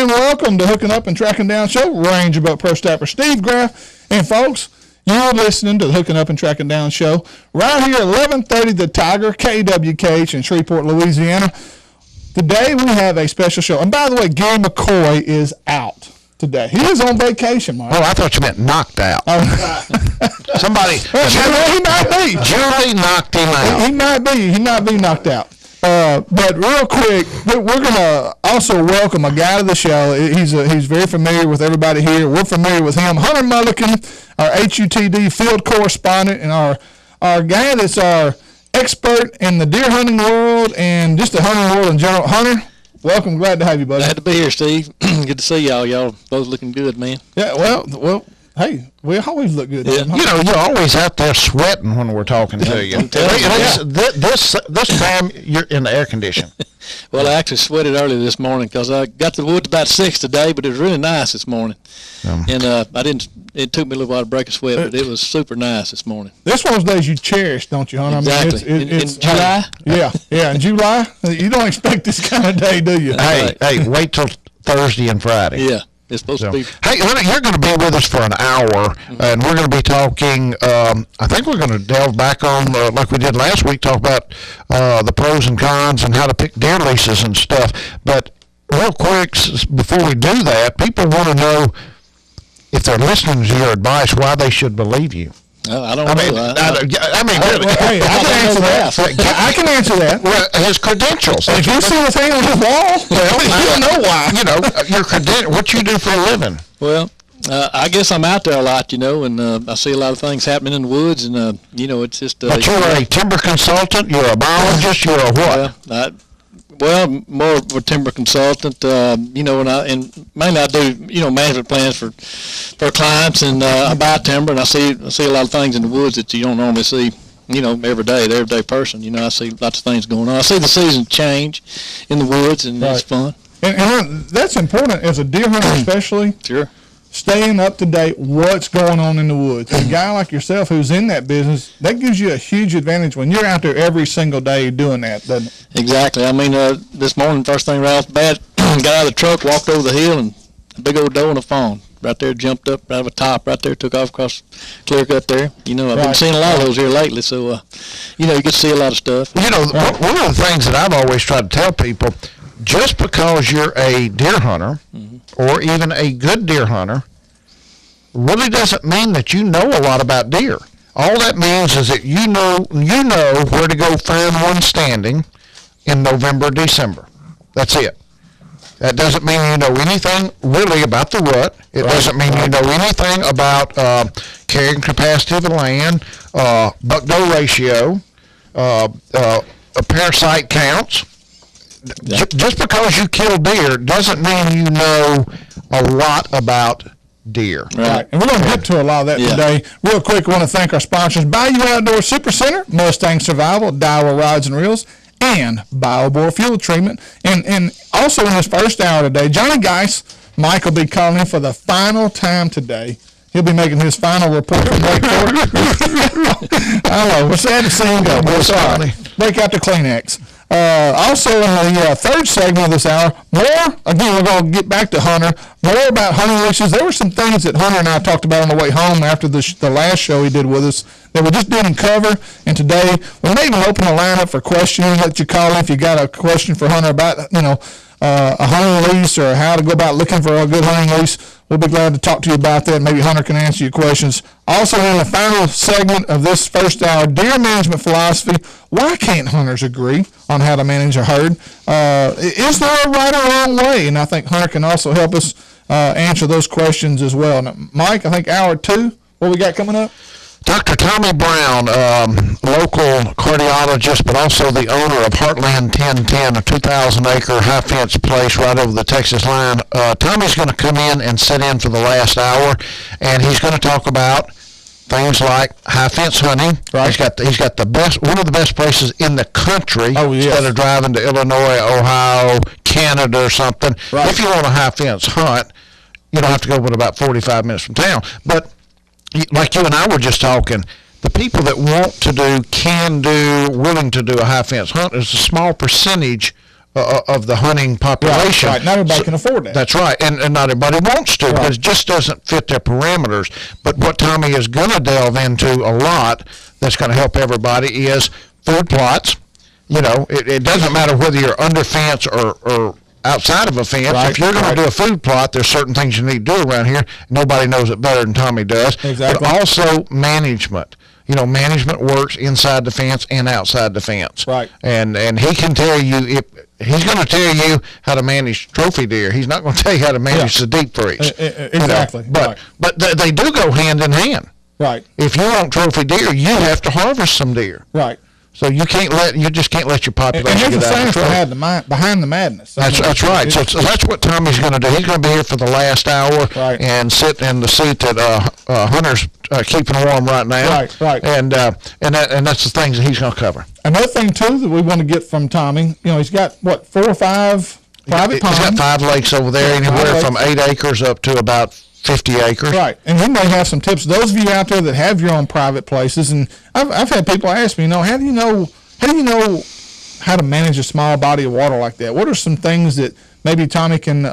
and welcome to Hooking Up and Tracking Down Show. Ranger Boat Pro Stapper Steve Graff. And folks, you're listening to the Hooking Up and Tracking Down Show right here at 1130 The Tiger, KWKH in Shreveport, Louisiana. Today we have a special show. And by the way, Gary McCoy is out today. He is on vacation, Mike. Oh, I thought you meant knocked out. Somebody. He might be. Julie knocked him out. He might be knocked out. But real quick, we're going to also welcome a guy to the show. He's very familiar with everybody here. We're familiar with him. Hunter Mulliken, our HUTD field correspondent, and our guy that's our expert in the deer hunting world and just the hunting world in general. Hunter, welcome. Glad to have you, buddy. Glad to be here, Steve. Good to see y'all. Y'all both looking good, man. Yeah, well, hey, we always look good. Yeah. You know, you're always out there sweating when we're talking to you. This time you're in the air condition. Well, I actually sweated early this morning because I got to the woods about 6 today, but it was really nice this morning. And it took me a little while to break a sweat, but it was super nice this morning. This one of those days you cherish, don't you, Hunter? Exactly. I mean, in July? Yeah, in July. You don't expect this kind of day, do you? Hey, wait till Thursday and Friday. Yeah. It's supposed to be. Hey, honey, you're going to be with us for an hour, and we're going to be talking. I think we're going to delve back on, like we did last week, talk about the pros and cons and how to pick deer leases and stuff. But real quick, before we do that, people want to know, if they're listening to your advice, why they should believe you. I don't know. Hey, I can answer that. I can answer that. Well, his credentials. If you see his hand on the wall, you'll know why. You know, your credentials, what you do for a living. Well, I guess I'm out there a lot, you know, and I see a lot of things happening in the woods, and, you know, it's just... but you're a timber consultant, you're a biologist, you're a what? Well, more of a timber consultant, you know, and mainly I do, you know, management plans for clients, and I buy timber, and I see a lot of things in the woods that you don't normally see, you know, every day person. You know, I see lots of things going on. I see the season change in the woods, and it's fun. And that's important as a deer hunter, especially. Sure. Staying up to date what's going on in the woods. A guy like yourself who's in that business, that gives you a huge advantage when you're out there every single day doing that, doesn't it? Exactly. I mean, this morning, first thing right off the bat, got out of the truck, walked over the hill, and a big old doe and a fawn right there, jumped up out of a top right there, took off across clear cut there. You know, I've been seeing a lot of those here lately, so, you know, you get to see a lot of stuff. You know, one of the things that I've always tried to tell people, just because you're a deer hunter or even a good deer hunter really doesn't mean that you know a lot about deer. All that means is that you know where to go find one standing in November, December. That's it. That doesn't mean you know anything really about the rut. It doesn't mean you know anything about carrying capacity of the land, buck-doe ratio, parasite counts. Just because you kill deer doesn't mean you know a lot about deer. Right. And we're going to get to a lot of that today. Real quick, I want to thank our sponsors, Bayou Outdoor Super Center, Mustang Survival, Daiwa Rods and Reels, and BioBore Fuel Treatment. And also in this first hour today, Johnny Geis, Mike will be calling in for the final time today. He'll be making his final report from Lake Fork. I know, we're sad to see him go. We're sorry. Break out the Kleenex. Also in the third segment of this hour, more, again, we're going to get back to Hunter, more about hunting leashes. There were some things that Hunter and I talked about on the way home after the last show he did with us that we just didn't cover. And today, we may even open the line up for questioning, let you call in if you got a question for Hunter about, you know, a hunting lease or how to go about looking for a good hunting lease. We'll be glad to talk to you about that. Maybe Hunter can answer your questions. Also, in the final segment of this first hour, deer management philosophy. Why can't hunters agree on how to manage a herd? Is there a right or wrong way? And I think Hunter can also help us answer those questions as well. Now, Mike, I think hour 2, what we got coming up? Dr. Tommy Brown, local cardiologist, but also the owner of Heartland 1010, a 2,000-acre high-fence place right over the Texas line. Tommy's going to come in and sit in for the last hour, and he's going to talk about things like high-fence hunting. Right. He's got the best, one of the best places in the country. Oh, yes. Instead of driving to Illinois, Ohio, Canada, or something. Right. If you want a high-fence hunt, you don't have to go but about 45 minutes from town. But like you and I were just talking, the people that want to do, can do, willing to do a high fence hunt is a small percentage of the hunting population. Right. Not everybody can afford that. That's right, and not everybody wants to, because it just doesn't fit their parameters. But what Tommy is going to delve into a lot that's going to help everybody is food plots. You know, it doesn't matter whether you're under fence or outside of a fence. Right, if you're going to do a food plot, there's certain things you need to do around here. Nobody knows it better than Tommy does. Exactly. But also management. You know, management works inside the fence and outside the fence. Right. And he can tell you, if he's going to tell you how to manage trophy deer. He's not going to tell you how to manage the deep freeze. Exactly. You know? But they do go hand in hand. Right. If you want trophy deer, you have to harvest some deer. Right. So you just can't let your population get out of control. Behind the madness. That's right. So that's what Tommy's going to do. He's going to be here for the last hour and sit in the seat that Hunter's keeping warm right now. Right. And that's the things that he's going to cover. Another thing too that we want to get from Tommy, you know, he's got 4 or 5 private ponds. He's got 5 lakes over there, anywhere from 8 acres up to about 50 acres. Right, and he may have some tips. Those of you out there that have your own private places, and I've had people ask me, how do you know how to manage a small body of water like that? What are some things that maybe Tommy can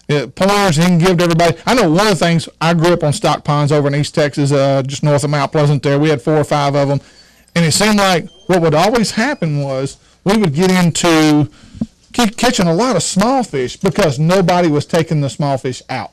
pointers he can give to everybody? I know one of the things, I grew up on stock ponds over in East Texas, just north of Mount Pleasant there. We had 4 or 5 of them, and it seemed like what would always happen was we would get into catching a lot of small fish because nobody was taking the small fish out.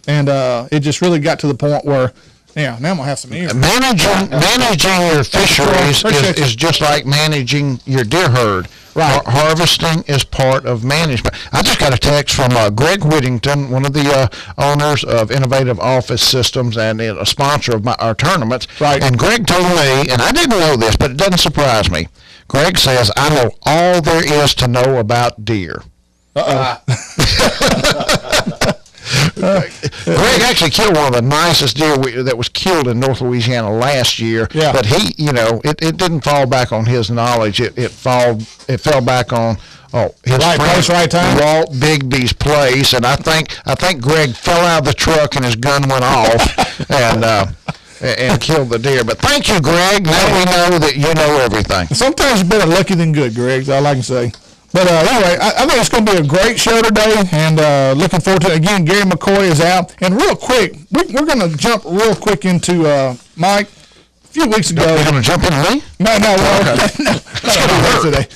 And it just really got to the point where, now I'm going to have some ears. Managing your fisheries is just like managing your deer herd. Right. Harvesting is part of management. I just got a text from Greg Whittington, one of the owners of Innovative Office Systems and a sponsor of our tournaments. Right. And Greg told me, and I didn't know this, but it doesn't surprise me. Greg says, I know all there is to know about deer. Greg actually killed one of the nicest deer that was killed in North Louisiana last year. Yeah. But he, it didn't fall back on his knowledge. It fell back on his right place, right time. Walt Bigby's place, and I think Greg fell out of the truck and his gun went off and killed the deer. But thank you, Greg. Now we know that you know everything. Sometimes you're better lucky than good, Greg. That's all I can say. But anyway, I think it's going to be a great show today, and looking forward to it. Again, Gary McCoy is out. And real quick, we're going to jump real quick into Mike. A few weeks ago. You're going to jump into me? No, today.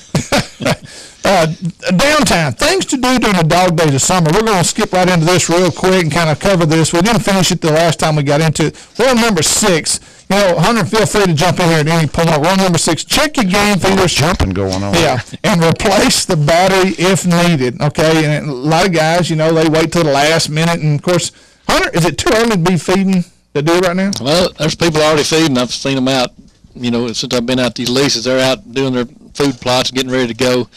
Downtime, things to do during the dog days of summer. We're going to skip right into this real quick and kind of cover this. We didn't finish it the last time we got into it. We're on number 6. Hunter, feel free to jump in here at any point. We're on number 6. Check your game feeders. Jumping going on. Yeah, and replace the battery if needed. Okay, and a lot of guys, they wait till the last minute. And of course, Hunter, is it too early to be feeding the deer right now? Well, there's people already feeding. I've seen them out. Since I've been out these leases, they're out doing their food plots, getting ready to go.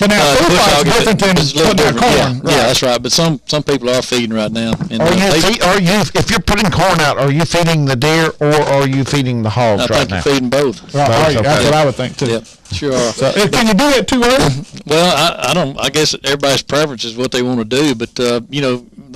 But now food plots is different than putting their corn. Yeah, right. Yeah, that's right. But some people are feeding right now. And if you're putting corn out, are you feeding the deer or are you feeding the hogs right now? I think you're feeding both. Right. That's what I would think too. Yeah, sure are. So, can you do it too early? Well, I don't. I guess everybody's preference is what they want to do, but the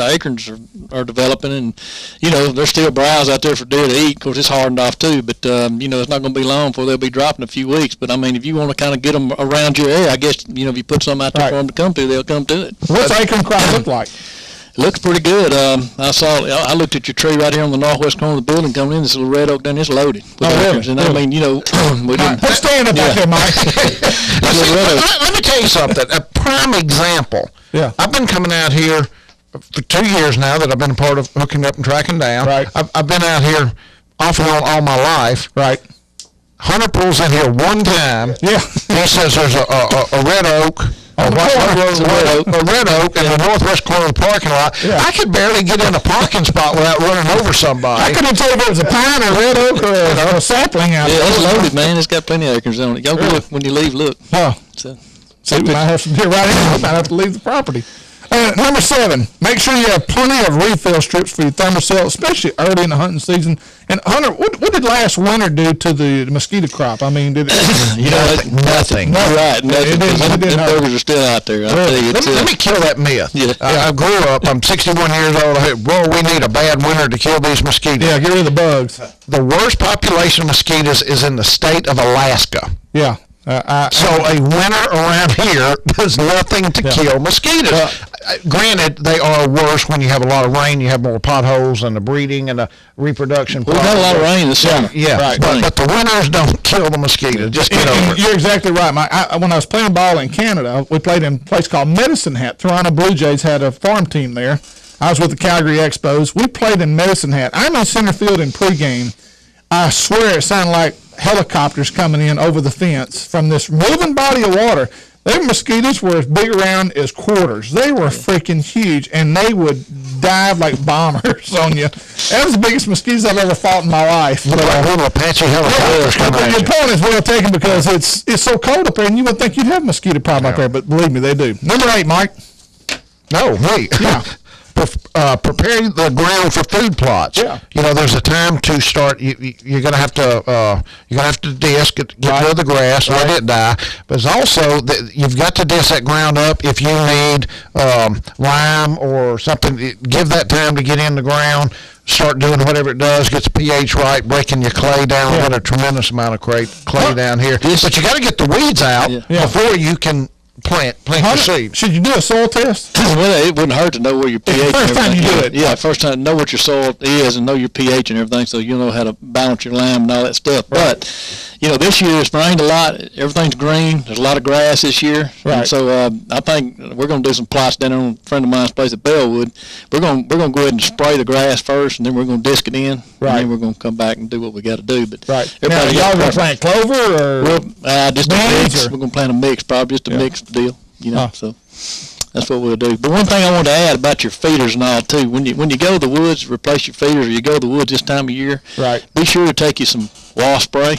acorns are developing, and there's still browse out there for deer to eat. Of course, it's hardened off too, but it's not going to be long before they'll be dropping a few weeks. But I mean, if you want to kind of get them around your area, I guess if you put something out there for them to come to, they'll come to it. What's acorn crop look like? It looks pretty good. I looked at your tree right here on the northwest corner of the building coming in. This little red oak down there's loaded with acorns. Really? And I mean, we didn't. Let's stand up back there, Mike. Let me tell you something. A prime example. Yeah. I've been coming out here for 2 years now that I've been a part of hooking up and tracking down. Right. I've been out here off and on all my life. Right. Hunter pulls in here one time. Yeah. He says there's a red oak. A red oak in the northwest corner of the parking lot. Yeah. I could barely get in a parking spot without running over somebody. I couldn't tell if it was a pine or red oak or a sapling out there. Yeah, it's loaded, man. It's got plenty of acorns on it. Go look when you leave. Look. Oh. So we might have some deer right here. We might have to leave the property. Number 7, make sure you have plenty of refill strips for your thermocell, especially early in the hunting season. And Hunter, what did last winter do to the mosquito crop? I mean, did it? Nothing. No, right. Nothing. Them burgers are still out there. Let me kill that myth. Yeah. I grew up. I'm 61 years old. We need a bad winter to kill these mosquitoes. Yeah, get rid of the bugs. The worst population of mosquitoes is in the state of Alaska. Yeah. So a winter around here does nothing to kill mosquitoes. Granted, they are worse when you have a lot of rain. You have more potholes and the breeding and the reproduction. We've had a lot of rain this summer. Yeah, Right. but the winters don't kill the mosquitoes. Just get over it. You're exactly right. When I was playing ball in Canada, we played in a place called Medicine Hat. Toronto Blue Jays had a farm team there. I was with the Calgary Expos. We played in Medicine Hat. I'm in center field in pregame. I swear it sounded like helicopters coming in over the fence from this moving body of water. Their mosquitoes were as big around as quarters. They were freaking huge, and they would dive like bombers on you. That was the biggest mosquitoes I've ever fought in my life. Look like little Apache helicopters coming at Your you. point is well taken because it's so cold up there, and you would think you'd have a mosquito problem up there, but believe me, they do. Number 8, Mike. No, wait. Yeah. Prepare the ground for food plots. Yeah. You know, there's a time to start. You're gonna have to disc, get rid of the grass, let it die. But it's also you've got to disc that ground up. If you need lime or something, give that time to get in the ground. Start doing whatever it does, get the pH right, breaking your clay down. We've got a tremendous amount of clay down here. But you got to get the weeds out before you can plant your seed. Should you do a soil test? Well, it wouldn't hurt to know where your pH First and time everything you do is. it. Yeah, first time, know what your soil is and know your pH and everything, so you'll know how to balance your lime and all that stuff. Right. But, you know, this year it's rained a lot. Everything's green. There's a lot of grass this year. Right. And so I think we're going to do some plots down there on a friend of mine's place at Bellwood. We're going to go ahead and spray the grass first, and then we're going to disc it in. Right. And then we're going to come back and do what we got to do. But Right. Now, everybody y'all got going a to plant clover or? well, just a beans mix. or- We're going to plant a mix, probably just a mixed deal. You know, Huh. so that's what we'll do. But one thing I wanted to add about your feeders and all too, when you go to the woods, replace your feeders, or you go to the woods this time of year, Right. be sure to take you some wasp spray.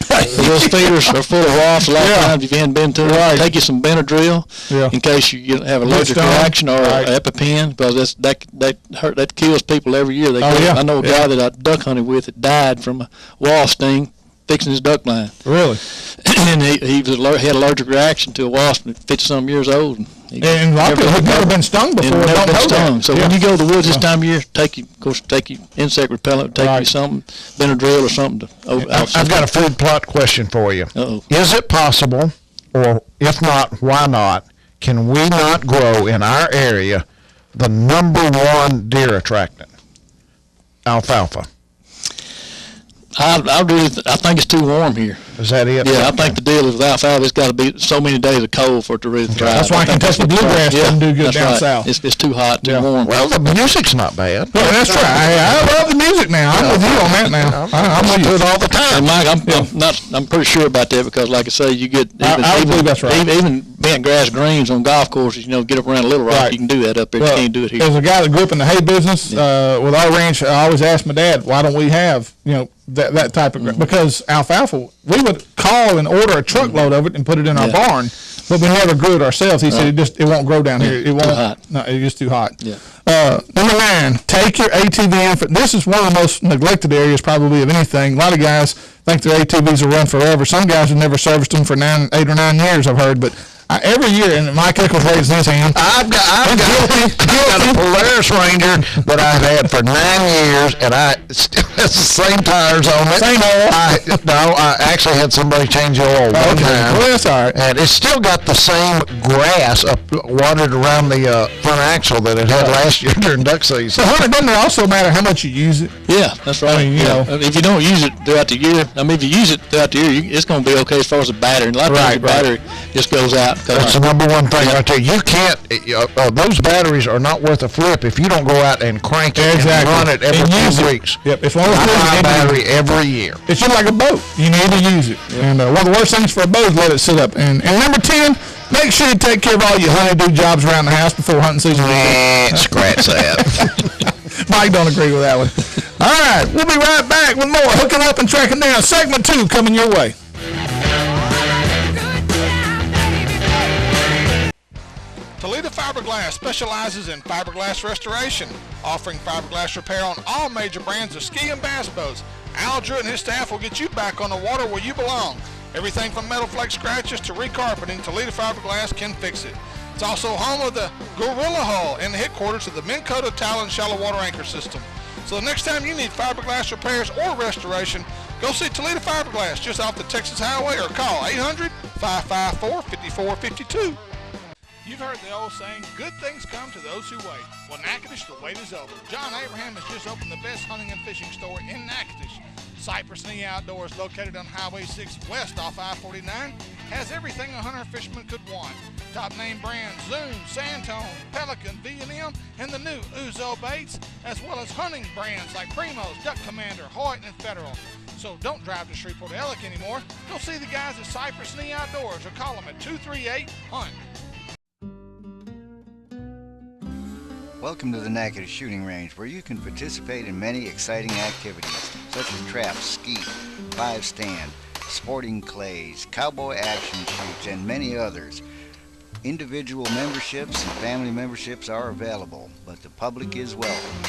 Those feeders are full of wasps. A lot of times if you haven't been to them, Right. take you some Benadryl in case you have an allergic Bluestone. reaction or Right. EpiPen, because that kills people every year. Yeah. I know a guy that I duck hunted with that died from a wasp sting fixing his duck line. Really? And he had an allergic reaction to a wasp at 50-some years old. And a lot of people have never been stung before. And Don't never been know stung. that. So when you go to the woods this time of year, take you insect repellent, take you Right. something, Benadryl or something. I've got a food plot question for you. Uh-oh. Is it possible, or if not, why not, can we not grow in our area the #1 deer attractant, alfalfa? I think it's too warm here. Is that it? Yeah, I think the deal is with alfalfa, it's got to be so many days of cold for it to really thrive. That's why I think Kentucky what the bluegrass problem- doesn't do good that's down right. south. It's too hot, too Yeah. warm. Well, the music's not bad. Well, that's right. I love the music now. I'm with you on that now. I'm with do you. it all the time. And Mike, I'm pretty sure about that because, like I say, you get I would believe that's right. even bent grass greens on golf courses. You know, get up around Little Rock, Right. you can do that up there. Well, You can't do it here. As a guy that grew up in the hay business, with our ranch, I always asked my dad, why don't we have, that type of, because alfalfa, we would call and order a truckload of it and put it in our barn, but we never grew it ourselves. He said it won't grow down here. It won't. hot. No, it's just too hot. Yeah. Number 9, take your ATV in. This is one of the most neglected areas probably of anything. A lot of guys think their ATVs will run forever. Some guys have never serviced them for 8 or 9 years, I've heard, but every year, and Mike Eccles raising his hand. I've got a Polaris Ranger that I've had for 9 years, and I still has the same tires on it. Same oil? I actually had somebody change the oil one time. Well, that's all right. And it's still got the same grass watered around the front axle that it had last year during duck season. So, Hunter, doesn't it also matter how much you use it? Yeah, that's right. I mean, you know. If you don't use it throughout the year, if you use it throughout the year, it's going to be okay as far as the battery. And a lot of times the battery just goes out. That's the #1 thing right there. You can't, those batteries are not worth a flip if you don't go out and crank it and run it every 2 weeks. Yep. If only I buy a battery every year. it's just like a boat. You need to use it. And one of the worst things for a boat is let it sit up. And number 10, make sure you take care of all your honeydew jobs around the house before hunting season. Scratch that. Mike don't agree with that one. All right, we'll be right back with more Hooking Up and Tracking Down. Segment 2 coming your way. Toledo Fiberglass specializes in fiberglass restoration, offering fiberglass repair on all major brands of ski and bass boats. Al Drew and his staff will get you back on the water where you belong. Everything from metal flake scratches to recarpeting, Toledo Fiberglass can fix it. It's also home of the Gorilla Hull and the headquarters of the Minn Kota Talon Shallow Water Anchor System. So the next time you need fiberglass repairs or restoration, go see Toledo Fiberglass just off the Texas Highway or call 554-5452. You've heard the old saying, good things come to those who wait. Well, Natchitoches, the wait is over. John Abraham has just opened the best hunting and fishing store in Natchitoches. Cypress Knee Outdoors, located on Highway 6 west off I-49, has everything a hunter or fisherman could want. Top name brands Zoom, Santone, Pelican, V&M, and the new Uzo baits, as well as hunting brands like Primos, Duck Commander, Hoyt, and Federal. So don't drive to Shreveport Ellick anymore. Go see the guys at Cypress Knee Outdoors or call them at 238-HUNT. Welcome to the Natchitoches Shooting Range, where you can participate in many exciting activities, such as traps, skeet, 5-stand, sporting clays, cowboy action shoots, and many others. Individual memberships and family memberships are available, but the public is welcome.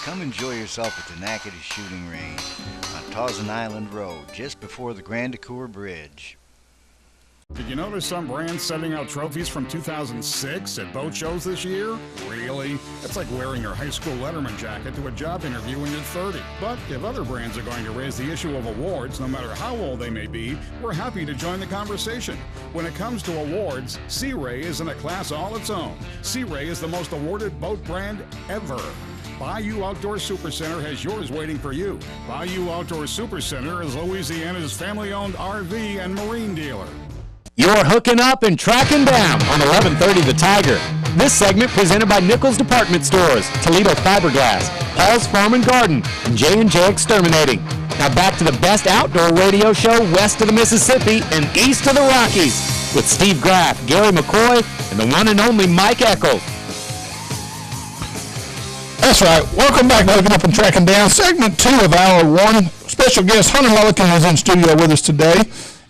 Come enjoy yourself at the Natchitoches Shooting Range on Tawson Island Road, just before the Grand Ecore Bridge. Did you notice some brands sending out trophies from 2006 at boat shows this year? Really? That's like wearing your high school Letterman jacket to a job interview when you're 30. But if other brands are going to raise the issue of awards, no matter how old they may be, we're happy to join the conversation. When it comes to awards, Sea Ray is in a class all its own. Sea Ray is the most awarded boat brand ever. Bayou Outdoor Supercenter has yours waiting for you. Bayou Outdoor Supercenter is Louisiana's family-owned RV and marine dealer. You're hooking up and tracking down on 1130 The Tiger. This segment presented by Nichols Department Stores, Toledo Fiberglass, Paul's Farm and Garden, and J&J Exterminating. Now back to the best outdoor radio show west of the Mississippi and east of the Rockies with Steve Graff, Gary McCoy, and the one and only Mike Eccles. That's right. Welcome back to Hooking Up and Tracking Down, segment 2 of Hour 1. Special guest Hunter Mulliken is in studio with us today.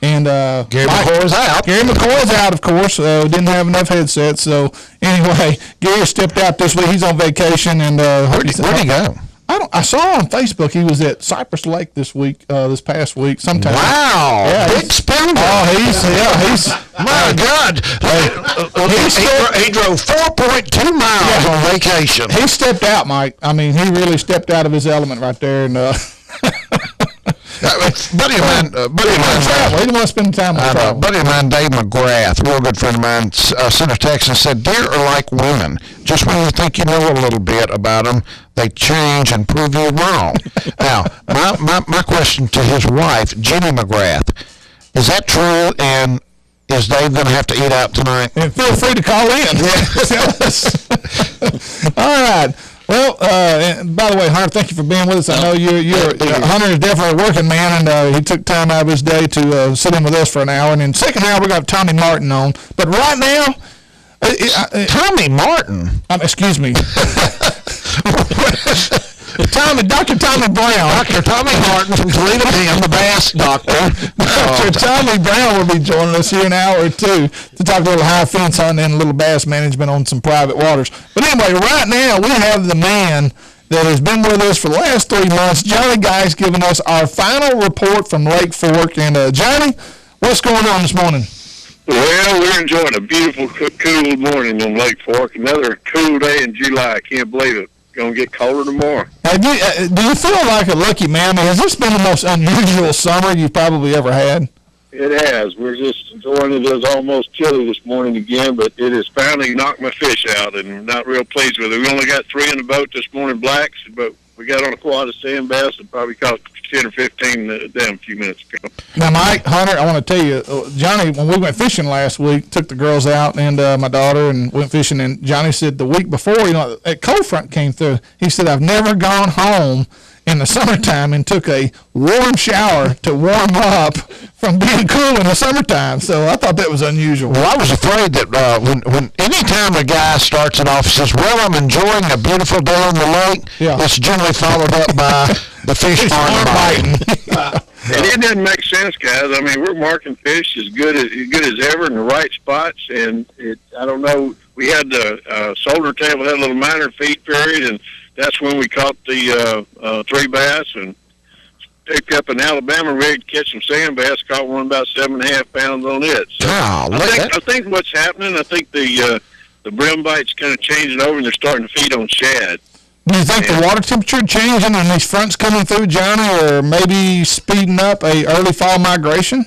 And Gary McCoy's out. Gary McCoy's out, of course. Didn't have enough headsets. So anyway, Gary stepped out this week. He's on vacation. And where'd he go? I saw on Facebook he was at Cypress Lake this past week sometime. Wow, yeah, big spender. Oh, he's my God. He drove 4.2 miles on vacation. He stepped out, Mike. I mean, he really stepped out of his element right there. And buddy of mine, he didn't want to spend time with travel. Buddy of mine, Dave McGrath, a real good friend of mine, sent a text and said, deer are like women. Just when you think you know a little bit about them, they change and prove you wrong. Now, my question to his wife, Jenny McGrath, is that true? And is Dave going to have to eat out tonight? And feel free to call in. All right. Well, and by the way, Hunter, thank you for being with us. I know Hunter is definitely a working man, and he took time out of his day to sit in with us for an hour. And in the second hour, we got Tommy Martin on. But right now, Tommy Martin? Excuse me. Dr. Tommy Brown. Dr. Tommy Martin from Toledo, the bass doctor. Dr. Tommy Brown will be joining us here in an hour or two to talk a little high fence hunting and a little bass management on some private waters. But anyway, right now we have the man that has been with us for the last 3 months, Johnny Geis, giving us our final report from Lake Fork. And Johnny, what's going on this morning? Well, we're enjoying a beautiful, cool morning on Lake Fork. Another cool day in July. I can't believe it. Going to get colder tomorrow. Do you feel like a lucky man? I mean, has this been the most unusual summer you've probably ever had? It has. We're just enjoying it. It was almost chilly this morning again, but it has finally knocked my fish out, and I'm not real pleased with it. We only got 3 in the boat this morning, blacks, but we got on a quad of sand bass and probably caught 10 or 15 them a few minutes ago. Now, Mike, Hunter, I want to tell you, Johnny, when we went fishing last week, took the girls out and my daughter and went fishing, and Johnny said the week before, a cold front came through. He said, I've never gone home in the summertime and took a warm shower to warm up from being cool in the summertime. So I thought that was unusual. Well, I was afraid that when any time a guy starts it off and says, well, I'm enjoying a beautiful day on the lake, it's generally followed up by the fish aren't biting. And it doesn't make sense, guys. I mean, we're marking fish as good as ever in the right spots, and I don't know. We had the shoulder table had a little minor feed period, and that's when we caught the 3 bass and picked up an Alabama rig to catch some sand bass. Caught one about 7.5 pounds on it. So I think what's happening. I think the brim bite's kind of changing over, and they're starting to feed on shad. Do you think the water temperature changing and these fronts coming through, Johnny, or maybe speeding up a early fall migration?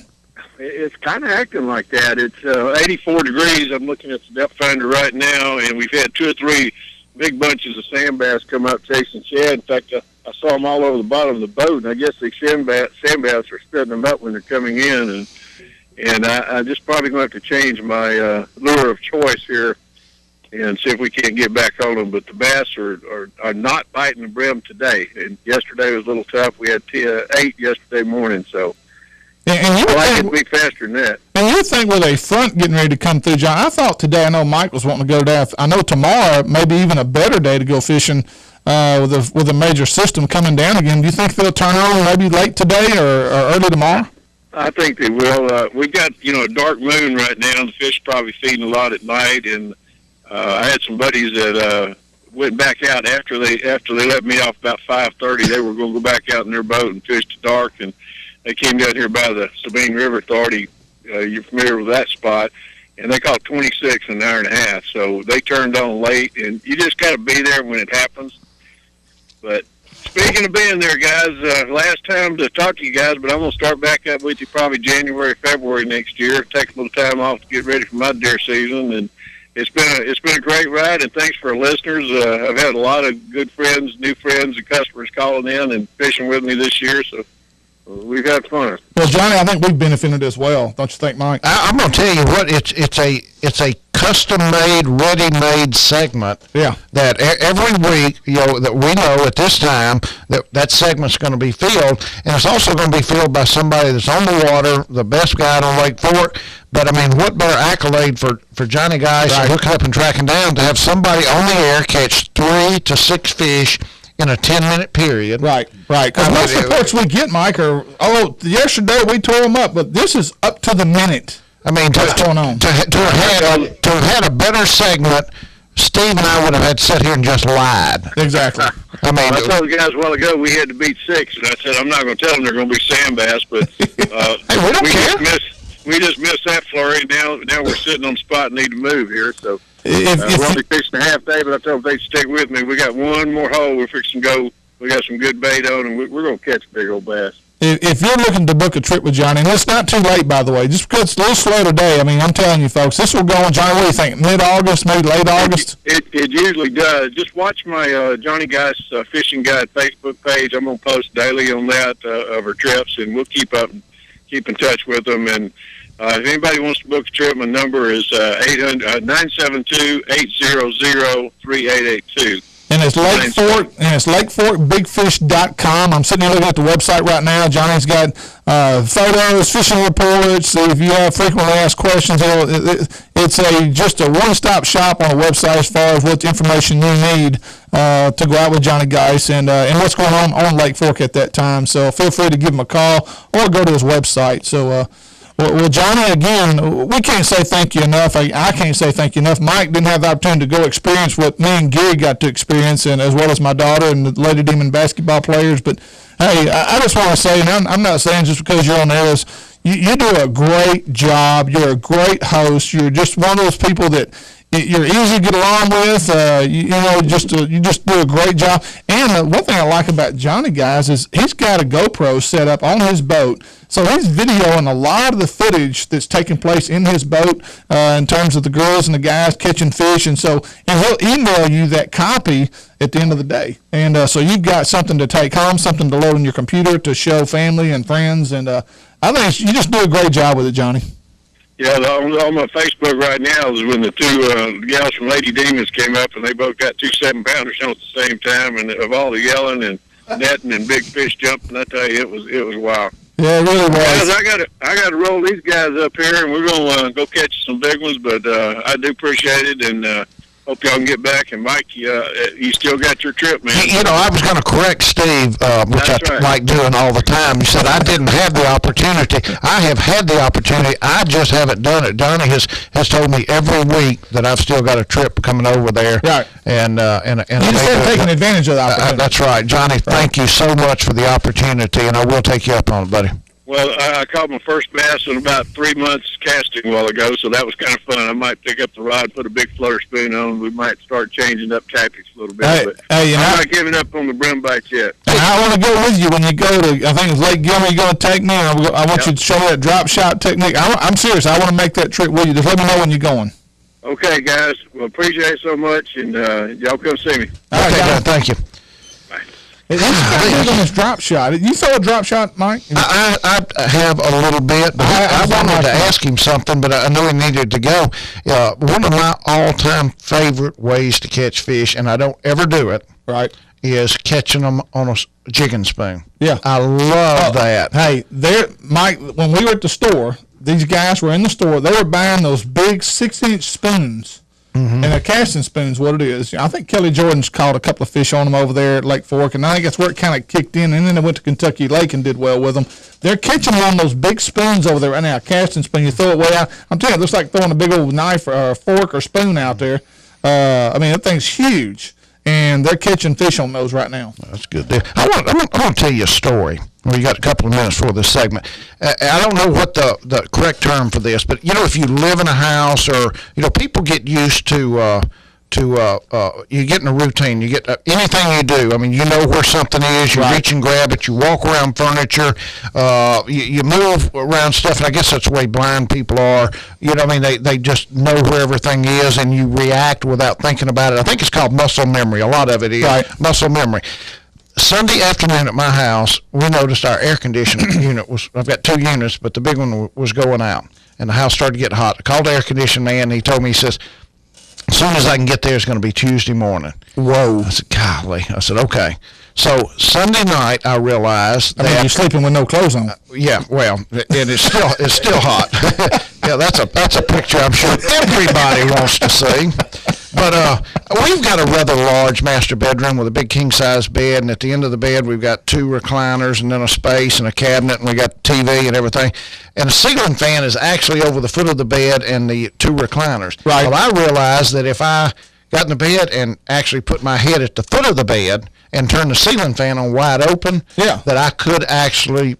It's kind of acting like that. It's 84 degrees. I'm looking at the depth finder right now, and we've had 2 or 3 big bunches of sand bass come up chasing shad. In fact, I saw them all over the bottom of the boat, and I guess the sand bass are spreading them up when they're coming in. And I just probably going to have to change my lure of choice here and see if we can't get back on them. But the bass are not biting the brim today. And yesterday was a little tough. We had 8 yesterday morning, so I like it to be faster than that. And you think with a front getting ready to come through, John, I thought today, I know Mike was wanting to go down. I know tomorrow, maybe even a better day to go fishing with a major system coming down again. Do you think they'll turn on maybe late today or early tomorrow? I think they will. We've got, a dark moon right now. The fish probably feeding a lot at night, and I had some buddies that went back out after they let me off about 5:30. They were going to go back out in their boat and fish to dark, and they came down here by the Sabine River Authority. You're familiar with that spot, and they caught 26 in an hour and a half. So they turned on late, and you just got to be there when it happens. But speaking of being there, guys, last time to talk to you guys, but I'm going to start back up with you probably January, February next year. Take a little time off to get ready for my deer season, and it's been a great ride. And thanks for our listeners. I've had a lot of good friends, new friends, and customers calling in and fishing with me this year. So we've had fun. Well, Johnny, I think we've benefited as well. Don't you think, Mike? I'm going to tell you what, it's a custom-made, ready-made segment. Yeah. That every week, that we know at this time that segment's going to be filled, and it's also going to be filled by somebody that's on the water, the best guide on Lake Fork. But I mean, what better accolade for Johnny Guys hooking up and tracking down to have somebody on the air catch 3 to 6 fish in a 10-minute period. Right. Because most reports we get, Mike, are, yesterday we tore them up, but this is up to the minute. I mean, what's going on? To have had a better segment, Steve and I would have had to sit here and just lied. Exactly. I mean, I told the guys a while ago we had to beat 6, and I said I'm not going to tell them they're going to be sand bass, but hey, we don't care. We just missed that flurry. Now we're sitting on the spot and need to move here. So if we'll be fixing a half day, but I told them they'd stick with me. We got one more hole. We're fixing to go. We got some good bait on, and we're going to catch a big old bass. If you're looking to book a trip with Johnny, and it's not too late, by the way, just because it's a little slow today, I mean, I'm telling you, folks, this will go on, Johnny, what do you think, mid-August, maybe late August? It usually does. Just watch my Johnny Guys Fishing Guide Facebook page. I'm going to post daily on that of our trips, and we'll keep in touch with them. And if anybody wants to book a trip, my number is 972-800-3882. And it's Lake Fork, and it's LakeForkBigFish.com. I'm sitting here looking at the website right now. Johnny's got photos, fishing reports. If you have frequently asked questions, it's just a one-stop shop on the website as far as what information you need to go out with Johnny Guys and what's going on Lake Fork at that time. So feel free to give him a call or go to his website. So. Well, Johnny, again, we can't say thank you enough. I can't say thank you enough. Mike didn't have the opportunity to go experience what me and Gary got to experience, and as well as my daughter and the Lady Demon basketball players. But, hey, I just want to say, and I'm not saying just because you're on there, you do a great job. You're a great host. You're just one of those people that you're easy to get along with. You just do a great job. And one thing I like about Johnny Guys is he's got a GoPro set up on his boat. So he's videoing a lot of the footage that's taking place in his boat in terms of the girls and the guys catching fish. And he'll email you that copy at the end of the day. And so you've got something to take home, something to load on your computer to show family and friends. And I think you just do a great job with it, Johnny. Yeah, on my Facebook right now is when the 2 gals from Lady Demons came up, and they both got 2 7-pounders on at the same time, and of all the yelling and netting and big fish jumping, I tell you, it was wild. Yeah, it really was. Guys, I got to roll these guys up here, and we're going to go catch some big ones, but I do appreciate it, and hope y'all can get back. And Mike, you still got your trip, man. I was going to correct Steve, which I like doing all the time. You said I didn't have the opportunity. I have had the opportunity. I just haven't done it. Donnie has told me every week that I've still got a trip coming over there. Right. And you just haven't taken advantage of the opportunity. That's right. Johnny, thank you so much for the opportunity, and I will take you up on it, buddy. Well, I caught my first bass in about 3 months casting a while ago, so that was kind of fun. I might pick up the rod, put a big flutter spoon on. We might start changing up tactics a little bit. But I'm not giving up on the brim bites yet. And I want to go with you when you go to, I think it's Lake Gilmer, you're going to take me. I want you to show me that drop shot technique. I'm serious. I want to make that trip with you. Just let me know when you're going. Okay, guys. Well, appreciate it so much, and y'all come see me. All right, guys. Thank you. That's kind of on his drop shot. You throw a drop shot, Mike? I have a little bit, but I wanted to ask him something, but I know he needed to go. One of my all-time favorite ways to catch fish, and I don't ever do it, right, is catching them on a jigging spoon. Yeah. I love that. Hey, Mike, when we were at the store, these guys were in the store. They were buying those big 6-inch spoons. Mm-hmm. And a casting spoon's what it is. I think Kelly Jordan's caught a couple of fish on them over there at Lake Fork, and I think that's where it kind of kicked in. And then they went to Kentucky Lake and did well with them. They're catching them on those big spoons over there right now. A casting spoon, you throw it way out. I'm telling you, it looks like throwing a big old knife or a fork or spoon out there. I mean, that thing's huge, and they're catching fish on those right now. That's good. I want to tell you a story. Well, you got a couple of minutes for this segment. I don't know what the correct term for this, but if you live in a house, or people get used to you get in a routine. You get anything you do. I mean, you know where something is. You reach and grab it. You walk around furniture. You move around stuff. And I guess that's the way blind people are. I mean, they just know where everything is, and you react without thinking about it. I think it's called muscle memory. A lot of it is muscle memory. Sunday afternoon at my house, we noticed our air conditioning unit I've got 2 units, but the big one was going out, and the house started to get hot. I called the air conditioning man, and he told me, he says, as soon as I can get there, it's going to be Tuesday morning. Whoa. I said, golly. I said, okay. So Sunday night, I realized that you're sleeping with no clothes on. Yeah, well, and it's still hot. Yeah, that's a picture I'm sure everybody wants to see. But we've got a rather large master bedroom with a big king-size bed, and at the end of the bed, we've got 2 recliners and then a space and a cabinet, and we got TV and everything. And the ceiling fan is actually over the foot of the bed and the 2 recliners. Right. Well, I realized that if I got in the bed and actually put my head at the foot of the bed and turned the ceiling fan on wide open, that I could actually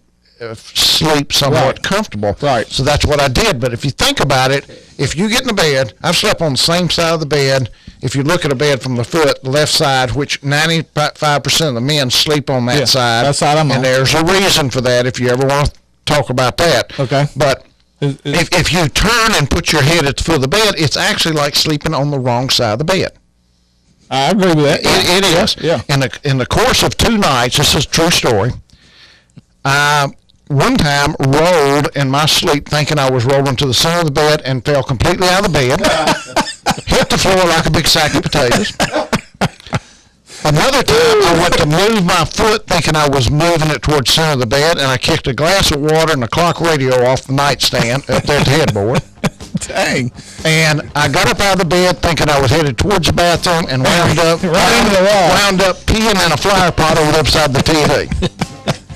sleep somewhat comfortable. Right. So that's what I did. But if you think about it, if you get in the bed, I've slept on the same side of the bed. If you look at a bed from the foot, the left side, which 95% of the men sleep on that side. That side I'm on. And there's a reason for that if you ever want to talk about that. Okay. But if you turn and put your head at the foot of the bed, it's actually like sleeping on the wrong side of the bed. I agree with that. It is. Yeah. In the course of 2 nights, this is a true story, one time rolled in my sleep thinking I was rolling to the center of the bed and fell completely out of the bed, hit the floor like a big sack of potatoes. Another time I went to move my foot thinking I was moving it towards the center of the bed, and I kicked a glass of water and a clock radio off the nightstand up there at the headboard. Dang. And I got up out of the bed thinking I was headed towards the bathroom and wound up peeing in a flower pot over upside the TV.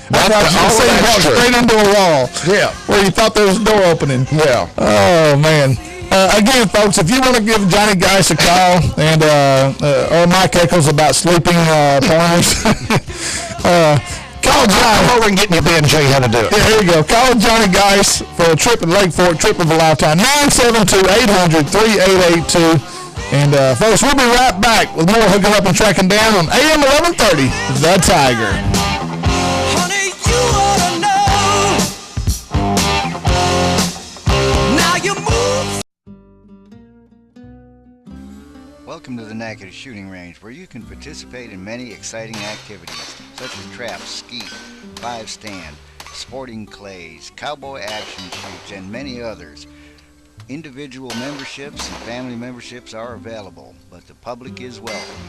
Straight into a wall. Yeah. Where you thought there was a door opening. Yeah. Oh, man. Again, folks, if you want to give Johnny Geis a call and or Mike Eccles about sleeping pointers, call Johnny. I'm over and getting you Ben and show you how to do it. Yeah, here you go. Call Johnny Geis for a trip in Lake Fork, trip of a lifetime. 972-800-3882. And, folks, we'll be right back with more Hooking Up and Tracking Down on AM 1130, The Tiger. Honey, you ought to know. Now you move. Welcome to the Natchitoches Shooting Range, where you can participate in many exciting activities, such as traps, skeet, 5-stand, sporting clays, cowboy action shoots, and many others. Individual memberships and family memberships are available, but the public is welcome.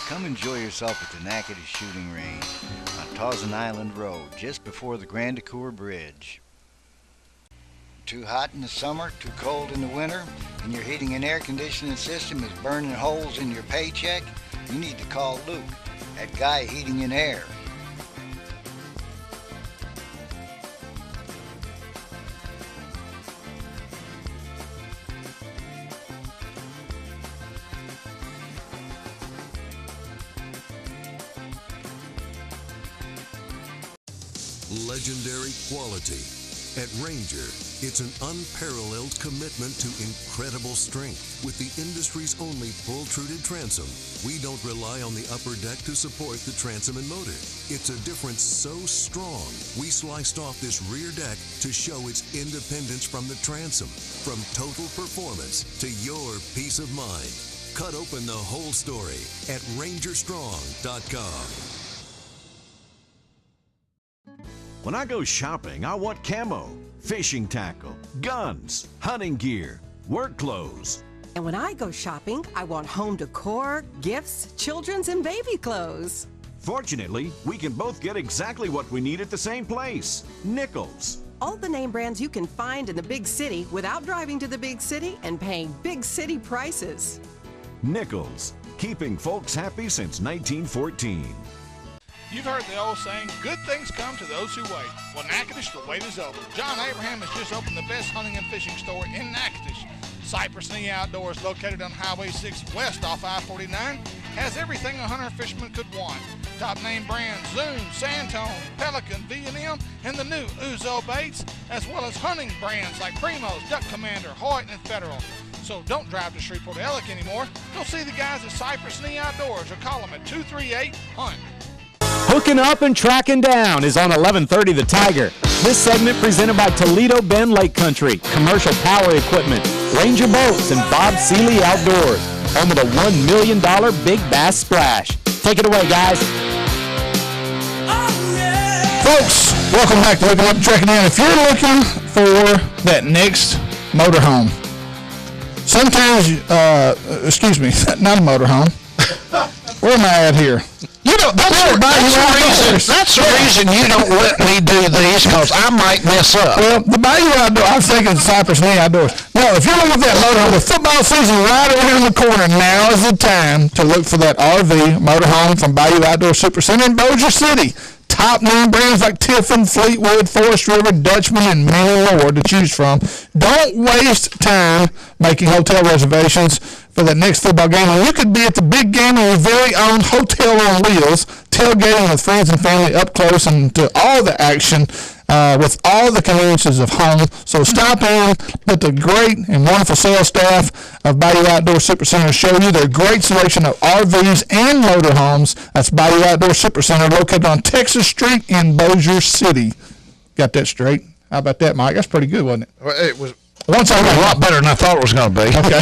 Come enjoy yourself at the Natchitoches Shooting Range on Tawson Island Road, just before the Grand Ecour Bridge. Too hot in the summer, too cold in the winter, and your heating and air conditioning system is burning holes in your paycheck? You need to call Luke at Guy Heating and Air. legendary quality. At Ranger, it's an unparalleled commitment to incredible strength. With the industry's only pull-truted transom, we don't rely on the upper deck to support the transom and motor. It's a difference so strong, we sliced off this rear deck to show its independence from the transom. From total performance to your peace of mind. Cut open the whole story at rangerstrong.com. When I go shopping, I want camo, fishing tackle, guns, hunting gear, work clothes. And when I go shopping, I want home decor, gifts, children's and baby clothes. Fortunately, we can both get exactly what we need at the same place, Nichols. All the name brands you can find in the big city without driving to the big city and paying big city prices. Nichols, keeping folks happy since 1914. You've heard the old saying, good things come to those who wait. Well, Natchitoches, the wait is over. John Abraham has just opened the best hunting and fishing store in Natchitoches. Cypress Knee Outdoors, located on Highway 6 west off I-49, has everything a hunter or fisherman could want. Top name brands, Zoom, Santone, Pelican, V&M, and the new Uzo baits, as well as hunting brands like Primos, Duck Commander, Hoyt, and Federal. So don't drive to Shreveport Ellick anymore. Go see the guys at Cypress Knee Outdoors or call them at 238-HUNT. Hooking Up and Tracking Down is on 1130 The Tiger. This segment presented by Toledo Bend Lake Country, Commercial Power Equipment, Ranger Boats, and Bob Seeley Outdoors. Home of the $1 million Big Bass Splash. Take it away, guys. Folks, welcome back to Hooking Up and Tracking Down. If you're looking for that next motorhome, sometimes, not a motorhome. Where am I at here? You know, that's the reason you don't let me do these, because I might mess up. Well, the Bayou Outdoor, I was thinking Cypress Knee Outdoors. Now, if you're looking for that motorhome, the football season right around the corner, now is the time to look for that RV motorhome from Bayou Outdoor Supercenter in Bossier City. Top name brands like Tiffin, Fleetwood, Forest River, Dutchman, and many more to choose from. Don't waste time making hotel reservations for the next football game. And you could be at the big game on your very own hotel on wheels, tailgating with friends and family up close and to all the action with all the conveniences of home. So stop in, let the great and wonderful sales staff of Bayou Outdoor Supercenter show you their great selection of RVs and motorhomes. That's Bayou Outdoor Supercenter, located on Texas Street in Bossier City. Got that straight? How about that, Mike? That's pretty good, wasn't it? Well, it was a lot better than I thought it was going to be. Okay.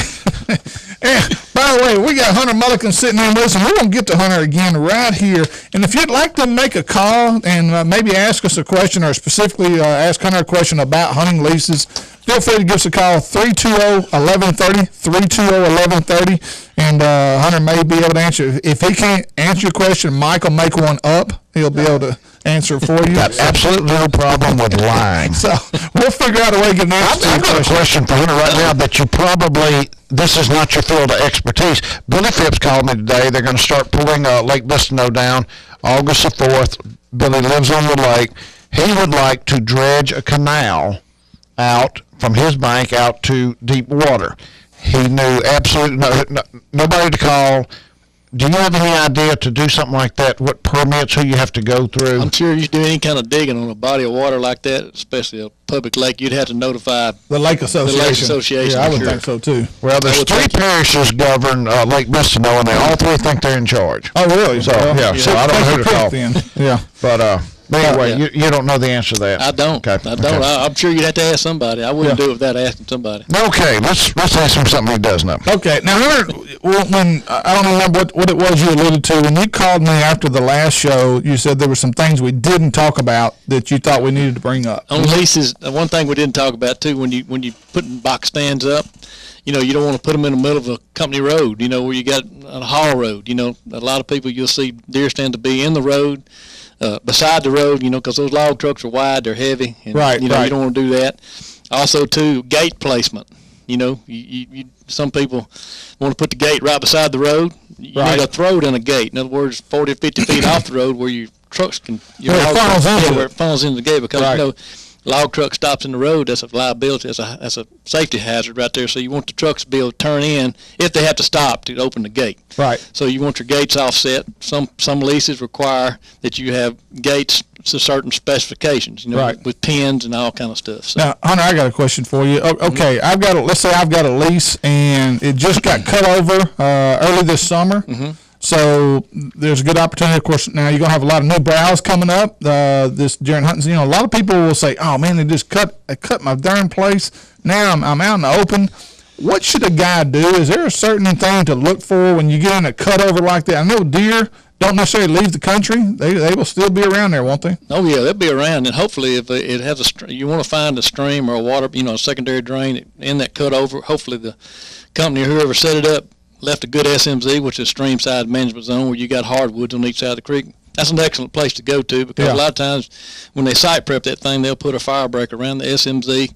And by the way, we got Hunter Mulligan sitting in with us, and we're going to get to Hunter again right here. And if you'd like to make a call and maybe ask us a question, or specifically ask Hunter a question about hunting leases, feel free to give us a call, 320-1130, 320-1130, and Hunter may be able to answer. If he can't answer your question, Mike will make one up. He'll be able to answer for you. Got absolutely no problem with lying. So we'll figure out a way to get an answer. I've got a question for Hunter right now that you probably, this is not your field of expertise. Billy Phipps called me today. They're going to start pulling Lake Bistineau down August the 4th. Billy lives on the lake. He would like to dredge a canal out from his bank out to deep water. He knew absolutely nobody to call. Do you have any idea to do something like that? What permits, who you have to go through? I'm sure you do any kind of digging on a body of water like that, especially a public lake, you'd have to notify the Lake Association. The Lake Association. Yeah, I would think so too. Well, there's three parishes govern Lake Bistineau, and they all three think they're in charge. Oh, really? So so I don't know who to call. Then. Yeah, but anyway, you don't know the answer to that. I don't. Okay. I don't. I'm sure you'd have to ask somebody. I wouldn't do it without asking somebody. Okay, let's ask him something he does know. Okay, now when I don't remember what it was you alluded to when you called me after the last show. You said there were some things we didn't talk about that you thought we needed to bring up. On leases, one thing we didn't talk about too, when you putting box stands up, you don't want to put them in the middle of a company road. Where you got a haul road. A lot of people you'll see deer stand to be in the road. Beside the road, because those log trucks are wide, they're heavy, and right. You don't want to do that. Also, too, gate placement. Some people want to put the gate right beside the road. You need a throat in a gate. In other words, 40 or 50 feet off the road where your trucks can, where it funnels into the gate, because log truck stops in the road, that's a liability, that's a safety hazard right there. So you want the trucks to be able to turn in if they have to stop to open the gate. Right. So you want your gates offset. Some leases require that you have gates to certain specifications, right, with pins and all kind of stuff. So. Now, Hunter, I got a question for you. Okay, let's say I've got a lease and it just got cut over early this summer. Mm-hmm. So there's a good opportunity. Of course, now you're gonna have a lot of new browse coming up this during hunting season. A lot of people will say, "Oh man, they cut my darn place. Now I'm out in the open." What should a guy do? Is there a certain thing to look for when you get in a cut over like that? I know deer don't necessarily leave the country. They will still be around there, won't they? Oh yeah, they'll be around, and hopefully if it has you want to find a stream or a water, a secondary drain in that cut over. Hopefully the company or whoever set it up left a good SMZ, which is stream side management zone, where you got hardwoods on each side of the creek. That's an excellent place to go to, because a lot of times when they site prep that thing, they'll put a fire break around the SMZ.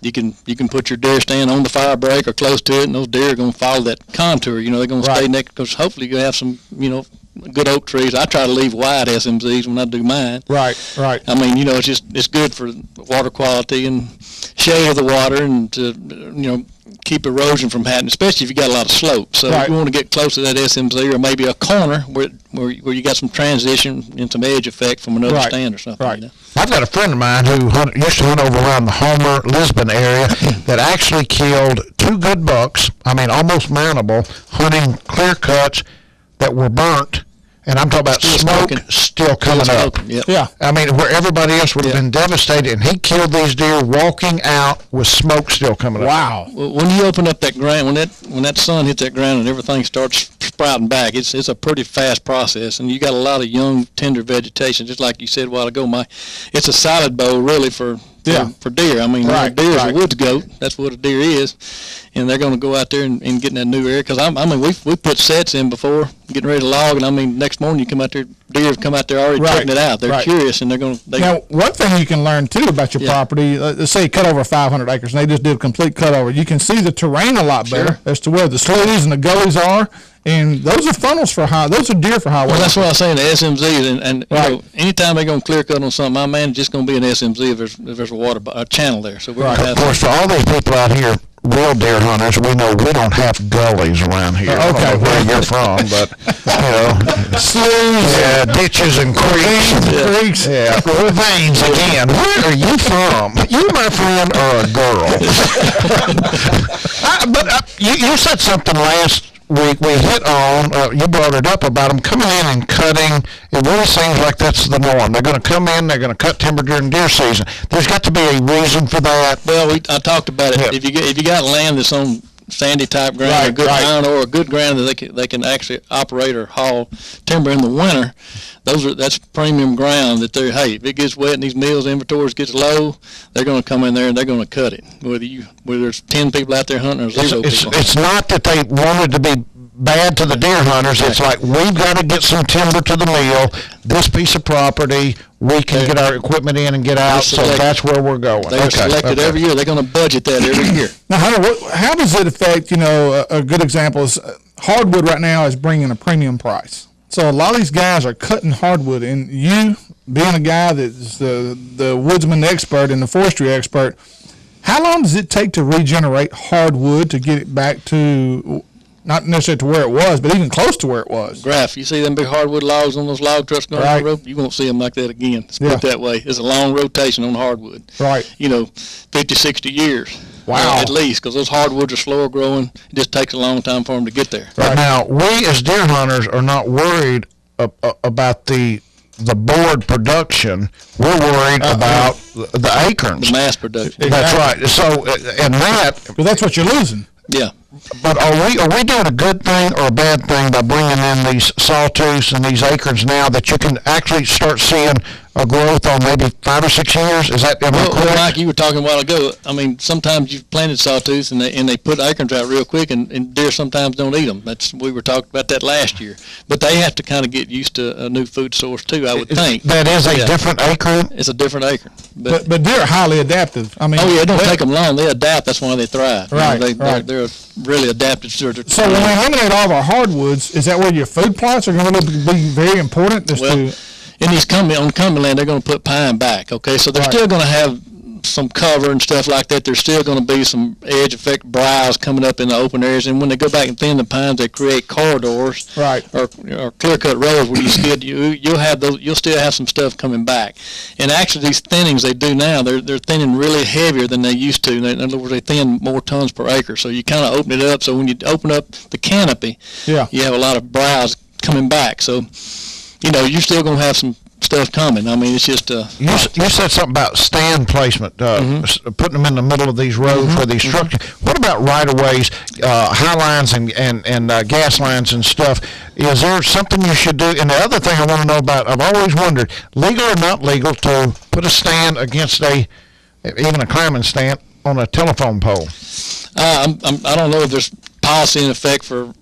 You can put your deer stand on the fire break or close to it, and those deer are going to follow that contour. They're going to stay next, because hopefully you're going to have some, good oak trees. I try to leave wide SMZs when I do mine. Right. I mean, it's good for water quality and shade of the water, and to, keep erosion from happening, especially if you got a lot of slope. So if you want to get close to that SMZ, or maybe a corner where you got some transition and some edge effect from another stand or something. Right. I've got a friend of mine who used to hunt over around the Homer, Lisbon area that actually killed 2 good bucks, almost mountable, hunting clear cuts that were burnt. And I'm talking about smoke still coming up. Yep. Yeah. Where everybody else would have been devastated, and he killed these deer walking out with smoke still coming up. Wow. Well, when you open up that ground, when that sun hits that ground and everything starts sprouting back, it's a pretty fast process, and you got a lot of young, tender vegetation, just like you said a while ago, Mike. It's a salad bowl, really, for deer. A deer is a woods goat. That's what a deer is. And they're going to go out there and get in that new area. Because, we put sets in before, getting ready to log, and, next morning you come out there, deer have come out there already checking it out. They're curious, and they're going to... Now, one thing you can learn, too, about your property, let's say you cut over 500 acres, and they just did a complete cut over. You can see the terrain a lot better as to where the sloughs and the gullies are. And those are funnels those are deer for highway. Well, that's what I was saying, the SMZ, and anytime they're going to clear cut on something, my man is just going to be an SMZ if there's a channel there. So we're going to have... Of course, for all these people out here, real deer hunters, we know we don't have gullies around here. I don't know where you're from, but, sloughs, ditches and creeks. Yeah, ravines again. Where are you from? You, my friend, are a girl. But you said something last week we hit on, you brought it up about them coming in and cutting. It really seems like that's the norm. They're going to come in, they're going to cut timber during deer season. There's got to be a reason for that. Well, I talked about it. Yeah. If you got land that's on sandy type ground, or good iron ore, or good ground that they can actually operate or haul timber in the winter, that's premium ground that if it gets wet and these mills inventories gets low, they're going to come in there and they're going to cut it. Whether there's 10 people out there hunting or 0 people. It's not that they wanted to be bad to the deer hunters. It's like, we've got to get some timber to the mill. This piece of property, we can get our equipment in and get out. So that's where we're going. They are selected every year. They're going to budget that every year. Now, how does it affect? A good example is hardwood right now is bringing a premium price. So a lot of these guys are cutting hardwood, and you being a guy that's the woodsman expert and the forestry expert, how long does it take to regenerate hardwood to get it back to, not necessarily to where it was, but even close to where it was? Graph, you see them big hardwood logs on those log trucks going down the road? You won't see them like that again. Let's put it that way. It's a long rotation on hardwood. Right. 50, 60 years. Wow. At least, because those hardwoods are slower growing. It just takes a long time for them to get there. Right. Now, we as deer hunters are not worried about the board production. We're worried about the acorns. The mass production. That's right. So, and because that's what you're losing. Yeah. But are we doing a good thing or a bad thing by bringing in these sawtooths and these acorns now that you can actually start seeing a growth on maybe 5 or 6 years? Is that correct? Well, like you were talking a while ago, sometimes you've planted sawtooths and they put acorns out real quick, and deer sometimes don't eat them. We were talking about that last year. But they have to kind of get used to a new food source too, I would think. That is a different acorn? It's a different acorn. But deer are highly adaptive. It don't take them long. They adapt. That's why they thrive. Right. They're really adapted to their So when we eliminate all of our hardwoods, is that where your food plots are going to be very important? In these on Cumberland, they're going to put pine back. Okay, so they're still going to have some cover and stuff like that, there's still going to be some edge effect browse coming up in the open areas. And when they go back and thin the pines, they create corridors, right, or clear cut rows where you'll have those. You'll still have some stuff coming back. And actually, these thinnings they do now, they're thinning really heavier than they used to. In other words, they thin more tons per acre. So you kind of open it up. So when you open up the canopy, you have a lot of browse coming back. So you're still going to have some stuff coming. I mean, it's just you said something about stand placement, putting them in the middle of these roads where these structures. What about right of ways, high lines and gas lines and stuff? Is there something you should do? And the other thing I want to know about, I've always wondered, legal or not legal to put a stand against even a climbing stand on a telephone pole? I don't know if there's policy in effect for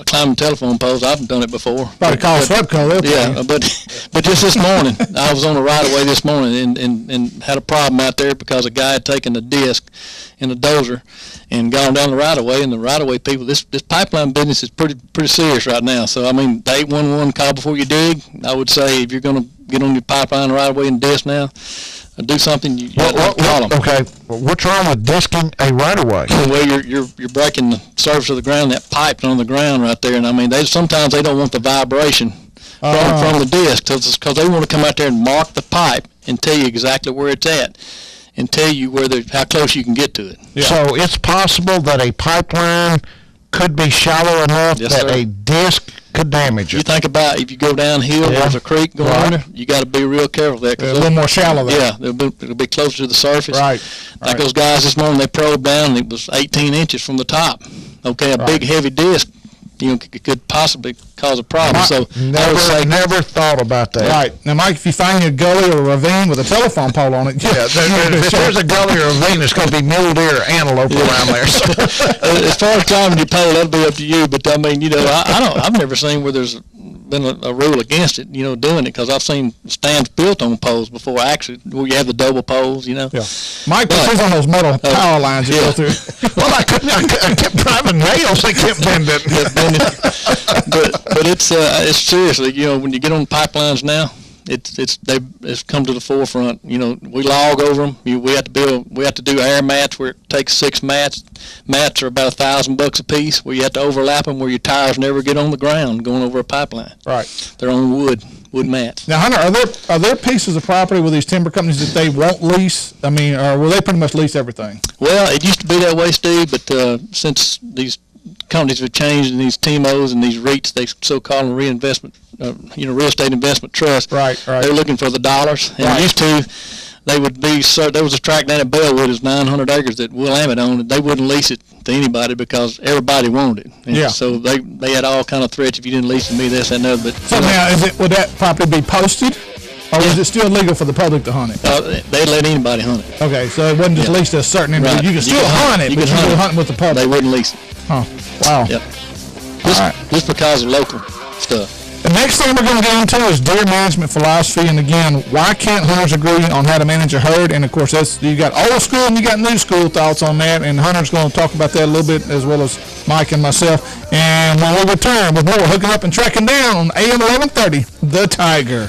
climbing telephone poles. I haven't done it before. Probably call SWEPCO. Yeah, but just this morning, I was on the right of way this morning and had a problem out there because a guy had taken a disc in a dozer and gone down the right of way. And the right of way people, this pipeline business is pretty serious right now. So I mean, the 811 call before you dig. I would say if you're going to get on your pipeline right of way and disc now, do something. You call them. Okay, what's wrong with disking a right of way? Well, you're breaking the surface of the ground. That pipe on the ground right there, and I mean, sometimes they don't want the vibration from the disc because they want to come out there and mark the pipe and tell you exactly where it's at and tell you how close you can get to it. Yeah. So it's possible that a pipeline could be shallow enough that a disc could damage it. You think about if you go downhill, there's a creek going under, you got to be real careful there. A little more shallow there. Yeah, it'll be closer to the surface. Right. Like those guys this morning, they probed down and it was 18 inches from the top. Okay, a big heavy disc, could possibly cause a problem. So never thought about that. Right. Now, Mike, if you find a gully or a ravine with a telephone pole on it, if there's a gully or a ravine, it's going to be mule deer or antelope around there. So. As far as climbing your pole, that'll be up to you. But I mean, I've never seen where there's been a rule against it, doing it, because I've seen stands built on poles before, actually, where you have the double poles, Yeah. Mike, this is on those metal power lines you go through. Well, I kept driving nails. They kept bending. But it's seriously, when you get on pipelines now, it's come to the forefront. We log over them. We have to do air mats where it takes 6 mats. Mats are about $1,000 a piece, where you have to overlap them where your tires never get on the ground going over a pipeline. Right. They're on wood mats. Now, Hunter, are there pieces of property with these timber companies that they won't lease? I mean, or will they pretty much lease everything? Well, it used to be that way, Steve, but since these companies have changed, and these TMOs and these REITs, they so-called reinvestment, real estate investment trust. Right. They're looking for the dollars. And used to, they would be. There was a tract down at Bellwood, it's 900 acres that Will Ammett owned, and they wouldn't lease it to anybody because everybody wanted it. And so they had all kind of threats if you didn't lease to me, this, that, and other. But so now, would that property be posted? Or is it still legal for the public to hunt it? They'd let anybody hunt it. Okay, so it wasn't just leased to a certain individual. Right. You can still hunt it, but you can hunt with the public. They wouldn't lease it. Huh. Wow. Yep. Just because of local stuff. The next thing we're going to get into is deer management philosophy. And again, why can't hunters agree on how to manage a herd? And of course, you got old school and you got new school thoughts on that. And Hunter's going to talk about that a little bit, as well as Mike and myself. And when we return with more hooking up and tracking down on AM 1130, The Tiger.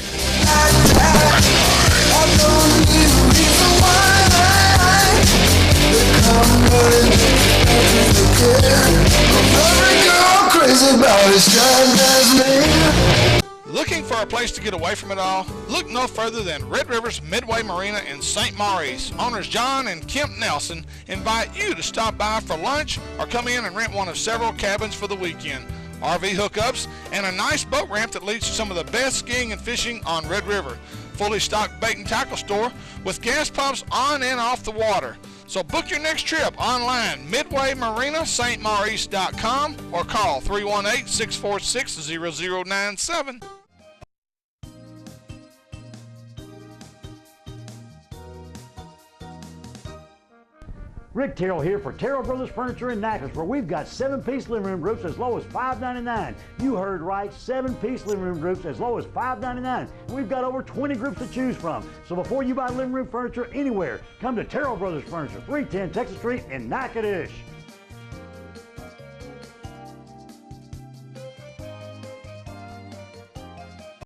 Looking for a place to get away from it all? Look no further than Red River's Midway Marina in St. Maurice. Owners John and Kemp Nelson invite you to stop by for lunch or come in and rent one of several cabins for the weekend. RV hookups, and a nice boat ramp that leads to some of the best skiing and fishing on Red River. Fully stocked bait and tackle store with gas pumps on and off the water. So book your next trip online, midwaymarinastmaurice.com, or call 318-646-0097. Rick Terrell here for Terrell Brothers Furniture in Natchez, where we've got 7-piece living room groups as low as $5.99. You heard right, 7-piece living room groups as low as $5.99. And we've got over 20 groups to choose from. So before you buy living room furniture anywhere, come to Terrell Brothers Furniture, 310 Texas Street in Natchitoches.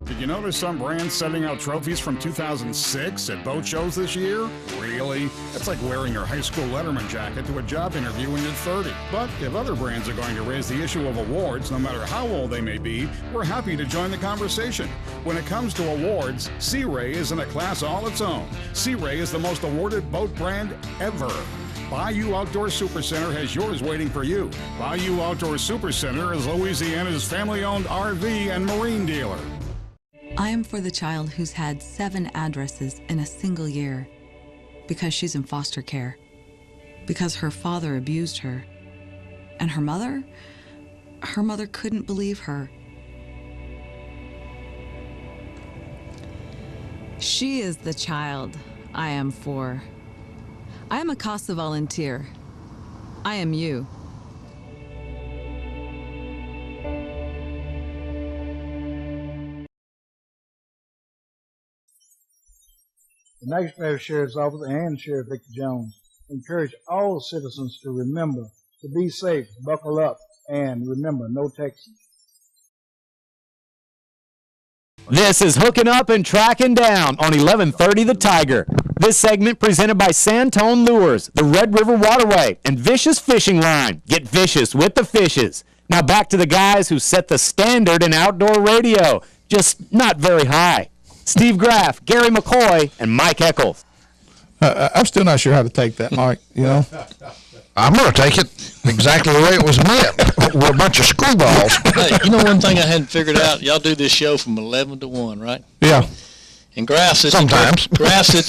Did you notice some brands sending out trophies from 2006 at boat shows this year? Really? That's like wearing your high school letterman jacket to a job interview when you're 30. But if other brands are going to raise the issue of awards, no matter how old they may be, we're happy to join the conversation. When it comes to awards, Sea Ray is in a class all its own. Sea Ray is the most awarded boat brand ever. Bayou Outdoor Supercenter has yours waiting for you. Bayou Outdoor Supercenter is Louisiana's family-owned RV and marine dealer. I am for the child who's had 7 addresses in a single year because she's in foster care, because her father abused her, and her mother couldn't believe her. She is the child I am for. I am a CASA volunteer. I am you. The Natchez Parish Sheriff's Office and Sheriff Victor Jones encourage all citizens to remember to be safe, buckle up, and remember, no texting. This is Hooking Up and Tracking Down on 1130 The Tiger. This segment presented by Santone Lures, the Red River Waterway, and Vicious Fishing Line. Get vicious with the fishes. Now back to the guys who set the standard in outdoor radio, just not very high. Steve Graff, Gary McCoy, and Mike Eccles. I'm still not sure how to take that, Mike, you know. I'm going to take it exactly the way it was meant. We're a bunch of screwballs. Hey, you know one thing I hadn't figured out? Y'all do this show from 11 to 1, right? Yeah. And Graff sits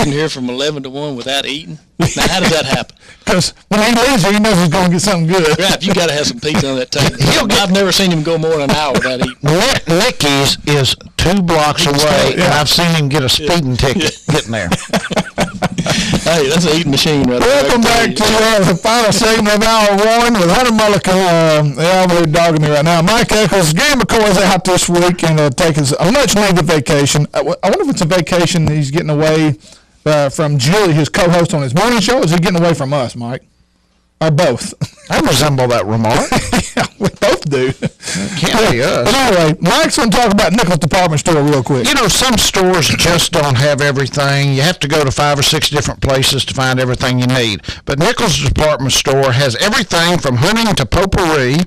in here from 11 to 1 without eating. Now, how does that happen? Because when he leaves here, he knows he's going to get something good. Graff, you got to have some pizza on that table. I've never seen him go more than an hour without eating. Licky's is 2 blocks away, and I've seen him get a speeding ticket getting there. Hey, that's an eating machine right there. Welcome back to the final segment of Hour 1 with Hunter Mullican. They're dogging me right now. Mike Eccles, Gary McCoy is out this week and taking a much-needed vacation. I wonder if it's a vacation he's getting away from Julie, his co-host on his morning show, or is he getting away from us, Mike? Or both? I resemble that remark. Yeah, we both do. Can't be us. But anyway, Mike's going to talk about Nichols Department Store real quick. You know, some stores just don't have everything. You have to go to 5 or 6 different places to find everything you need. But Nichols Department Store has everything from hunting to potpourri,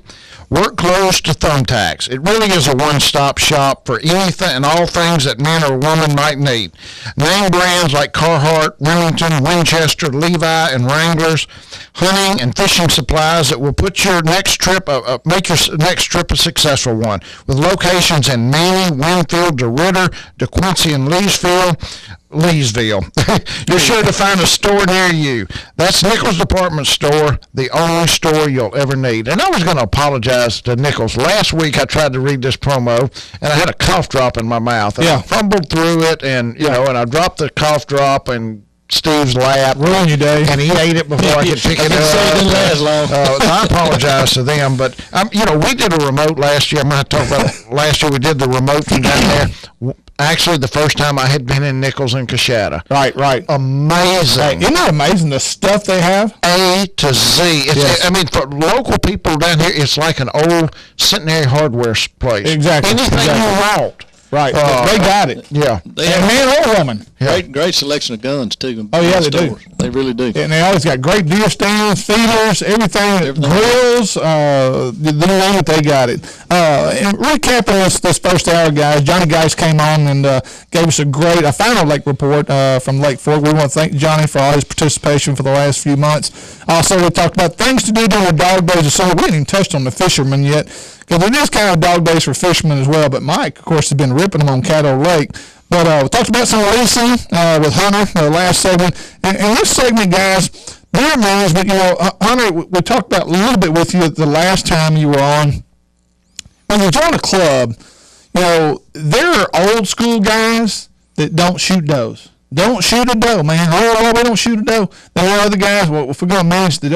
work clothes to thumbtacks. It really is a one-stop shop for anything and all things that man or woman might need. Name brands like Carhartt, Remington, Winchester, Levi, and Wranglers, hunting and fishing supplies that will put your next trip, make your next trip a successful one. With locations in Manny, Winfield, DeRidder, DeQuincy, and Leesville. You're sure to find a store near you. That's Nichols Department Store, the only store you'll ever need. And I was going to apologize to Nichols. Last week I tried to read this promo, and I had a cough drop in my mouth. And I fumbled through it, and and I dropped the cough drop in Steve's lap. Ruin your day. And he ate it before I could pick it up. It didn't last long. I apologize to them, but we did a remote last year. I'm going to talk about last year. We did the remote from down there. Actually, the first time I had been in Nichols and Coshada. Right. Amazing. Isn't that amazing, the stuff they have? A to Z. I mean, for local people down here, it's like an old Centenary Hardware place. Exactly. Anything you want. Right. They got it. Yeah. They have man or woman. Great selection of guns, too. Oh, yeah, they do. They really do. And they always got great deer stands, feeders, everything. Grills, the name that they got it. And recapping this first hour, guys, Johnny Geist came on and gave us a final lake report from Lake Fork. We want to thank Johnny for all his participation for the last few months. Also, we talked about things to do during the dog days of summer. We hadn't even touched on the fishermen yet, because it is kind of dog days for fishermen as well. But Mike, of course, has been ripping them on Caddo Lake. But we talked about some leasing with Hunter the last segment. And this segment, guys, deer management, Hunter, we talked about a little bit with you the last time you were on. When you join a club, there are old school guys that don't shoot does. Don't shoot a doe, man. Oh, we don't shoot a doe. There are other guys, well, if we're going to manage the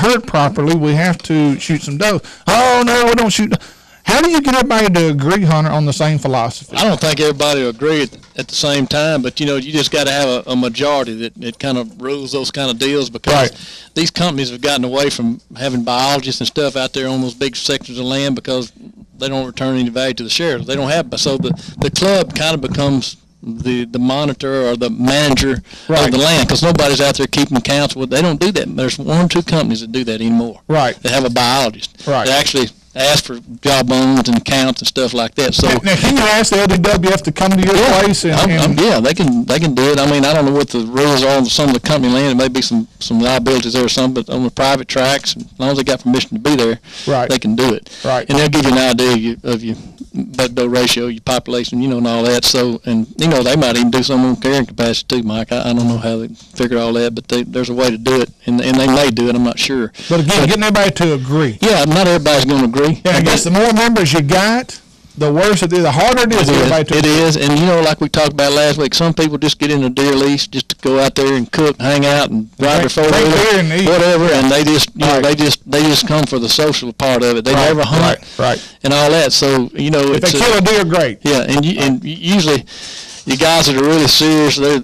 herd properly, we have to shoot some does. Oh, no, we don't shoot does. How do you get everybody to agree, Hunter, on the same philosophy? I don't think everybody will agree at the same time. But you just got to have a majority that kind of rules those kind of deals, because these companies have gotten away from having biologists and stuff out there on those big sections of land because they don't return any value to the sheriff. They don't have, so the club kind of becomes the monitor or the manager of the land, because nobody's out there keeping counts. They don't do that. There's 1 or 2 companies that do that anymore. Right. They have a biologist. Right. They actually ask for job bones and counts and stuff like that. So now can you ask the LDWF to come to your place? Yeah, they can do it. I mean, I don't know what the rules are on some of the company land. There may be some liabilities there or something, but on the private tracks, as long as they got permission to be there, they can do it. Right. And they'll give you an idea of your buck-doe ratio, your population, and all that. So, and they might even do some on carrying capacity too, Mike. I don't know how they figure all that, but there's a way to do it, and they may do it. I'm not sure. But again, getting everybody to agree. Yeah, not everybody's going to agree. Yeah, I guess the more members you got, the worse it is, the harder it is. It is, and like we talked about last week, some people just get in a deer lease just to go out there and cook, hang out, and drive their four-wheeler, whatever, and they just, they just come for the social part of it. They never hunt, and all that. So if they kill a deer, great. Yeah, and usually the guys that are really serious, they're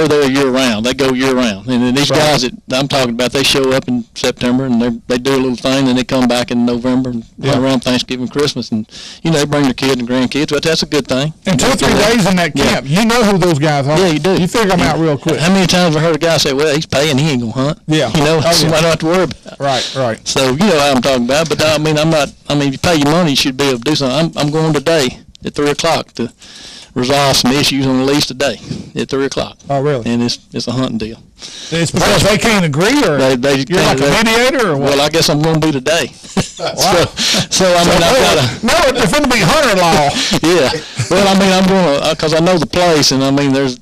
there year round. They go year round, and then these guys that I'm talking about, they show up in September and they do a little thing, and they come back in November and around Thanksgiving, Christmas, and they bring their kids and grandkids. But that's a good thing. And 2 or 3 days in that camp, you know who those guys are. Yeah, you do. You figure them out real quick. How many times have I heard a guy say, "Well, he's paying, he ain't gonna hunt." Yeah, somebody don't have to worry about. Right. So you know what I'm talking about. But I mean, I'm not. I mean, if you pay your money, you should be able to do something. I'm going today at 3:00 to resolve some issues on the lease today at 3:00. Oh, really? And it's a hunting deal. It's because they can't agree, or you're like a mediator, or what? Well, I guess I'm going to be today. Wow. so I mean, I've got to. No, it's going to be hunter-law. Yeah. Well, I mean, I'm going to, because I know the place, and I mean, there's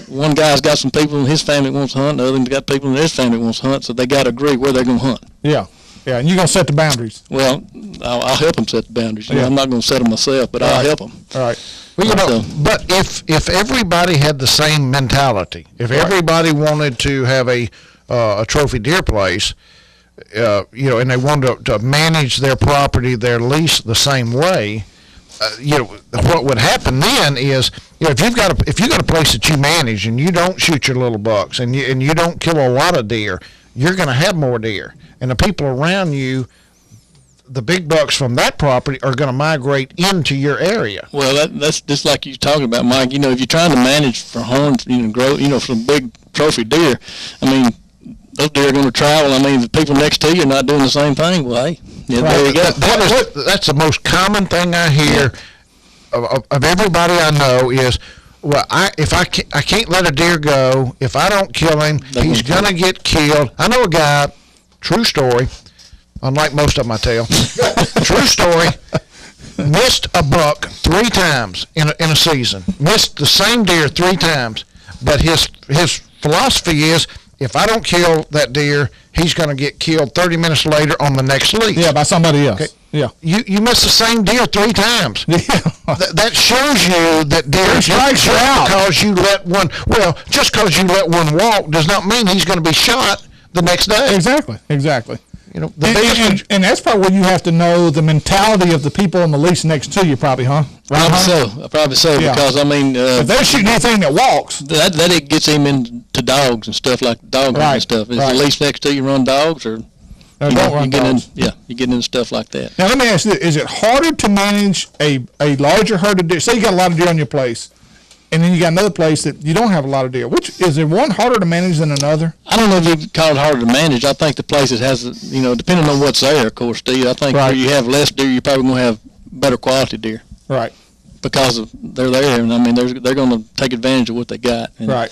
one guy's got some people in his family wants to hunt, the other one's got people in his family wants to hunt, so they got to agree where they're going to hunt. Yeah. Yeah, and you're going to set the boundaries. Well, I'll help them set the boundaries. I'm not going to set them myself, but I'll help them. All right. Well, but if everybody had the same mentality, if everybody wanted to have a trophy deer place, and they wanted to manage their property, their lease the same way, what would happen then is, if you got a place that you manage and you don't shoot your little bucks and you don't kill a lot of deer, you're going to have more deer, and the people around you, the big bucks from that property, are going to migrate into your area. Well, that's just like you're talking about, Mike. If you're trying to manage for horns, grow, for big trophy deer, I mean, those deer are going to travel. I mean, the people next to you are not doing the same thing. Well, hey, there you go. That's the most common thing I hear of everybody I know is, well, I can't let a deer go. If I don't kill him, he's going to get killed. I know a guy, true story, unlike most of them I tell, true story, missed a buck 3 times in a season. Missed the same deer 3 times. But his philosophy is, if I don't kill that deer, he's going to get killed 30 minutes later on the next lease. Yeah, by somebody else. Okay. Yeah. You miss the same deer 3 times. Yeah. That shows you that deer strikes you out because you let one. Well, just because you let one walk does not mean he's going to be shot the next day. Exactly. And that's probably where you have to know the mentality of the people on the lease next to you, probably, huh? Probably so, because I mean, if they're shooting anything that walks, that it gets him into dogs and stuff like dog and stuff. Is the lease next to you run dogs, or don't run dogs? You get into stuff like that. Now let me ask you this: is it harder to manage a larger herd of deer? Say you got a lot of deer on your place, and then you got another place that you don't have a lot of deer. Which is there one harder to manage than another? I don't know if you call it harder to manage. I think the place that has, depending on what's there, of course, Steve. I think where you have less deer, you're probably going to have better quality deer. Right. Because they're there, and I mean, they're going to take advantage of what they got. And, right.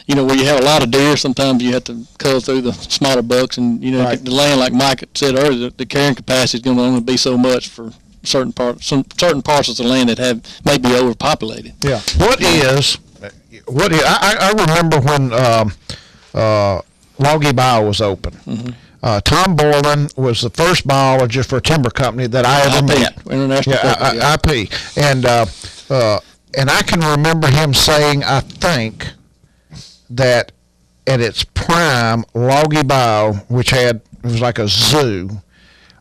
Where you have a lot of deer, sometimes you have to cull through the smaller bucks, and the land, like Mike said earlier, the carrying capacity is going to only be so much for certain parcels of land that may be overpopulated. Yeah. What is I remember when Logie Bio was open. Mm-hmm. Tom Borland was the first biologist for a timber company that I ever met. International IP. And I can remember him saying, I think, that at its prime, Logie Bio, which was like a zoo,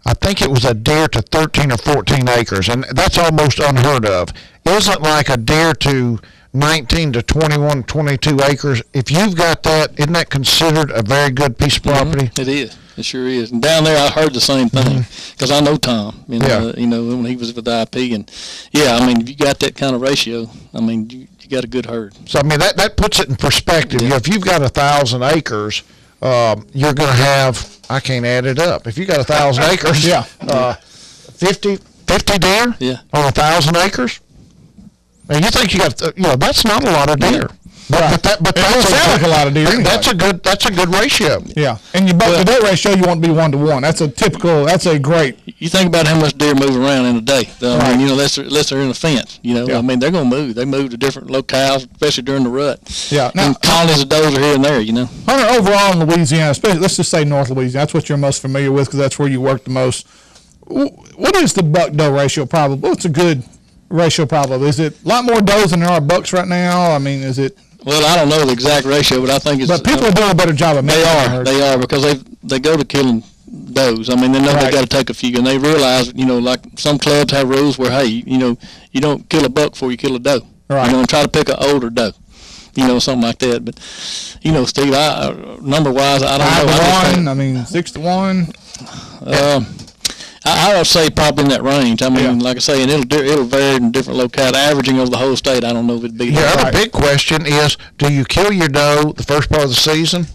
I think it was a deer to 13 or 14 acres, and that's almost unheard of. Isn't like a deer to 19 to 21, 22 acres. If you've got that, isn't that considered a very good piece of property? It is. It sure is. And down there, I heard the same thing because I know Tom. You know, when he was with IP, and I mean, if you got that kind of ratio, I mean, you got a good herd. So I mean, that puts it in perspective. If you've got 1,000 acres, you're going to have, I can't add it up. If you got 1,000 acres, 50 deer on 1,000 acres. And you think you got, that's not a lot of deer. But that sounds like a lot of deer. Anyway. That's a good ratio. Yeah, and you buck to that ratio, you want to be 1-to-1. That's a great. You think about how much deer move around in a day. I mean, unless they're in a fence, I mean, they're gonna move. They move to different locales, especially during the rut. Yeah, now, and colonies of does are here and there. Hunter, overall in Louisiana, especially let's just say North Louisiana, that's what you're most familiar with because that's where you work the most. What is the buck doe ratio probably? What's a good ratio probably? Is it a lot more does than there are bucks right now? I mean, is it? Well, I don't know the exact ratio, but I think it's. But people are doing a better job of making it. They are because they go to killing does. I mean, they know they got to take a few, and they realize, like some clubs have rules where, hey, you don't kill a buck before you kill a doe. Right. And try to pick an older doe. Something like that. But, Steve, number wise, I don't know. 5-to-1. I mean, 6-to-1. I would say probably in that range. I mean, like I say, and it'll vary in different locales. Averaging over the whole state, I don't know if it'd be. The other big question is, do you kill your doe the first part of the season,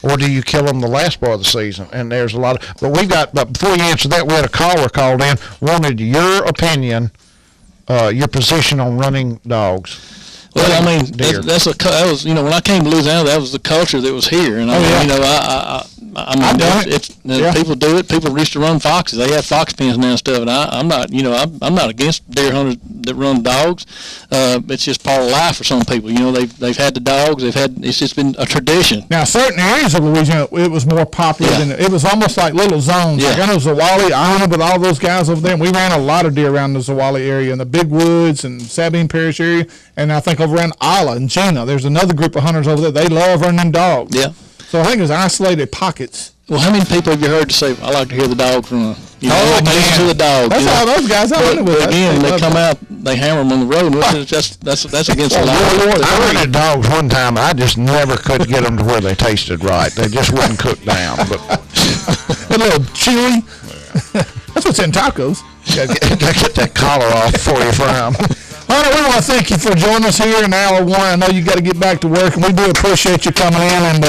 or do you kill them the last part of the season? And there's a lot of, but before you answer that, we had a caller called in, wanted your opinion, your position on running dogs. Well, I mean, that was when I came to Louisiana, that was the culture that was here, and I mean, people do it. People used to run foxes. They have fox pens now and stuff, and I'm not, I'm not against deer hunters that run dogs. It's just part of life for some people. They've had the dogs. It's just been a tradition. Now, certain areas of Louisiana, it was more popular than it was almost like little zones. Yeah. Like I know Zawali Island with all those guys over there. And we ran a lot of deer around the Zawali area and the Big Woods and Sabine Parish area, and I think over around Isla and Gina, there's another group of hunters over there. They love running dogs. Yeah. So I think it's isolated pockets. Well, how many people have you heard to say, I like to hear the dogs run? I like to listen to the dogs. That's all those guys I hunted with. Again, when they come out, they hammer them on the road. That's against the law. I hunted dogs one time. I just never could get them to where they tasted right. They just wouldn't cook down. But a little chewy. That's what's in tacos. Gotta get that collar off before you fry them. Hunter, we want to thank you for joining us here in hour one. I know you got to get back to work, and we do appreciate you coming in. And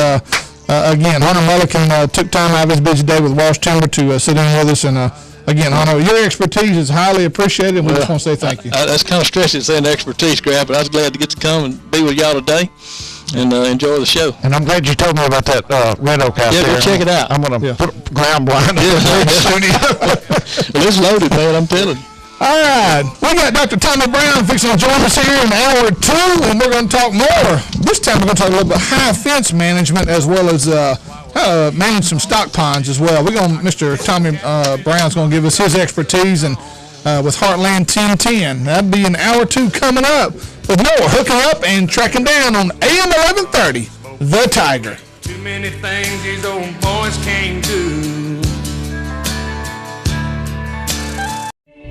again, Hunter Mulliken took time out of his busy day with Walsh Timber to sit in with us. And again, Hunter, your expertise is highly appreciated, and we just want to say thank you. That's kind of stretching saying expertise, Scrap, but I was glad to get to come and be with y'all today and enjoy the show. And I'm glad you told me about that red oak out there. Yeah, go check it out. I'm going to put a ground blind in the studio. Well, it's loaded, man, I'm telling you. All right, we got Dr. Tommy Brown fixing to join us here in hour two, and we're going to talk more. This time we're going to talk a little bit high fence management as well as manage some stock ponds as well. Mr. Tommy Brown's going to give us his expertise and with Heartland 1010. That'll be in hour two coming up with more hooking up and tracking down on AM 1130, The Tiger. Too many things these old boys can't do.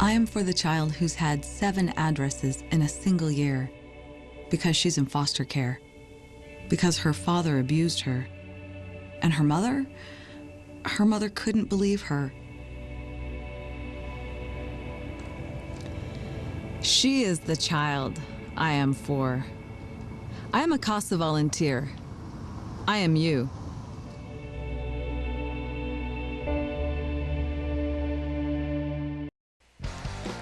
I am for the child who's had 7 addresses in a single year because she's in foster care, because her father abused her, and her mother couldn't believe her. She is the child I am for. I am a CASA volunteer. I am you.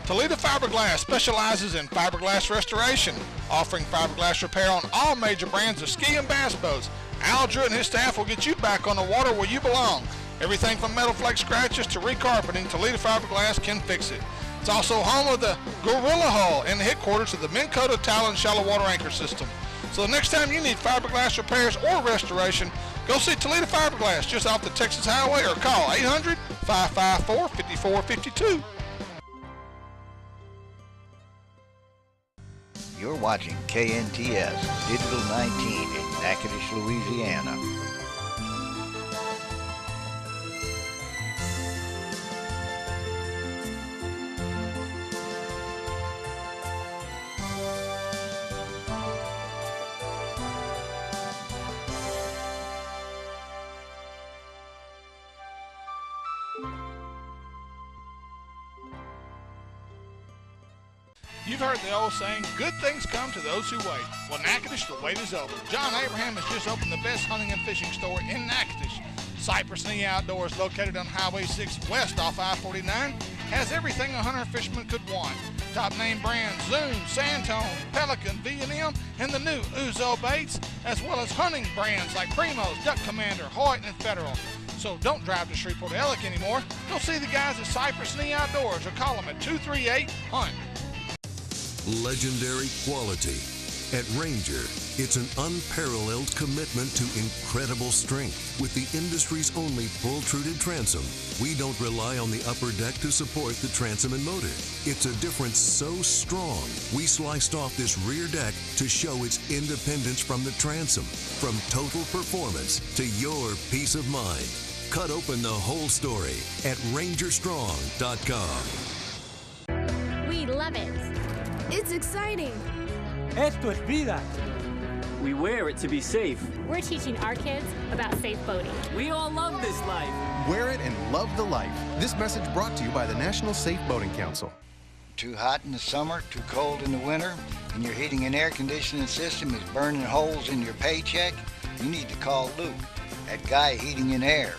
Toledo Fiberglass specializes in fiberglass restoration, offering fiberglass repair on all major brands of ski and bass boats. Al Drew and his staff will get you back on the water where you belong. Everything from metal flake scratches to recarpeting, Toledo Fiberglass can fix it. It's also home of the Gorilla Hull and the headquarters of the Minn Kota Talon Shallow Water Anchor System. So the next time you need fiberglass repairs or restoration, go see Toledo Fiberglass just off the Texas Highway or call 800-554-5452. You're watching KNTS Digital 19 in Natchitoches, Louisiana. You've heard the old saying, good things come to those who wait. Well, Natchitoches, the wait is over. John Abraham has just opened the best hunting and fishing store in Natchitoches. Cypress Knee Outdoors, located on Highway 6 west off I-49, has everything a hunter and fisherman could want. Top name brands Zoom, Santone, Pelican, V&M, and the new Uzo baits, as well as hunting brands like Primos, Duck Commander, Hoyt, and Federal. So don't drive to Shreveport Ellick anymore. Go see the guys at Cypress Knee Outdoors or call them at 238-HUNT. Legendary quality. At Ranger, it's an unparalleled commitment to incredible strength. With the industry's only pull-truted transom, we don't rely on the upper deck to support the transom and motor. It's a difference so strong, we sliced off this rear deck to show its independence from the transom. From total performance to your peace of mind. Cut open the whole story at rangerstrong.com. We love it. It's exciting. Esto es vida. We wear it to be safe. We're teaching our kids about safe boating. We all love this life. Wear it and love the life. This message brought to you by the National Safe Boating Council. Too hot in the summer, too cold in the winter, and your heating and air conditioning system is burning holes in your paycheck? You need to call Luke at Guy Heating and Air.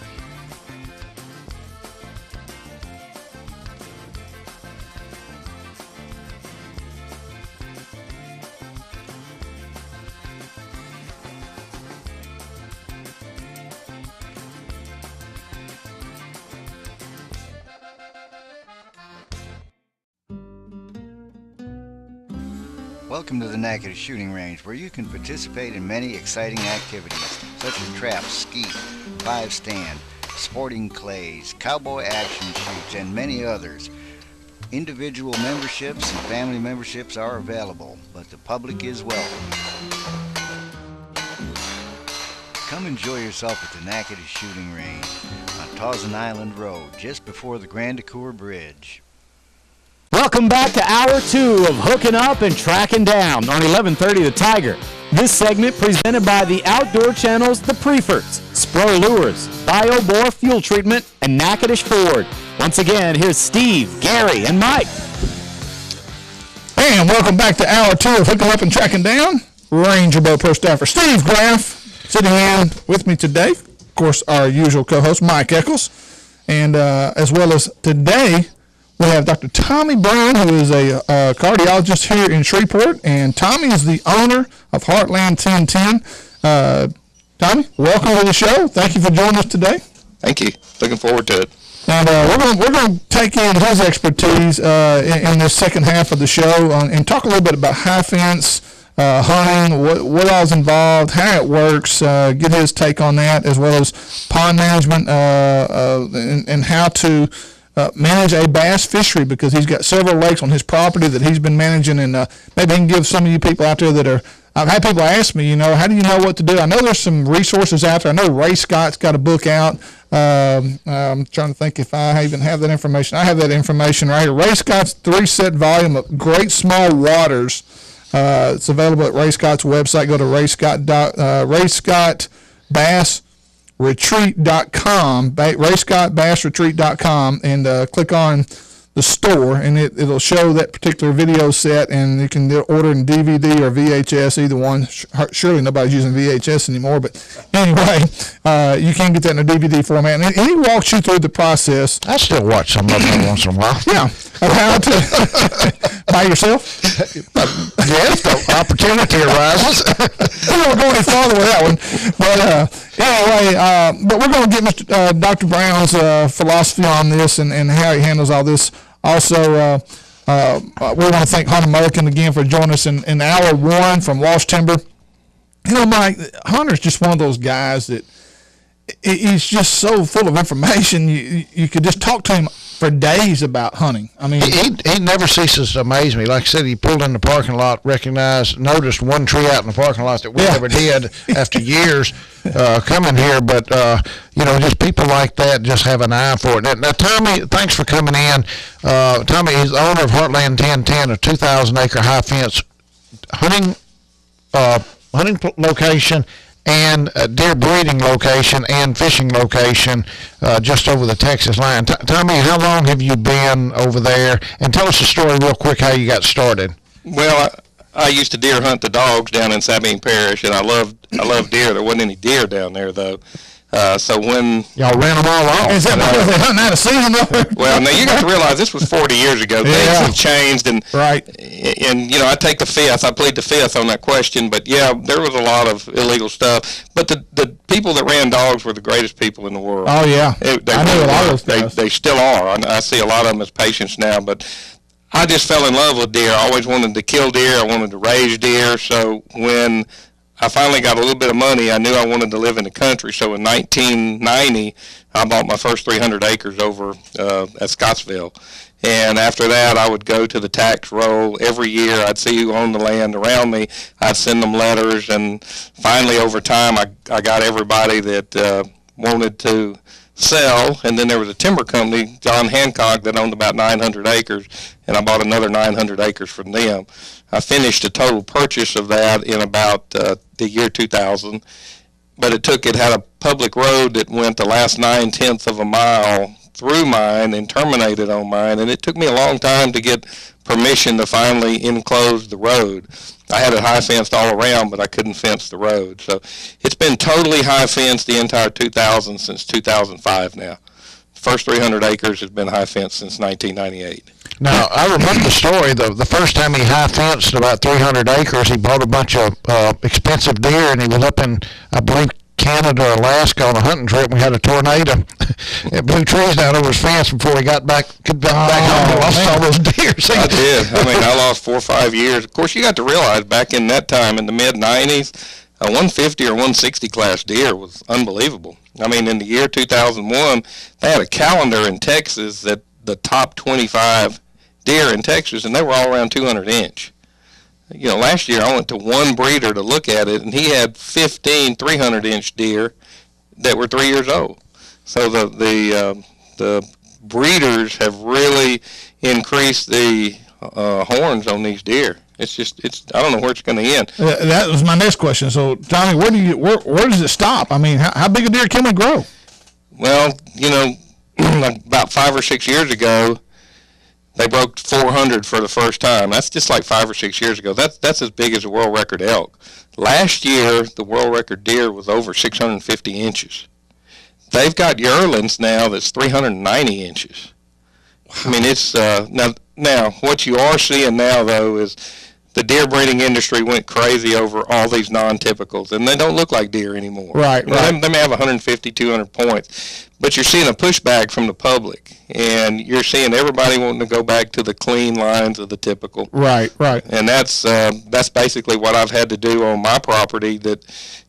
Welcome to the Natchitoches Shooting Range, where you can participate in many exciting activities, such as trap, skeet, 5-stand, sporting clays, cowboy action shoots, and many others. Individual memberships and family memberships are available, but the public is welcome. Come enjoy yourself at the Natchitoches Shooting Range on Tawson Island Road, just before the Grand Ecore Bridge. Welcome back to Hour 2 of Hooking Up and Tracking Down on 1130 The Tiger. This segment presented by the Outdoor Channel's The Preferts, Spro Lures, BioBore Fuel Treatment, and Natchitoches Ford. Once again, here's Steve, Gary, and Mike. And welcome back to Hour 2 of Hooking Up and Tracking Down. Ranger Bow Pro Staffer Steve Graff sitting in with me today. Of course, our usual co-host, Mike Eccles. And as well as today, we have Dr. Tommy Brown, who is a cardiologist here in Shreveport, and Tommy is the owner of Heartland 1010. Tommy, welcome to the show. Thank you for joining us today. Thank you. Looking forward to it. And we're going to take in his expertise in this second half of the show and talk a little bit about high fence hunting, what all's involved, how it works, get his take on that, as well as pond management and how to manage a bass fishery, because he's got several lakes on his property that he's been managing, and maybe he can give some of you people out there that are, I've had people ask me, how do you know what to do? I know there's some resources out there. I know Ray Scott's got a book out. I'm trying to think if I even have that information. I have that information right here. Ray Scott's 3-set volume of Great Small Waters. It's available at Ray Scott's website. Go to RayScottBassRetreat.com, RayScottBassRetreat.com, and click on the store, and it'll show that particular video set, and you can order in DVD or VHS, either one. Surely nobody's using VHS anymore, but anyway, you can get that in a DVD format, and he walks you through the process. I still watch some of them once in a while. Yeah, of how to by yourself. Yes, the opportunity arises. We won't go any farther with that one, but anyway, but we're going to get Mr. Dr. Brown's philosophy on this and how he handles all this. Also, we want to thank Hunter Mulliken again for joining us in Hour 1 from Walsh Timber. Mike, Hunter's just one of those guys that he's just so full of information. You could just talk to him for days about hunting. I mean, he never ceases to amaze me. Like I said, he pulled in the parking lot, noticed one tree out in the parking lot that we never did after years coming here. But just people like that just have an eye for it. Now, Tommy, thanks for coming in. Tommy is the owner of Heartland 1010, a 2,000-acre high fence hunting location and a deer breeding location and fishing location just over the Texas line. Tommy, how long have you been over there? And tell us the story real quick how you got started. Well, I used to deer hunt the dogs down in Sabine Parish, and I love deer. There wasn't any deer down there though. So when y'all ran them all off, is that because they hunting out of season? Well, now you got to realize this was 40 years ago. Things have changed, and right. And I take the fifth. I plead the fifth on that question. But yeah, there was a lot of illegal stuff. But the people that ran dogs were the greatest people in the world. Oh yeah, I knew a lot of those guys. They still are. I see a lot of them as patients now, but I just fell in love with deer. I always wanted to kill deer. I wanted to raise deer. So when I finally got a little bit of money, I knew I wanted to live in the country. So in 1990, I bought my first 300 acres over at Scottsville. And after that, I would go to the tax roll every year. I'd see who owned the land around me. I'd send them letters. And finally, over time, I got everybody that wanted to sell. And then there was a timber company, John Hancock, that owned about 900 acres. And I bought another 900 acres from them. I finished a total purchase of that in about the year 2000, but it had a public road that went the last 9/10 of a mile through mine and terminated on mine, and it took me a long time to get permission to finally enclose the road. I had it high fenced all around, but I couldn't fence the road. So it's been totally high fenced the entire 2000 since 2005 now. The first 300 acres has been high fenced since 1998. Now, I remember the story, the first time he high-fenced about 300 acres, he bought a bunch of expensive deer, and he was up in, I believe, Canada or Alaska on a hunting trip, and we had a tornado. It blew trees down over his fence before he got back home and lost all those deer. I did. I mean, I lost 4 or 5 years. Of course, you got to realize back in that time, in the mid-'90s, a 150 or 160 class deer was unbelievable. I mean, in the year 2001, they had a calendar in Texas that the top 25 deer in Texas, and they were all around 200 inch. You know, last year I went to one breeder to look at it, and he had 15 300 inch deer that were 3 years old. So the breeders have really increased the horns on these deer. I don't know where it's going to end. That was my next question. So, Tommy, where does it stop? I mean, how big a deer can we grow? Well, you know, about 5 or 6 years ago, they broke 400 for the first time. That's just like 5 or 6 years ago. That's as big as a world record elk. Last year, the world record deer was over 650 inches. They've got yearlings now that's 390 inches. Wow. I mean, it's now what you are seeing now, though, is the deer breeding industry went crazy over all these non-typicals, and they don't look like deer anymore. Right. They may have 150, 200 points, but you're seeing a pushback from the public, and you're seeing everybody wanting to go back to the clean lines of the typical. Right. And that's basically what I've had to do on my property. That,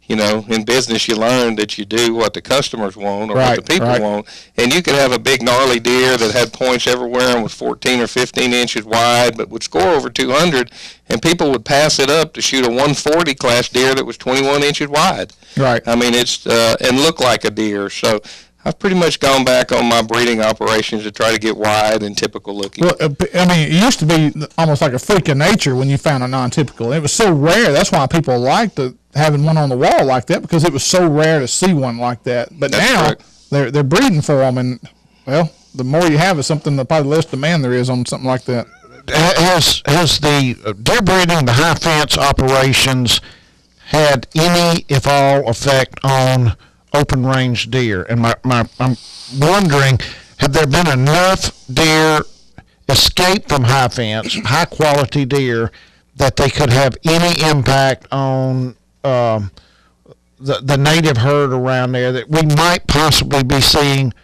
you know, in business you learn that you do what the customers want or what the people want. And you could have a big gnarly deer that had points everywhere and was 14 or 15 inches wide, but would score over 200, and people would pass it up to shoot a 140 class deer that was 21 inches wide. Right. I mean, it's and look like a deer. So I've pretty much gone back on my breeding operations to try to get wide and typical looking. Well, I mean, it used to be almost like a freak of nature when you found a non-typical. It was so rare. That's why people liked having one on the wall like that, because it was so rare to see one like that. But now they're breeding for them, and well, the more you have of something, the probably less demand there is on something like that. Has the deer breeding, the high fence operations had any, if all, effect on open range deer? And I'm wondering, have there been enough deer escape from high fence, high quality deer, that they could have any impact on the native herd around there, that we might possibly be seeing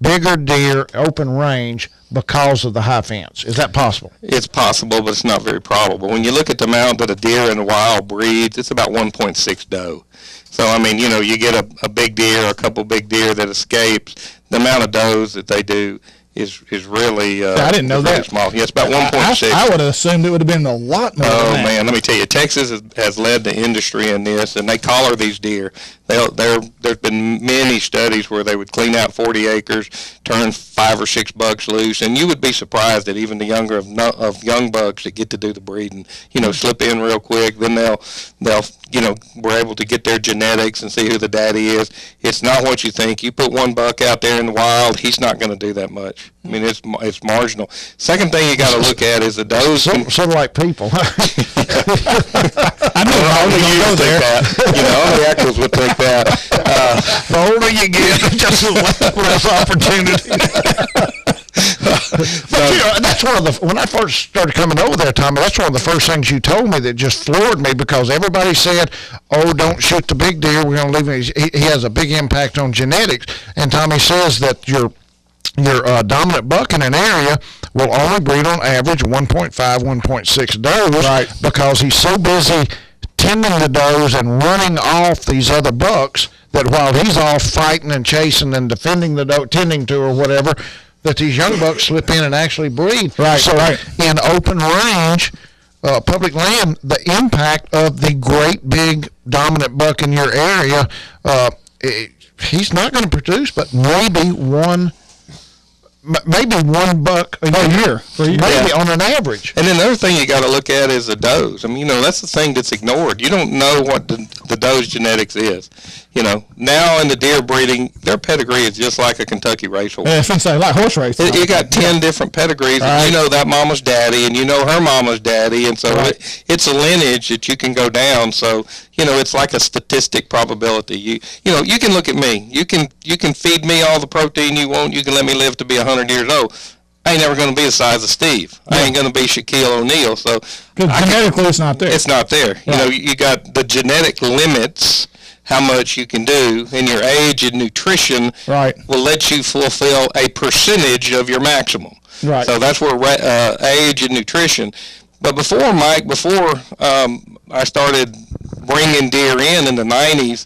bigger deer open range because of the high fence? Is that possible? It's possible, but it's not very probable. When you look at the amount that a deer in the wild breeds, it's about 1.6 doe. So, I mean, you know, you get a big deer or a couple big deer that escapes, the amount of does that they do is really I didn't know that. Small. Yeah, it's about 1.6. I would have assumed it would have been a lot more than that. Man, let me tell you, Texas has led the industry in this, and they collar these deer. There's been many studies where they would clean out 40 acres, turn 5 or 6 bucks loose, and you would be surprised that even the younger of young bucks that get to do the breeding, slip in real quick. Then they'll we're able to get their genetics and see who the daddy is. It's not what you think. You put one buck out there in the wild, he's not going to do that much. I mean, it's marginal. Second thing you got to look at is the does. Sort of like people. I know only you would think that. Only actors would think that. The older you get, just less opportunity. But that's one of the, when I first started coming over there, Tommy, that's one of the first things you told me that just floored me, because everybody said, oh, don't shoot the big deer, we're going to leave him. He has a big impact on genetics. And Tommy says that your dominant buck in an area will only breed on average 1.5, 1.6 does, right, because he's so busy tending the does and running off these other bucks that while he's off fighting and chasing and defending the doe, tending to or whatever, that these young bucks slip in and actually breed. Right. So in open range, public land, the impact of the great big dominant buck in your area, he's not going to produce but maybe one buck a year, maybe on an average. And then the other thing you got to look at is the does. I mean, that's the thing that's ignored. You don't know what the doe's genetics is. Now in the deer breeding, their pedigree is just like a Kentucky racehorse. Yeah, it's like horse racing. You got 10 different pedigrees, and you know that mama's daddy, and you know her mama's daddy, and so it's a lineage that you can go down. So it's like a statistic probability. You can look at me. You can feed me all the protein you want. You can let me live to be 100 years old. I ain't never going to be the size of Steve. I ain't going to be Shaquille O'Neal. So genetically, it's not there. It's not there. Right. You got the genetic limits. How much you can do, and your age and nutrition will let you fulfill a percentage of your maximum. Right. So that's where age and nutrition. But before, Mike, I started bringing deer in the 90s,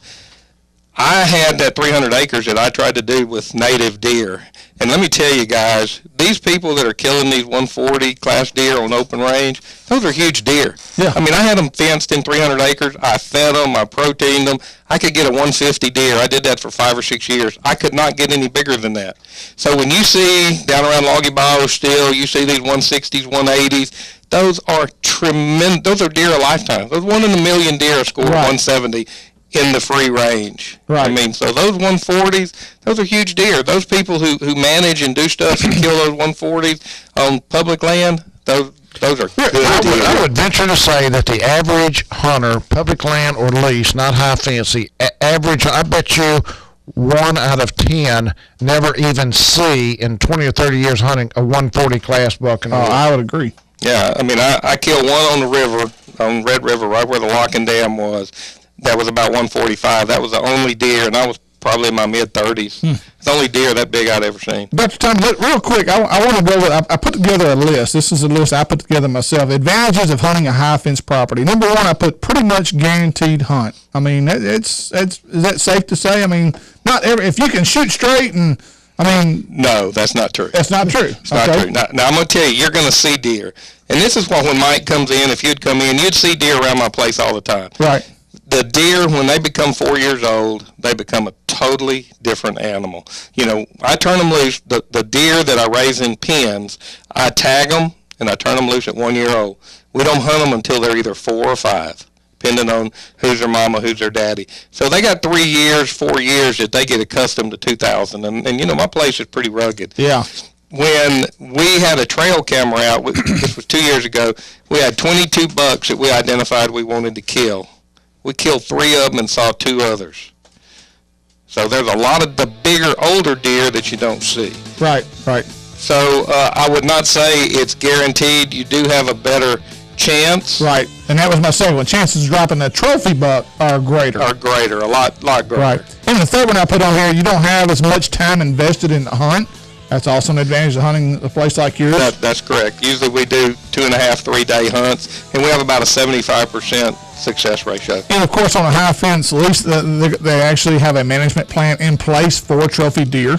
I had that 300 acres that I tried to do with native deer. And let me tell you guys, these people that are killing these 140 class deer on open range, those are huge deer. Yeah. I mean, I had them fenced in 300 acres. I fed them. I proteined them. I could get a 150 deer. I did that for 5 or 6 years. I could not get any bigger than that. So when you see down around Loggy Bayou still, you see these 160s, 180s, those are tremendous. Those are deer a lifetime. Those 1 in a million deer score 170 in the free range. Right. I mean, so those 140s, those are huge deer. Those people who manage and do stuff and kill those 140s on public land, those are good deer. I would venture to say that the average hunter, public land or lease, not high fancy, average, I bet you 1 out of 10 never even see in 20 or 30 years hunting a 140 class buck in the woods. I would agree. Yeah, I mean, I killed one on the river, on Red River, right where the Locking Dam was. That was about 145. That was the only deer, and I was probably in my mid-30s. It's the only deer that big I'd ever seen. Dr. Tom, real quick, I want to go with, I put together a list. This is a list I put together myself. Advantages of hunting a high-fence property. Number 1, I put pretty much guaranteed hunt. I mean, is that safe to say? I mean, not every, if you can shoot straight and, I mean. No, that's not true. That's not true. It's not true. Now, I'm going to tell you, you're going to see deer. And this is why when Mike comes in, if you'd come in, you'd see deer around my place all the time. Right. The deer, when they become 4 years old, they become a totally different animal. I turn them loose. The deer that I raise in pens, I tag them, and I turn them loose at 1 year old. We don't hunt them until they're either 4 or 5, depending on who's their mama, who's their daddy. So they got 3 years, 4 years that they get accustomed to 2,000. And my place is pretty rugged. Yeah. When we had a trail camera out, this was 2 years ago, we had 22 bucks that we identified we wanted to kill. We killed 3 of them and saw 2 others. So there's a lot of the bigger, older deer that you don't see. Right. So I would not say it's guaranteed. You do have a better chance. Right. And that was my second one. Chances of dropping a trophy buck are greater. A lot greater. Right. And the third one I put on here, you don't have as much time invested in the hunt. That's also an advantage of hunting a place like yours. That's correct. Usually we do 2.5, 3 day hunts, and we have about a 75% success ratio. And of course, on a high fence lease, they actually have a management plan in place for trophy deer.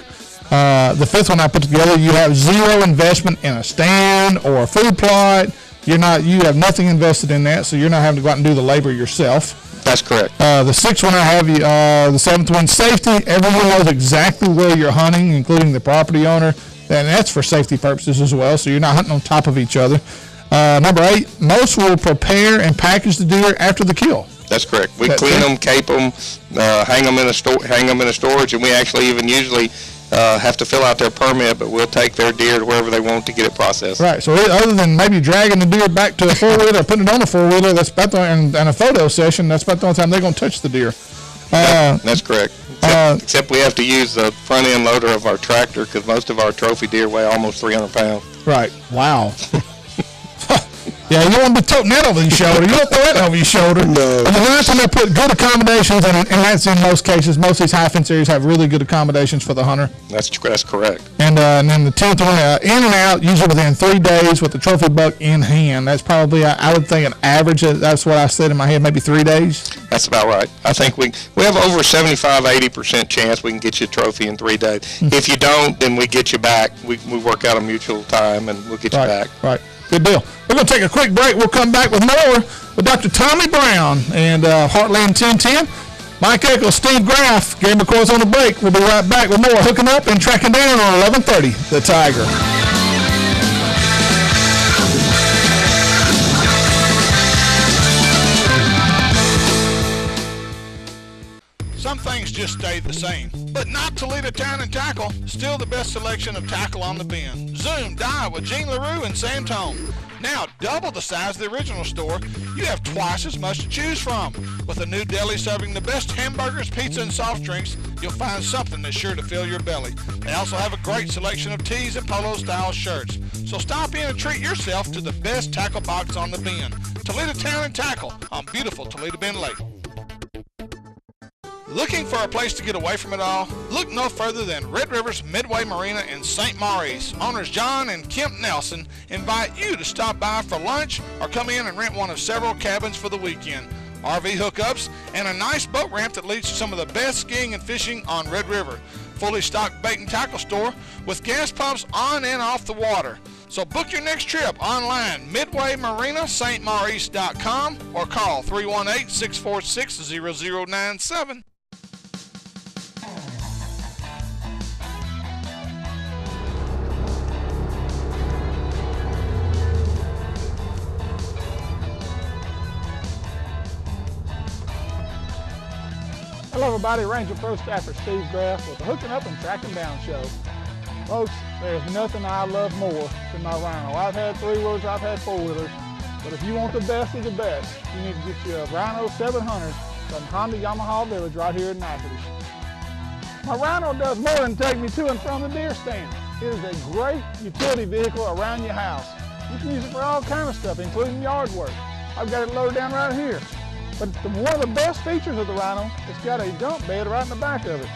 The fifth one I put together, you have zero investment in a stand or a food plot. You have nothing invested in that, so you're not having to go out and do the labor yourself. That's correct. The 6th one I have you, the 7th one, safety. Everyone knows exactly where you're hunting, including the property owner, and that's for safety purposes as well, so you're not hunting on top of each other. Number 8, most will prepare and package the deer after the kill. That's correct. We clean them, cape them, hang them in a storage, and we actually even usually have to fill out their permit, but we'll take their deer to wherever they want to get it processed. Right. So other than maybe dragging the deer back to a four-wheeler or putting it on a four-wheeler, that's about and a photo session, that's about the only time they're going to touch the deer. That's correct. Except we have to use the front end loader of our tractor because most of our trophy deer weigh almost 300 pounds. Right. Wow. Yeah, you don't want to be toting that over your shoulder. You don't throw that over your shoulder. No. And the last one, they put good accommodations, and that's in most cases. Most of these high fence areas have really good accommodations for the hunter. That's correct. And then the 10th one, in and out, usually within 3 days with the trophy buck in hand. That's probably, I would think, an average. That's what I said in my head, maybe 3 days. That's about right. I think we have over 75-80% chance we can get you a trophy in 3 days. If you don't, then we get you back. We work out a mutual time, and we'll get you back. Right. Good deal. We're going to take a quick break. We'll come back with more with Dr. Tommy Brown and Heartland 1010. Mike Eccles, Steve Graff, Gary McCoy's on the break. We'll be right back with more Hooking Up and Tracking Down on 1130 The Tiger. Some things just stayed the same, but not Toledo Town and Tackle. Still the best selection of tackle on the bin. Zoom Die with Gene LaRue and Santone. Now double the size of the original store, you have twice as much to choose from. With a new deli serving the best hamburgers, pizza, and soft drinks, you'll find something that's sure to fill your belly. They also have a great selection of tees and polo-style shirts. So stop in and treat yourself to the best tackle box on the bin. Toledo Town and Tackle on beautiful Toledo Bend Lake. Looking for a place to get away from it all? Look no further than Red River's Midway Marina in St. Maurice. Owners John and Kemp Nelson invite you to stop by for lunch or come in and rent one of several cabins for the weekend. RV hookups and a nice boat ramp that leads to some of the best skiing and fishing on Red River. Fully stocked bait and tackle store with gas pumps on and off the water. So book your next trip online, midwaymarinastmaurice.com or call 318-646-0097. Hello everybody, Ranger Pro Staffer Steve Graff with the Hooking Up and Tracking Down show. Folks, there's nothing I love more than my Rhino. I've had 3-wheelers, I've had 4-wheelers, but if you want the best of the best, you need to get you a Rhino 700 from Honda Yamaha Village right here in Natchitoches. My Rhino does more than take me to and from the deer stand. It is a great utility vehicle around your house. You can use it for all kinds of stuff, including yard work. I've got it loaded down right here. But one of the best features of the Rhino, it's got a dump bed right in the back of it.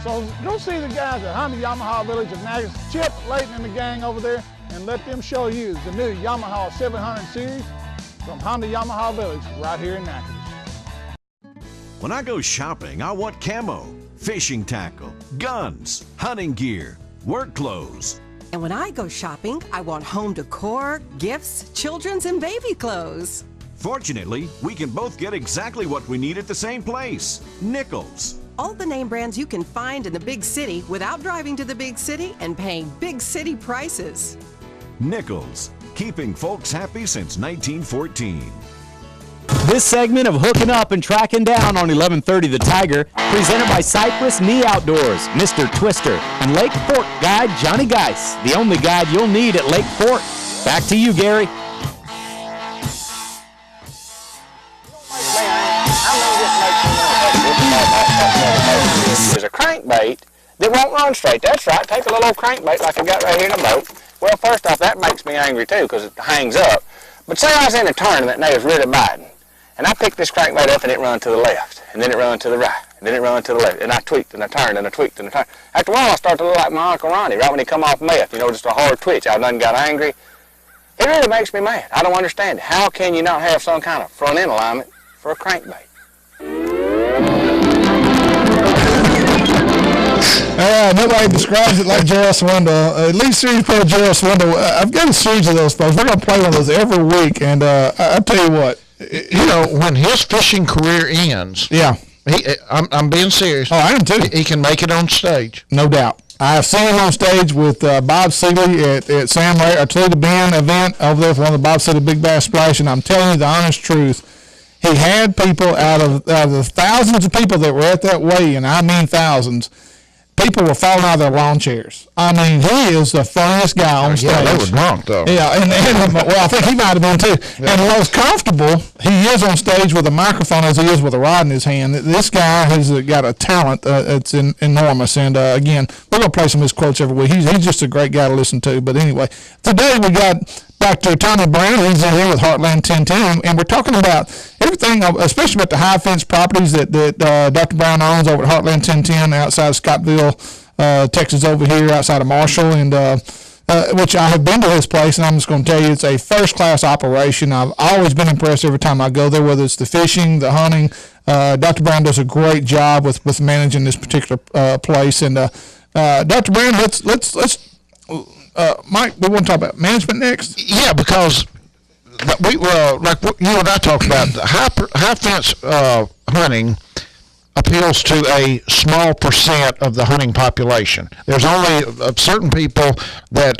So go see the guys at Honda Yamaha Village of Natchez, Chip, Layton, and the gang over there, and let them show you the new Yamaha 700 series from Honda Yamaha Village right here in Natchez. When I go shopping, I want camo, fishing tackle, guns, hunting gear, work clothes. And when I go shopping, I want home decor, gifts, children's, and baby clothes. Fortunately, we can both get exactly what we need at the same place, Nichols. All the name brands you can find in the big city without driving to the big city and paying big city prices. Nichols, keeping folks happy since 1914. This segment of Hooking Up and Tracking Down on 1130 The Tiger, presented by Cypress Knee Outdoors, Mr. Twister, and Lake Fork guide Johnny Geis, the only guide you'll need at Lake Fork. Back to you, Gary. There's a crankbait that won't run straight. That's right. Take a little old crankbait like I got right here in the boat. Well, first off, that makes me angry too because it hangs up. But say I was in a tournament and they was really biting. And I picked this crankbait up and it run to the left, and then it run to the right, and then it run to the left, and I tweaked and I turned and I tweaked and I turned. After a while, I started to look like my Uncle Ronnie, right when he come off meth, you know, just a hard twitch. I done got angry. It really makes me mad. I don't understand it. How can you not have some kind of front end alignment for a crankbait? Nobody describes it like Gerald Swindle. Elite Series Pro Gerald Swindle. I've got a series of those folks. We're going to play one of those every week, and I'll tell you what. you know, when his fishing career ends, I'm being serious. Oh, I am too. He can make it on stage, no doubt. I've seen him on stage with Bob Seeley at Sam Ray, or Toledo Bend event over there for one of the Bob Seeley Big Bass Splash, and I'm telling you the honest truth. He had people out of the thousands of people that were at that weigh, and I mean thousands. People were falling out of their lawn chairs. I mean, he is the funniest guy on stage. Yeah, they were drunk, though. Yeah, and well, I think he might have been, too. Yeah. And the most comfortable he is on stage with a microphone as he is with a rod in his hand. This guy has got a talent that's enormous. And, again, we're going to play some of his quotes every week. He's just a great guy to listen to. But anyway, today we got Dr. Tommy Brown. He's in here with Heartland 1010, and we're talking about everything, especially about the high fence properties that Dr. Brown owns over at Heartland 1010 outside of Scottsville, Texas, over here outside of Marshall, and which I have been to his place, and I'm just going to tell you, it's a first-class operation. I've always been impressed every time I go there, whether it's the fishing, the hunting. Dr. Brown does a great job with managing this particular place, and Dr. Brown, let's Mike, we want to talk about management next. Yeah, because we like you and I talked about, the high fence hunting appeals to a small percent of the hunting population. There's only certain people that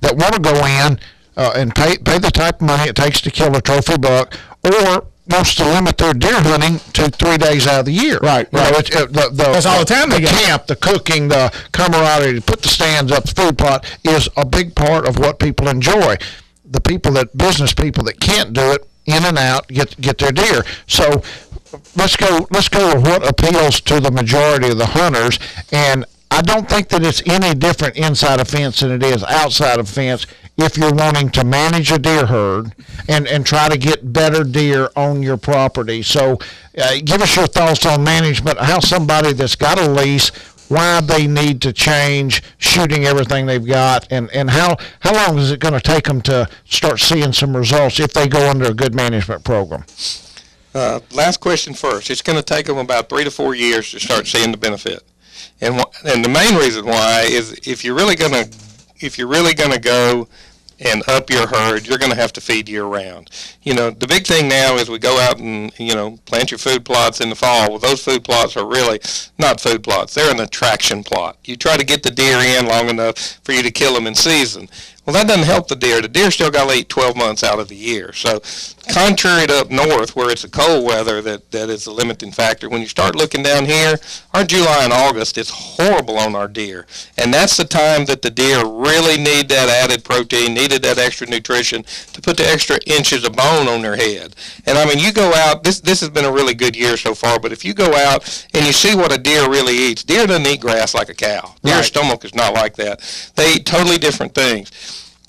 want to go in and pay the type of money it takes to kill a trophy buck, or wants to limit their deer hunting to 3 days out of the year. Right. You know, that's all the time they get. The camp, the cooking, the camaraderie, to put the stands up, the food plot is a big part of what people enjoy. The business people that can't do it, in and out, get their deer. So let's go with what appeals to the majority of the hunters. And I don't think that it's any different inside a fence than it is outside of a fence if you're wanting to manage a deer herd and try to get better deer on your property. So give us your thoughts on management, how somebody that's got a lease, why they need to change shooting everything they've got, and how long is it going to take them to start seeing some results if they go under a good management program? Last question first. It's going to take them about 3 to 4 years to start seeing the benefit. And the main reason why is if you're really going to go and up your herd, you're going to have to feed year round. You know, the big thing now is we go out and, plant your food plots in the fall. Well, those food plots are really not food plots. They're an attraction plot. You try to get the deer in long enough for you to kill them in season. Well, that doesn't help the deer. The deer still got to eat 12 months out of the year. So contrary to up north where it's a cold weather that is a limiting factor, when you start looking down here, our July and August is horrible on our deer. And that's the time that the deer really need that added protein, needed that extra nutrition to put the extra inches of bone on their head. And I mean, you go out, this has been a really good year so far, but if you go out and you see what a deer really eats, deer doesn't eat grass like a cow. Deer's stomach is not like that. They eat totally different things.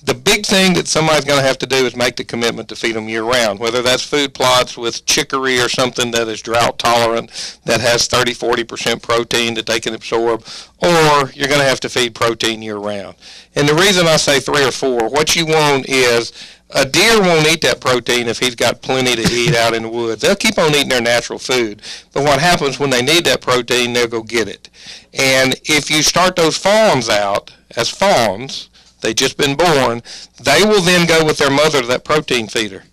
The big thing that somebody's going to have to do is make the commitment to feed them year-round, whether that's food plots with chicory or something that is drought-tolerant, that has 30-40% protein that they can absorb, or you're going to have to feed protein year-round. And the reason I say 3 or 4, what you want is a deer won't eat that protein if he's got plenty to eat out in the woods. They'll keep on eating their natural food. But what happens when they need that protein, they'll go get it. And if you start those fawns out as fawns, they've just been born, they will then go with their mother to that protein feeder.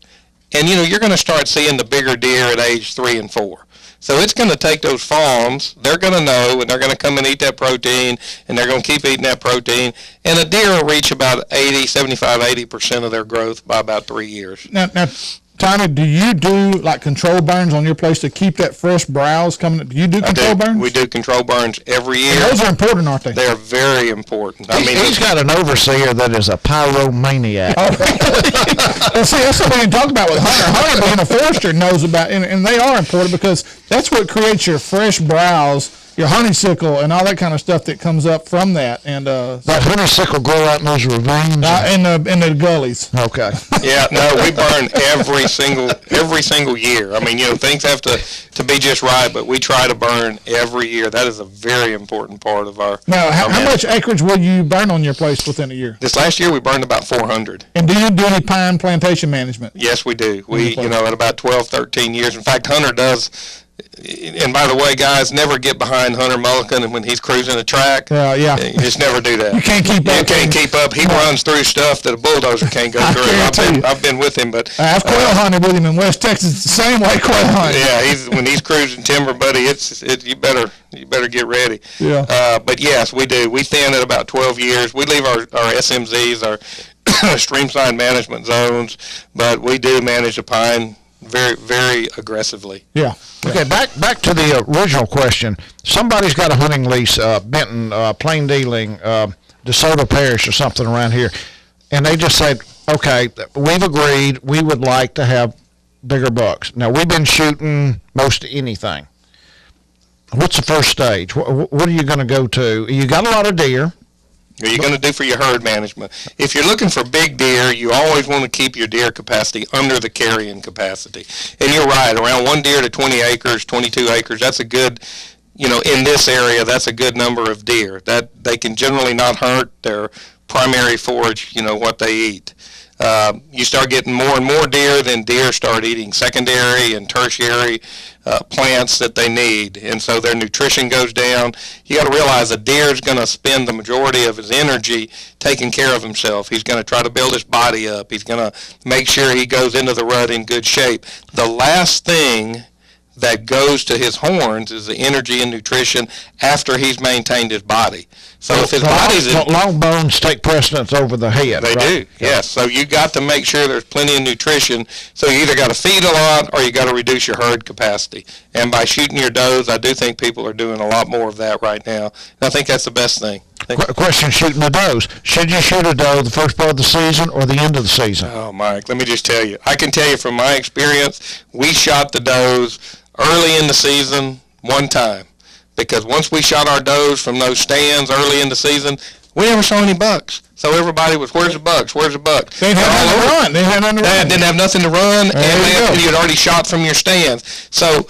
And, you're going to start seeing the bigger deer at age 3 and 4. So it's going to take those fawns, they're going to know, and they're going to come and eat that protein, and they're going to keep eating that protein. And a deer will reach about 80% of their growth by about 3 years. Now, Tommy, do you do like control burns on your place to keep that fresh browse coming? Do you do control burns? We do control burns every year. And those are important, aren't they? They are very important. He's got an overseer that is a pyromaniac. Well, see, that's something we can talk about with Hunter. Hunter, being a forester, knows about, and they are important because that's what creates your fresh browse, your honeysuckle, and all that kind of stuff that comes up from that. And that honeysuckle grow out in those ravines? In the gullies. Okay. Yeah, no, we burn every single year. I mean, things have to be just right, but we try to burn every year. That is a very important part of our. Now, how much acreage will you burn on your place within a year? This last year we burned about 400. And do you do any pine plantation management? Yes, we do. We, at about 12, 13 years. In fact, Hunter does And by the way, guys, never get behind Hunter Mulligan and when he's cruising a track. Yeah. You just never do that. You can't keep up. You can't keep up. He runs through stuff that a bulldozer can't go through. I've been with him, but I've quail hunted with him in West Texas. It's the same way quail hunting. Yeah, when he's cruising timber, buddy, you better get ready. Yeah. But yes, we do. We thin at about 12 years. We leave our SMZs, our streamside management zones, but we do manage the pine very, very aggressively. Yeah. Okay, back to the original question. Somebody's got a hunting lease, Benton, Plain Dealing, DeSoto Parish or something around here, and they just said, okay, we've agreed we would like to have bigger bucks. Now, we've been shooting most anything. What's the first stage? What are you going to go to? You got a lot of deer. What are you going to do for your herd management? If you're looking for big deer, you always want to keep your deer capacity under the carrying capacity. And you're right, around 1 deer to 20 acres, 22 acres, that's a good, in this area, that's a good number of deer. That they can generally not hurt their primary forage, what they eat. You start getting more and more deer, then deer start eating secondary and tertiary plants that they need, and so their nutrition goes down. You got to realize a deer is going to spend the majority of his energy taking care of himself. He's going to try to build his body up. He's going to make sure he goes into the rut in good shape. The last thing that goes to his horns is the energy and nutrition after he's maintained his body. So if his body's long bones take precedence over the head. They do, yes. So you got to make sure there's plenty of nutrition. So you either got to feed a lot or you got to reduce your herd capacity. And by shooting your does, I do think people are doing a lot more of that right now. And I think that's the best thing. Question: shooting the does. Should you shoot a doe the first part of the season or the end of the season? Oh, Mike, let me just tell you. I can tell you from my experience, we shot the does early in the season one time, because once we shot our does from those stands early in the season, we never saw any bucks. So everybody was, where's the bucks? Where's the bucks? They didn't have nothing to run. They didn't have nothing to run, and you had already shot from your stands. So,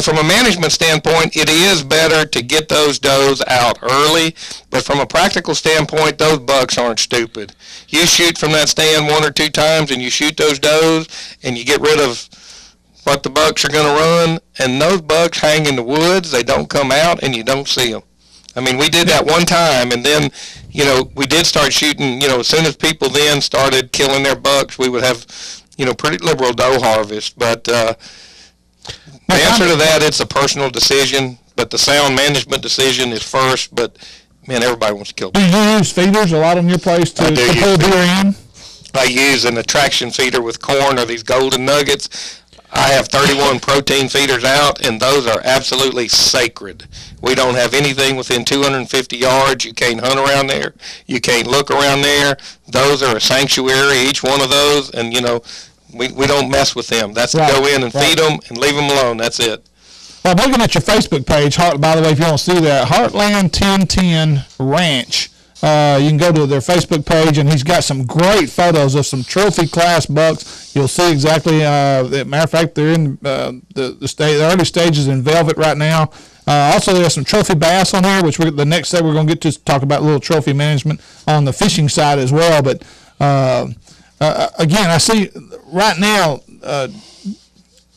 from a management standpoint, it is better to get those does out early, but from a practical standpoint, those bucks aren't stupid. You shoot from that stand 1 or 2 times, and you shoot those does, and you get rid of what the bucks are going to run, and those bucks hang in the woods. They don't come out, and you don't see them. I mean, we did that one time, and then, we did start shooting, as soon as people then started killing their bucks, we would have, pretty liberal doe harvest. But the answer to that, it's a personal decision, but the sound management decision is first, but, man, everybody wants to kill bucks. Do you use feeders a lot on your place to pull deer in? I use an attraction feeder with corn or these golden nuggets. I have 31 protein feeders out, and those are absolutely sacred. We don't have anything within 250 yards. You can't hunt around there. You can't look around there. Those are a sanctuary, each one of those, and, we don't mess with them. That's to go in and feed them and leave them alone. That's it. Well, I'm looking at your Facebook page. By the way, if you want to see that, Heartland 1010 Ranch. You can go to their Facebook page, and he's got some great photos of some trophy class bucks. You'll see exactly. Matter of fact, they're in the early stages in velvet right now. Also, there's some trophy bass on here, which the next step we're going to get to talk about a little trophy management on the fishing side as well. But again, I see right now,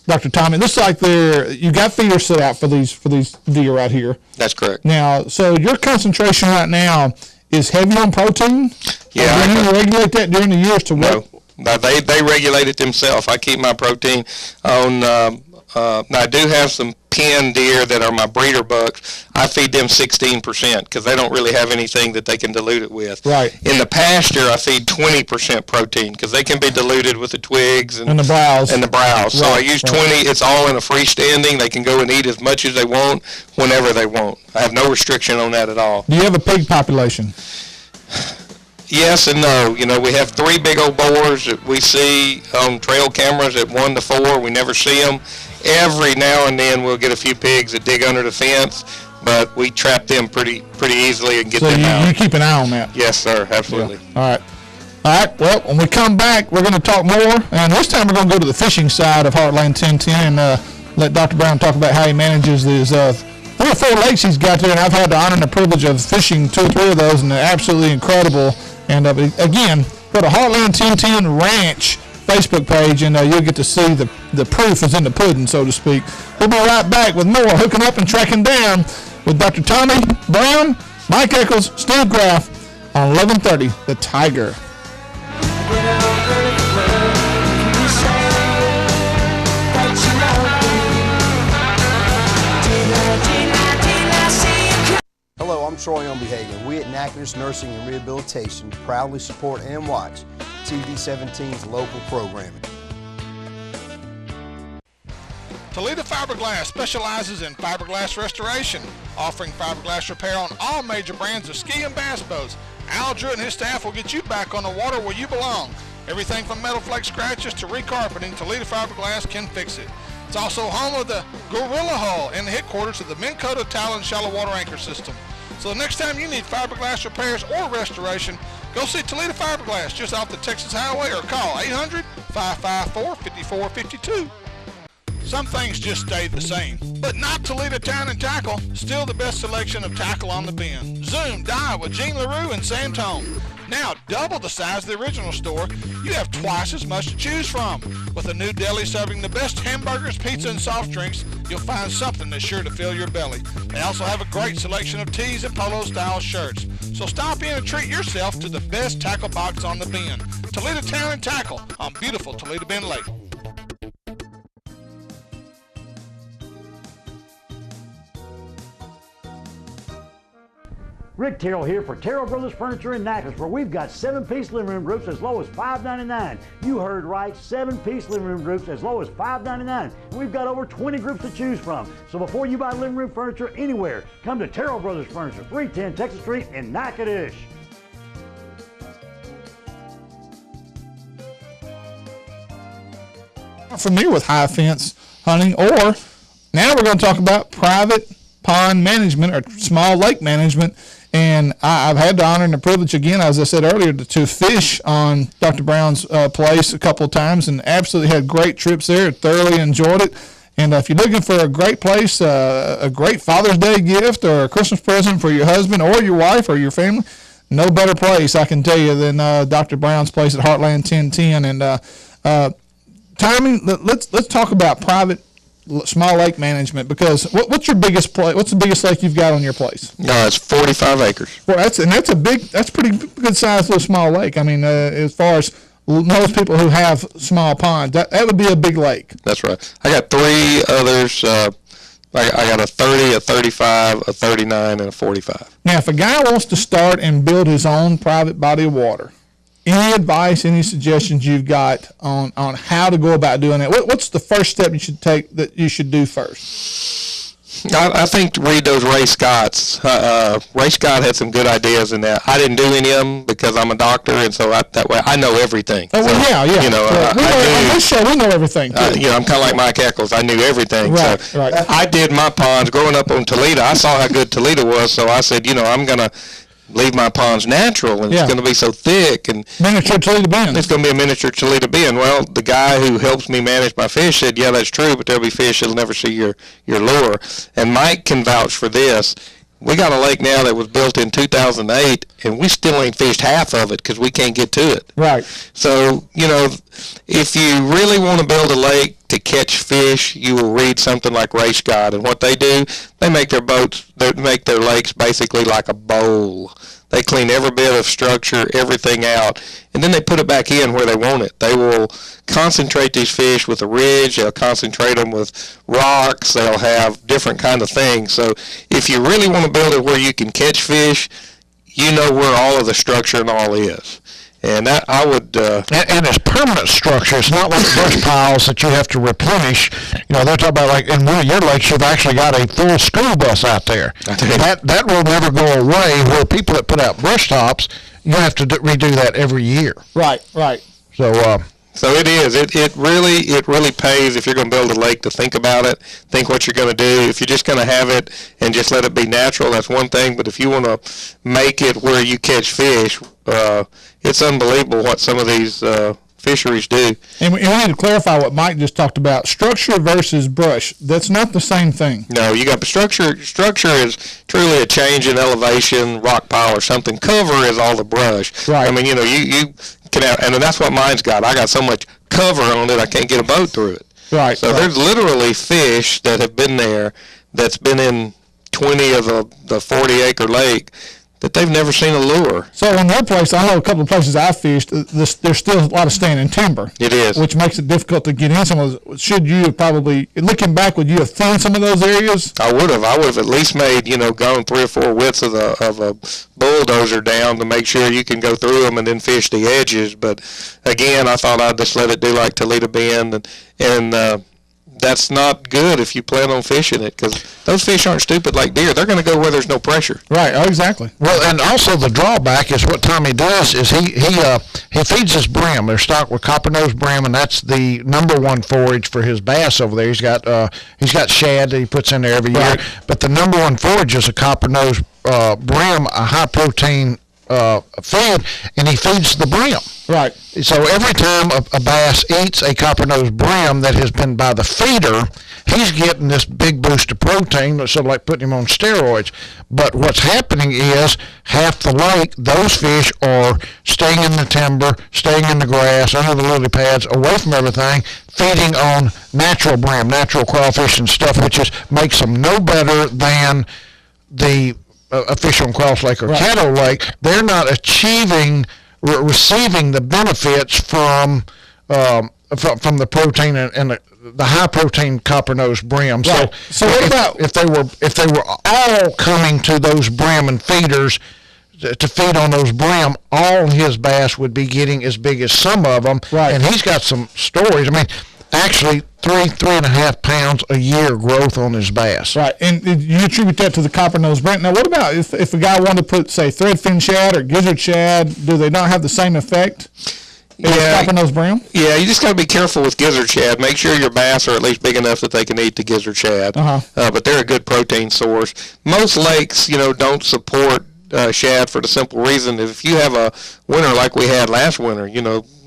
Dr. Tommy, it looks like you got feeders set out for these deer right here. That's correct. Now, so your concentration right now is heavy on protein? Yeah. Do you regulate that during the years to what? No, they regulate it themselves. I keep my protein on. Now I do have some pen deer that are my breeder bucks. I feed them 16% because they don't really have anything that they can dilute it with. Right. In the pasture, I feed 20% protein because they can be diluted with the twigs and the browse. Right, so I use 20. It's all in a freestanding. They can go and eat as much as they want whenever they want. I have no restriction on that at all. Do you have a pig population? Yes and no. We have 3 big old boars that we see on trail cameras at 1 to 4. We never see them. Every now and then we'll get a few pigs that dig under the fence, but we trap them pretty easily and get them out. So you keep an eye on that? Yes, sir. Absolutely. Yeah. All right. Well, when we come back, we're going to talk more, and this time we're going to go to the fishing side of Heartland 1010 and let Dr. Brown talk about how he manages these 3 or 4 lakes he's got there, and I've had the honor and the privilege of fishing 2 or 3 of those, and they're absolutely incredible. And again, go to Heartland 1010 Ranch Facebook page, and you'll get to see the proof is in the pudding, so to speak. We'll be right back with more Hooking Up and Tracking Down with Dr. Tommy Brown, Mike Eccles, Steve Graff on 1130 The Tiger. Hello, I'm Troy Umbehagen. We at Natchitoches Nursing and Rehabilitation proudly support and watch TV17's local programming. Toledo Fiberglass specializes in fiberglass restoration, offering fiberglass repair on all major brands of ski and bass boats. Al Drew and his staff will get you back on the water where you belong. Everything from metal flake scratches to recarpeting, Toledo Fiberglass can fix it. It's also home of the Gorilla Hull and the headquarters of the Minn Kota Talon Shallow Water Anchor System. So the next time you need fiberglass repairs or restoration, go see Toledo Fiberglass just off the Texas Highway or call 800-554-5452. Some things just stayed the same, but not Toledo Town and Tackle. Still the best selection of tackle on the bin. Zoom dive with Gene LaRue and Sam Tone. Now double the size of the original store, you have twice as much to choose from. With a new deli serving the best hamburgers, pizza, and soft drinks, you'll find something that's sure to fill your belly. They also have a great selection of tees and polo-style shirts. So stop in and treat yourself to the best tackle box on the bin. Toledo Town and Tackle on beautiful Toledo Bend Lake. Rick Terrell here for Terrell Brothers Furniture in Natchez, where we've got 7-piece living room groups as low as $5.99. You heard right, 7-piece living room groups as low as $5.99. And we've got over 20 groups to choose from. So before you buy living room furniture anywhere, come to Terrell Brothers Furniture, 310 Texas Street in Natchitoches. Familiar with high fence hunting, or now we're going to talk about private pond management or small lake management. And I've had the honor and the privilege again, as I said earlier, to fish on Dr. Brown's place a couple of times, and absolutely had great trips there. Thoroughly enjoyed it. And if you're looking for a great place, a great Father's Day gift or a Christmas present for your husband or your wife or your family, no better place, I can tell you, than Dr. Brown's place at Heartland 1010. And timing, let's talk about private small lake management, because what's your biggest place? What's the biggest lake you've got on your place? No, it's 45 acres. Well, that's pretty good sized little small lake. I mean, as far as most people who have small ponds, that would be a big lake. That's right. I got three others. I got a 30, a 35, a 39, and a 45. Now, if a guy wants to start and build his own private body of water, any advice, any suggestions you've got on how to go about doing that? What's the first step you should take that you should do first? I think to read those Ray Scotts. Ray Scott had some good ideas in that. I didn't do any of them because I'm a doctor, and so that way I know everything. Oh, well, so, yeah. You know, on this show, we know everything. You know, I'm kind of like Mike Eccles. I knew everything. Right, so right. I did my ponds growing up on Toledo. I saw how good Toledo was, so I said, you know, I'm going to leave my ponds natural, and it's going to be so thick. And miniature Toledo Bend. It's going to be a miniature Toledo Bend. Well, the guy who helps me manage my fish said, yeah, that's true, but there'll be fish that'll never see your lure. And Mike can vouch for this. We got a lake now that was built in 2008, and we still ain't fished half of it because we can't get to it. Right. So, you know, if you really want to build a lake to catch fish, you will read something like Ray Scott. And what they do, they make their lakes basically like a bowl. They clean every bit of structure, everything out, and then they put it back in where they want it. They will concentrate these fish with a ridge. They'll concentrate them with rocks. They'll have different kind of things. So if you really want to build it where you can catch fish, you know where all of the structure and all is. And that I would... And it's permanent structure. It's not like brush piles that you have to replenish. You know, they're talking about, like, in one of your lakes, you've actually got a full school bus out there. That will never go away, where people that put out brush tops, you have to redo that every year. Right, right. So it is. It really pays if you're going to build a lake to think about it, think what you're going to do. If you're just going to have it and just let it be natural, that's one thing. But if you want to make it where you catch fish, it's unbelievable what some of these fisheries do. And we need to clarify what Mike just talked about. Structure versus brush. That's not the same thing. No, you got structure. Structure is truly a change in elevation, rock pile or something. Cover is all the brush. Right. I mean, you know, you can have, and that's what mine's got. I got so much cover on it, I can't get a boat through it. Right. So there's literally fish that have been there that's been in 20 of the 40-acre lake that they've never seen a lure. So in your place, I know a couple of places I fished, there's still a lot of standing timber. It is. Which makes it difficult to get in some of those. Should you have probably, looking back, would you have thinned some of those areas? I would have at least made, gone 3 or 4 widths of a bulldozer down to make sure you can go through them and then fish the edges. But again, I thought I'd just let it do like Toledo Bend, and that's not good if you plan on fishing it, because those fish aren't stupid like deer. They're going to go where there's no pressure. Right. Oh, exactly. Well, and also the drawback is what Tommy does is he feeds his brim. They're stocked with copper-nosed brim, and that's the #1 forage for his bass over there. He's got shad that he puts in there every year, but the #1 forage is a copper-nosed brim, a high-protein feed, and he feeds the brim. Right. So every time a bass eats a copper-nosed brim that has been by the feeder, he's getting this big boost of protein, sort of like putting him on steroids. But what's happening is half the lake, those fish are staying in the timber, staying in the grass, under the lily pads, away from everything, feeding on natural brim, natural crawfish and stuff, which makes them no better than the a fish on Cross Lake or Caddo Lake. They're not receiving the benefits from the protein and the high protein copper-nosed brim. Right. So what about if they were all coming to those brim and feeders to feed on those brim, all his bass would be getting as big as some of them. Right. And he's got some stories. I mean, actually 3.5 pounds a year growth on his bass. Right, and you attribute that to the copper-nosed brim. Now, what about if a guy wanted to put, say, threadfin shad or gizzard shad? Do they not have the same effect as copper-nosed brim? Yeah, you just got to be careful with gizzard shad. Make sure your bass are at least big enough that they can eat the gizzard shad. But they're a good protein source. Most lakes, don't support shad for the simple reason that if you have a winter like we had last winter,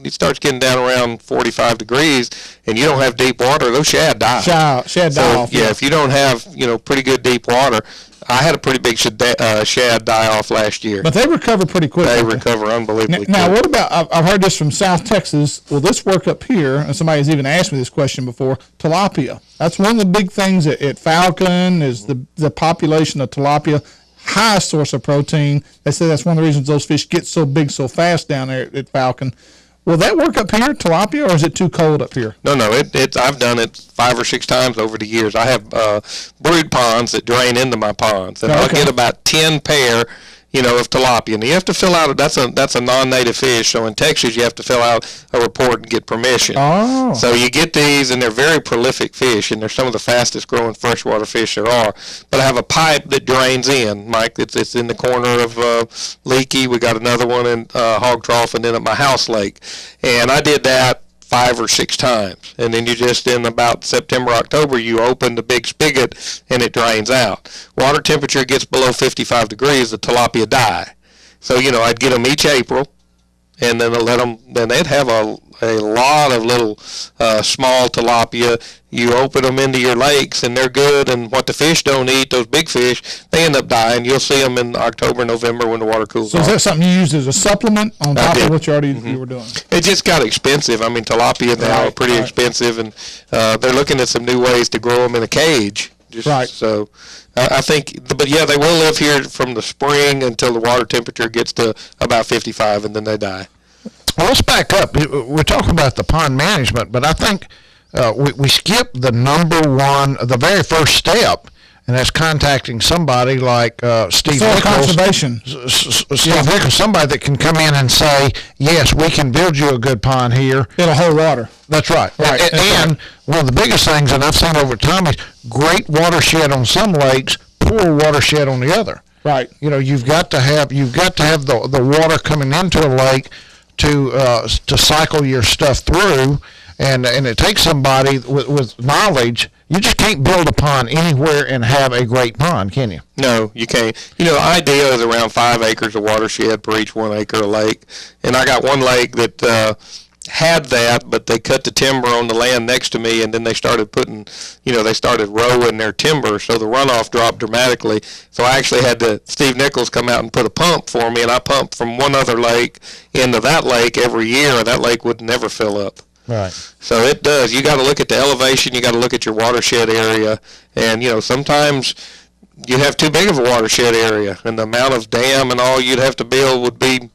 it starts getting down around 45 degrees and you don't have deep water, those shad die. Shad die off. Yeah, if you don't have, pretty good deep water, I had a pretty big shad die off last year. But they recover pretty quickly. They recover unbelievably Now, quick. what about, I've heard this from South Texas. Will this work up here? And somebody's even asked me this question before. Tilapia. That's one of the big things at Falcon is the population of tilapia. Highest source of protein. They say that's one of the reasons those fish get so big so fast down there at Falcon. Will that work up here, tilapia, or is it too cold up here? No, I've done it 5 or 6 times over the years. I have brood ponds that drain into my ponds, and I'll get about 10 pair, of tilapia. And you have to fill out, that's a non-native fish, so in Texas you have to fill out a report and get permission. Oh. So you get these, and they're very prolific fish, and they're some of the fastest growing freshwater fish there are. But I have a pipe that drains in, Mike, it's in the corner of Leakey. We got another one in Hog Trough, and then at my house lake. And I did that 5 or 6 times, and then you just in about September, October, you open the big spigot and it drains out. Water temperature gets below 55 degrees, the tilapia die. So I'd get them each April, and then then they'd have a lot of little small tilapia. You open them into your lakes and they're good, and what the fish don't eat, those big fish, they end up dying. You'll see them in October, November when the water cools off. So is that something you used as a supplement on top of what you were doing? It just got expensive. I mean, tilapia now are pretty expensive, and they're looking at some new ways to grow them in a cage. So I think, but yeah, they will live here from the spring until the water temperature gets to about 55, and then they die. Well, let's back up. We're talking about the pond management, but I think we skipped the the very first step, and that's contacting somebody like Steve Nichols. Conservation. Steve Nichols, somebody that can come in and say, yes, we can build you a good pond here. It'll hold water. That's right. And one of the biggest things that I've seen over time is great watershed on some lakes, poor watershed on the other. Right. You've got to have the water coming into a lake to cycle your stuff through, and it takes somebody with knowledge. You just can't build a pond anywhere and have a great pond, can you? No, you can't. The idea is around 5 acres of watershed per each 1 acre of lake, and I got one lake that had that, but they cut the timber on the land next to me, and then they started putting, they started rowing their timber, so the runoff dropped dramatically. So I actually had Steve Nichols come out and put a pump for me, and I pumped from one other lake into that lake every year, and that lake would never fill up. Right. So it does. You got to look at the elevation. You got to look at your watershed area, and sometimes you have too big of a watershed area, and the amount of dam and all you'd have to build would be,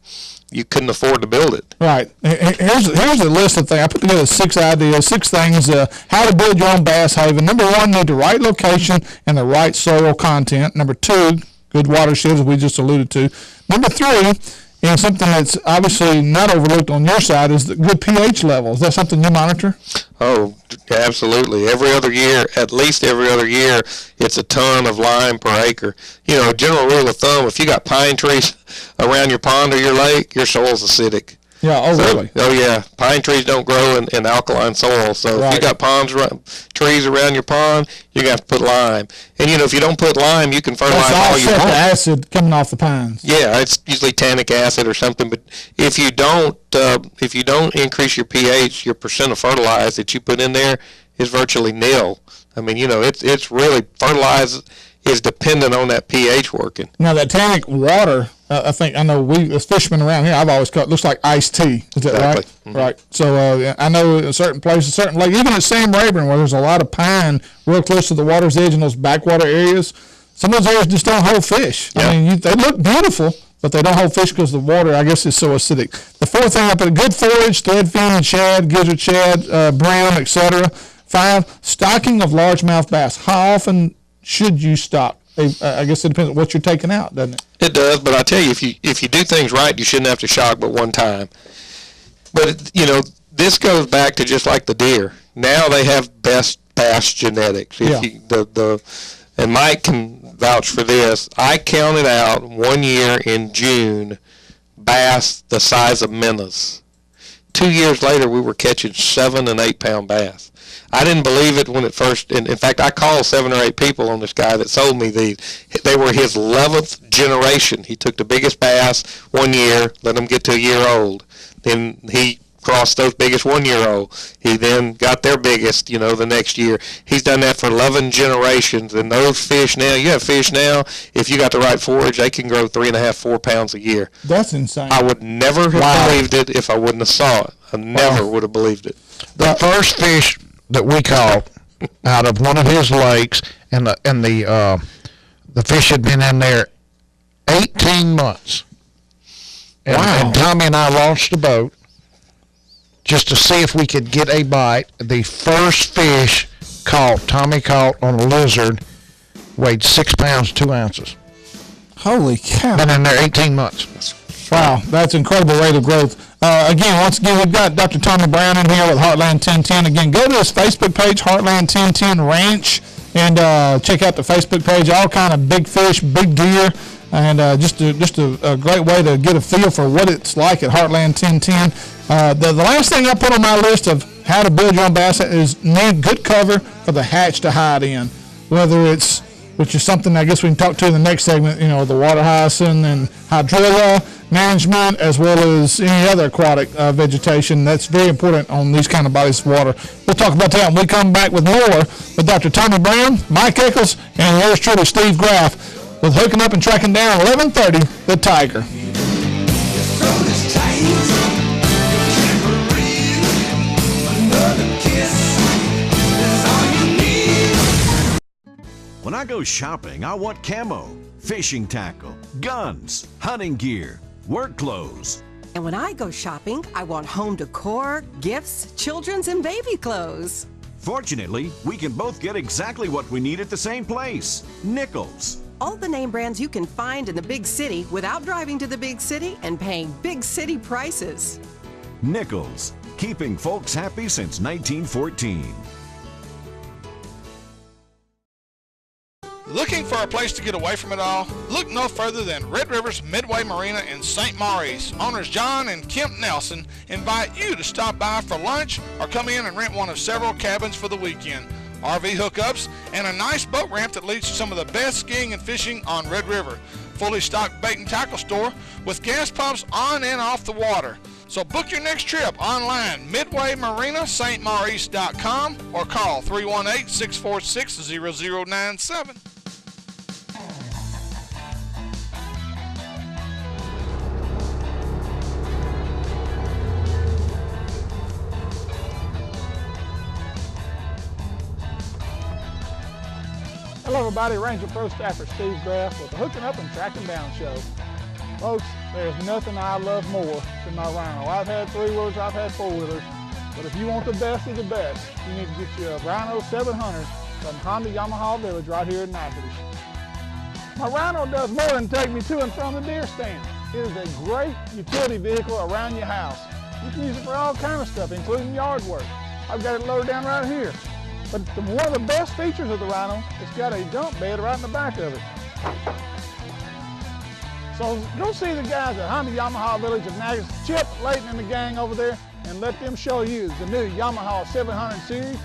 you couldn't afford to build it. Right. Here's a list of things. I put together 6 ideas, 6 things, how to build your own bass haven. Number 1, need the right location and the right soil content. Number 2, good watersheds, as we just alluded to. Number 3, and something that's obviously not overlooked on your side, is the good pH level. Is that something you monitor? Oh, absolutely. At least every other year, it's a ton of lime per acre. General rule of thumb, if you got pine trees around your pond or your lake, your soil's acidic. Yeah, really? Oh, yeah. Pine trees don't grow in alkaline soil. So if you got trees around your pond, you're going to have to put lime. And, if you don't put lime, you can fertilize all you want. The acid coming off the pines. Yeah, it's usually tannic acid or something. But if you don't increase your pH, your percent of fertilize that you put in there is virtually nil. I mean, it's really, fertilize is dependent on that pH working. Now, that tannic water, I know we, as fishermen around here, I've always caught, it looks like iced tea. Is that right? Mm-hmm. Right. So I know in certain places, certain lakes, even at Sam Rayburn, where there's a lot of pine real close to the water's edge in those backwater areas, some of those areas just don't hold fish. Yeah. I mean, they look beautiful, but they don't hold fish because the water, I guess, is so acidic. The 4th thing, I put a good forage, threadfin, shad, gizzard shad, brown, etc. 5, stocking of largemouth bass. How often should you stock? I guess it depends on what you're taking out, doesn't it? It does, but I tell you, if you do things right, you shouldn't have to shock but one time. But this goes back to just like the deer. Now they have best bass genetics. And Mike can vouch for this. I counted out one year in June bass the size of minnows. 2 years later, we were catching 7 and 8 pound bass. I didn't believe it when it first, in fact, I called 7 or 8 people on this guy that sold me these. They were his 11th generation. He took the biggest bass 1 year, let them get to a year old. Then he crossed those biggest 1 year old. He then got their biggest, the next year. He's done that for 11 generations. And those fish now, if you got the right forage, they can grow 3.5, 4 pounds a year. That's insane. I would never have believed it if I wouldn't have saw it. I never would have believed it. The first fish that we caught out of one of his lakes, and the fish had been in there 18 months. And Tommy and I launched a boat just to see if we could get a bite. The first fish Tommy caught on a lizard, weighed 6 pounds 2 ounces. Holy cow! Been in there 18 months. Wow, that's incredible rate of growth. Once again, we've got Dr. Tommy Brown in here with Heartland 1010. Again, go to his Facebook page, Heartland 1010 Ranch, and check out the Facebook page. All kind of big fish, big deer, and just a great way to get a feel for what it's like at Heartland 1010. The last thing I put on my list of how to build your own bass is need good cover for the hatch to hide in, which is something I guess we can talk to in the next segment, the water hyacinth and hydrilla management, as well as any other aquatic vegetation. That's very important on these kind of bodies of water. We'll talk about that when we come back with more with Dr. Tommy Brown, Mike Eccles, and yours truly, Steve Graff, with Hooking Up and Tracking Down 1130 The Tiger. When I go shopping, I want camo, fishing tackle, guns, hunting gear, work clothes. And when I go shopping, I want home decor, gifts, children's and baby clothes. Fortunately, we can both get exactly what we need at the same place, Nichols. All the name brands you can find in the big city without driving to the big city and paying big city prices. Nichols, keeping folks happy since 1914. Looking for a place to get away from it all? Look no further than Red River's Midway Marina in St. Maurice. Owners John and Kemp Nelson invite you to stop by for lunch or come in and rent one of several cabins for the weekend. RV hookups and a nice boat ramp that leads to some of the best skiing and fishing on Red River. Fully stocked bait and tackle store with gas pumps on and off the water. So book your next trip online, MidwayMarinaStMaurice.com, or call 318-646-0097. Hello everybody, Ranger Pro Staffer Steve Graff with the Hooking Up and Tracking Down Show. Folks, there's nothing I love more than my Rhino. I've had 3-wheelers, I've had 4-wheelers, but if you want the best of the best, you need to get you a Rhino 700 from Honda Yamaha Village right here in Natchitoches. My Rhino does more than take me to and from the deer stand. It is a great utility vehicle around your house. You can use it for all kinds of stuff, including yard work. I've got it loaded down right here. But one of the best features of the Rhino, it's got a dump bed right in the back of it. So go see the guys at Honda Yamaha Village of Natchitoches, Chip, Layton, and the gang over there, and let them show you the new Yamaha 700 series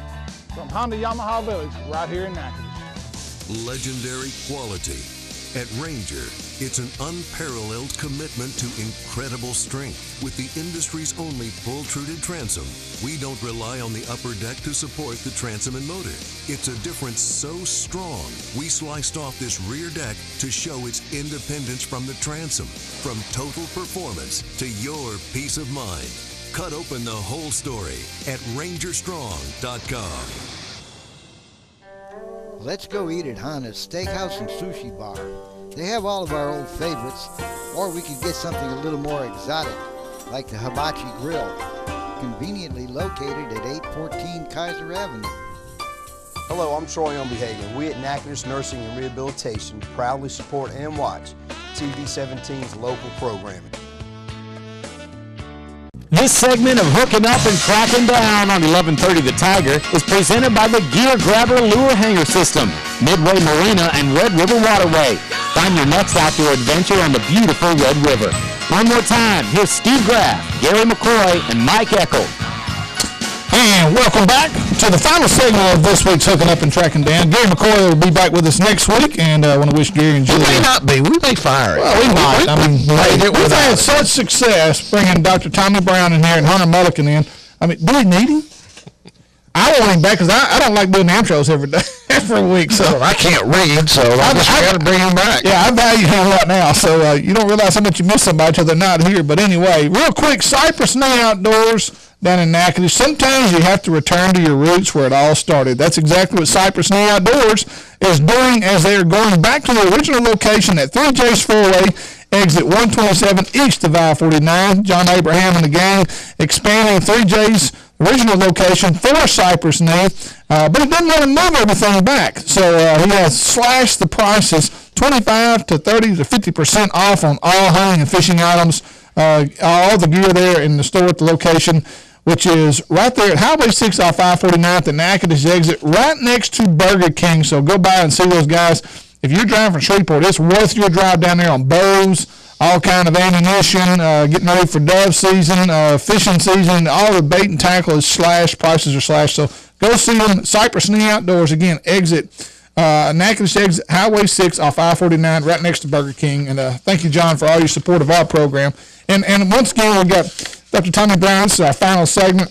from Honda Yamaha Village right here in Natchitoches. Legendary quality. At Ranger, it's an unparalleled commitment to incredible strength. With the industry's only full-truted transom, we don't rely on the upper deck to support the transom and motor. It's a difference so strong, we sliced off this rear deck to show its independence from the transom. From total performance to your peace of mind. Cut open the whole story at rangerstrong.com. Let's go eat at Honda's Steakhouse and Sushi Bar. They have all of our old favorites, or we could get something a little more exotic, like the Hibachi Grill, conveniently located at 814 Kaiser Avenue. Hello, I'm Troy Umbehagen. We at Natchitoches Nursing and Rehabilitation proudly support and watch TV17's local programming. This segment of Hooking Up and Tracking Down on 1130 The Tiger is presented by the Gear Grabber Lure Hanger System, Midway Marina and Red River Waterway. Find your next outdoor adventure on the beautiful Red River. One more time, here's Steve Graff, Gary McCoy, and Mike Eckel. And welcome back to the final segment of this week's Hooking Up and Tracking Down. Gary McCoy will be back with us next week, and I want to wish Gary and Julie. We may not be. We may fire it. Well, we might. I mean, we've had such success bringing Dr. Tommy Brown in here and Hunter Mulliken in. I mean, do we need him? I want him back because I don't like doing the intros every day, every week. So well, I can't read, so I just got to bring him back. Yeah, I value him right now. So you don't realize how much you miss somebody till they're not here. But anyway, real quick, Cypress Knee Outdoors down in Natchitoches. Sometimes you have to return to your roots where it all started. That's exactly what Cypress Knee Outdoors is doing as they are going back to the original location at 3J's 4-Way, exit 127 east of I-49. John Abraham and the gang expanding 3J's original location for Cypress Knee, but he didn't want to move everything back. So he has slashed the prices 25 to 30 to 50% off on all hunting and fishing items, all the gear there in the store at the location, which is right there at Highway 6 off I-49 at the Natchitoches exit, right next to Burger King. So go by and see those guys. If you're driving from Shreveport, it's worth your drive down there on bows, all kind of ammunition, getting ready for dove season, fishing season. All the bait and tackle is slashed, prices are slashed. So go see them. Cypress Knee Outdoors, again, exit Natchitoches exit Highway 6 off I-49, right next to Burger King. And thank you, John, for all your support of our program. And once again, we got Dr. Tommy Brown. This is our final segment.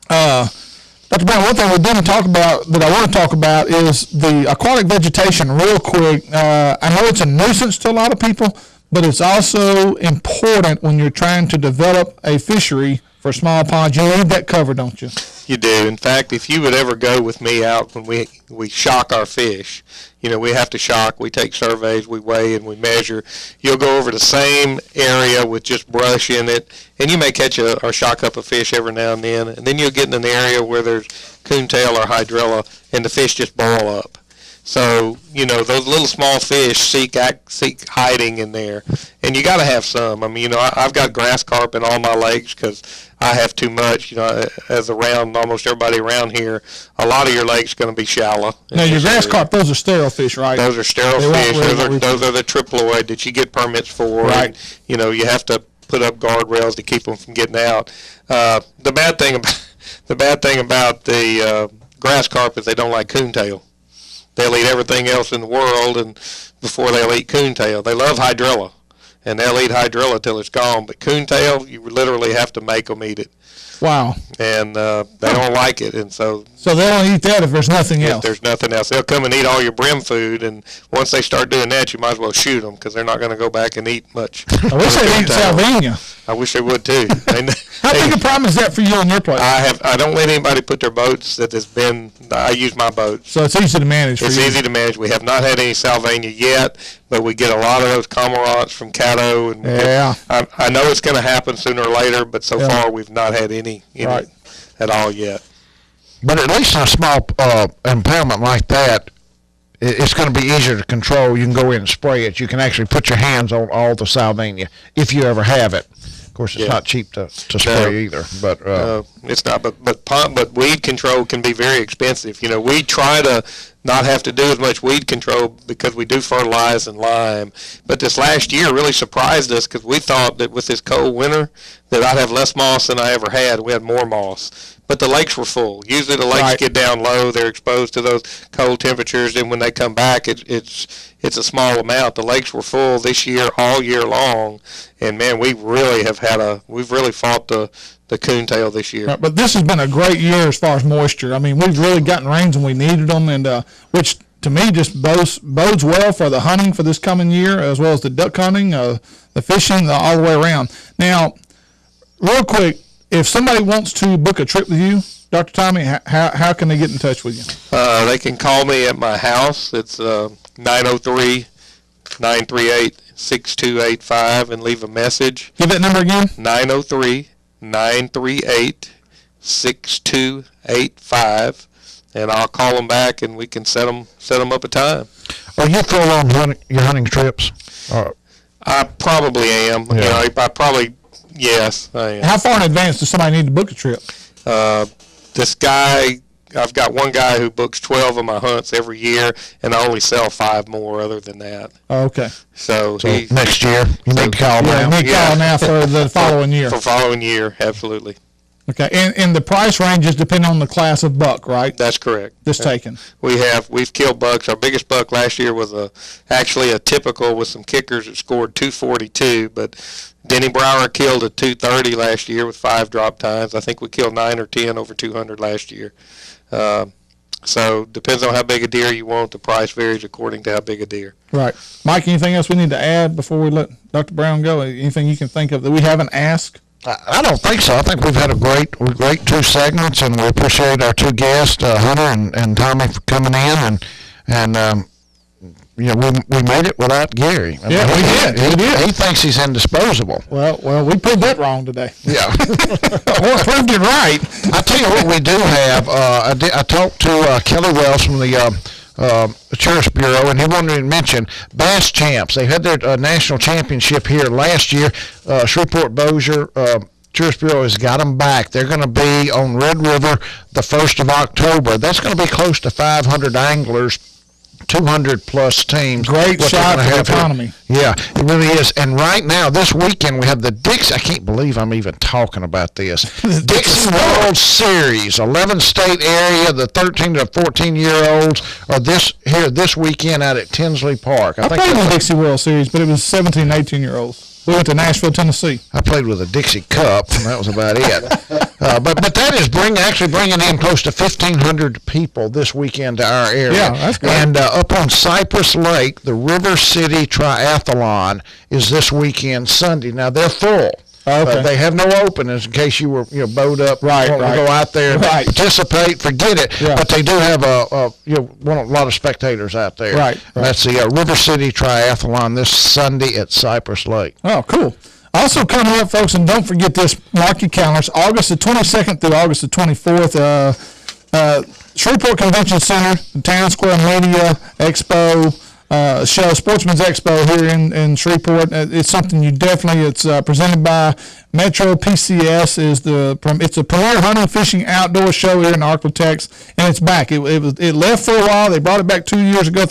Dr. Brown, one thing we didn't talk about that I want to talk about is the aquatic vegetation real quick. I know it's a nuisance to a lot of people, but it's also important when you're trying to develop a fishery for small ponds. You need that cover, don't you? You do. In fact, if you would ever go with me out when we shock our fish, you know, we have to shock, we take surveys, we weigh and we measure. You'll go over the same area with just brush in it, and you may catch or shock up a fish every now and then you'll get in an area where there's coontail or hydrilla, and the fish just boil up. So, you know, those little small fish seek hiding in there, and you got to have some. I mean, you know, I've got grass carp in all my lakes because I have too much. You know, as around almost everybody around here, a lot of your lake's going to be shallow. Now, your grass carp, those are sterile fish, right? Those are sterile fish. Those are the triploid that you get permits for. Right. And, you know, you have to put up guardrails to keep them from getting out. The bad thing about the grass carp is they don't like coontail. They'll eat everything else in the world, and before they'll eat coontail. They love hydrilla, and they'll eat hydrilla till it's gone. But coontail, you literally have to make them eat it. Wow. And they don't like it, and so they don't eat that if there's nothing else. If there's nothing else, they'll come and eat all your brim food, and once they start doing that, you might as well shoot them because they're not going to go back and eat much. I wish they eat Salvinia. I wish they would too. How big a problem is that for you on your place? I don't let anybody put their boats that has been. I use my boat, so it's easy to manage. It's easy to manage. We have not had any Sylvania yet, but we get a lot of those cormorants from Caddo, and I know it's going to happen sooner or later. But so far, we've not had any at all yet. But at least in a small impoundment like that, it's going to be easier to control. You can go in and spray it. You can actually put your hands on all the Sylvania if you ever have it. Of course, it's not cheap to spray either. But it's not. But weed control can be very expensive. You know, we try to not have to do as much weed control because we do fertilize and lime. But this last year really surprised us because we thought that with this cold winter that I'd have less moss than I ever had. We had more moss. But the lakes were full. Usually the lakes get down low. They're exposed to those cold temperatures. And when they come back, it's a small amount. The lakes were full this year all year long. And, man, we really we've really fought the coontail this year. Right, but this has been a great year as far as moisture. I mean, we've really gotten rains when we needed them, and which to me just bodes well for the hunting for this coming year, as well as the duck hunting, the fishing, all the way around. Now, real quick, if somebody wants to book a trip with you, Dr. Tommy, how can they get in touch with you? They can call me at my house. It's 903-938-6285 and leave a message. Give that number again. 903-938-6285, and I'll call them back and we can set them up a time. Are you full on your hunting trips? I probably am. Yeah. You know, yes, I am. How far in advance does somebody need to book a trip? This guy, I've got one guy who books 12 of my hunts every year, and I only sell 5 more other than that. Oh, okay. So next year, you need to call now. You need to call now for the following year. For following year, absolutely. Okay, and the price ranges depend on the class of buck, right? That's correct. That's taken. We've killed bucks. Our biggest buck last year was actually a typical with some kickers that scored 242, but Denny Brower killed a 230 last year with 5 drop tines. I think we killed 9 or 10 over 200 last year. So depends on how big a deer you want. The price varies according to how big a deer. Right. Mike, anything else we need to add before we let Dr. Brown go? Anything you can think of that we haven't asked? I don't think so. I think we've had a great 2 segments, and we appreciate our 2 guests, Hunter and Tommy, for coming in, and you know, we made it without Gary. We did. He thinks he's indisposable. Well, we proved that wrong today. Yeah. Or proved it right. I tell you what we do have. I talked to Kelly Wells from the Tourist Bureau, and he wanted to mention Bass Champs. They had their national championship here last year. Shreveport-Bossier Tourist Bureau has got them back. They're going to be on Red River the 1st of October. That's going to be close to 500 anglers, 200-plus teams. Great shot for the economy. Yeah, it really is. And right now, this weekend, we have the Dixie. I can't believe I'm even talking about this. Dixie World Series, 11-state area. The 13 to 14-year-olds are this weekend out at Tinsley Park. I played in the Dixie World Series, but it was 17 and 18-year-olds. We went to Nashville, Tennessee. I played with a Dixie Cup, and that was about it. But that is bringing in close to 1,500 people this weekend to our area. Yeah, that's great. And up on Cypress Lake, the River City Triathlon is this weekend, Sunday. Now, they're full. Okay. They have no openings in case you were bowed up. Right. To go out there and participate. Forget it. Yeah. But they do have a lot of spectators out there. Right. That's the River City Triathlon this Sunday at Cypress Lake. Oh, cool. Also coming up, folks, and don't forget this, mark your calendars, August the 22nd through August the 24th, Shreveport Convention Center, the Town Square Media Expo, Sportsman's Expo here in Shreveport. It's something it's presented by Metro PCS. It's a premier hunting and fishing outdoor show here in Arklatex, and it's back. It left for a while. They brought it back 3 years ago.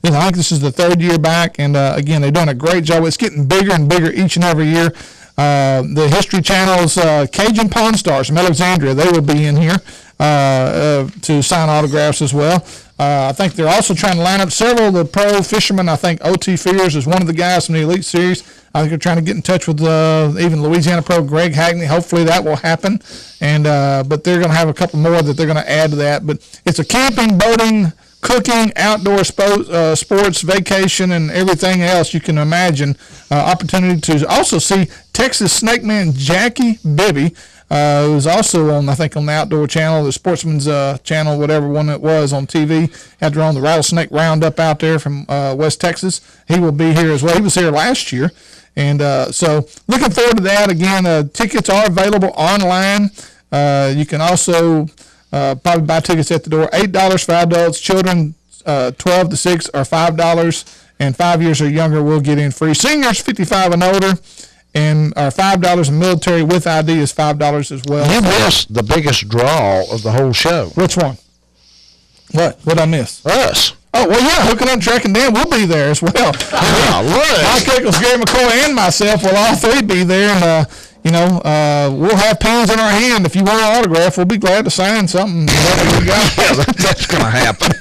And I think this is the 3rd year back, and again, they're doing a great job. It's getting bigger and bigger each and every year. The History Channel's Cajun Pawn Stars from Alexandria, they will be in here to sign autographs as well. I think they're also trying to line up several of the pro fishermen. I think O.T. Fears is one of the guys from the Elite Series. I think they're trying to get in touch with even Louisiana pro Greg Hagney. Hopefully that will happen. And but they're going to have a couple more that they're going to add to that. But it's a camping, boating, cooking, outdoor sports, vacation, and everything else you can imagine. Opportunity to also see Texas snake man Jackie Bibby, who's also on, I think, on the Outdoor Channel, the Sportsman's Channel, whatever one it was on TV, after on the rattlesnake roundup out there from West Texas. He will be here as well. He was here last year. And so looking forward to that. Again, tickets are available online. You can also probably buy tickets at the door. $8 for adults. Children 12 to 6 are $5, and 5 years or younger will get in free. Seniors 55 and older and are $5, and military with ID is $5 as well. You missed the biggest draw of the whole show. Which one? What'd I miss? Us. Oh, well, yeah, Hooking Up, Tracking Down, we'll be there as well. Mike Eccles, Gary McCoy, and myself will all three be there, and, we'll have pens in our hand. If you want an autograph, we'll be glad to sign something. That's going to happen.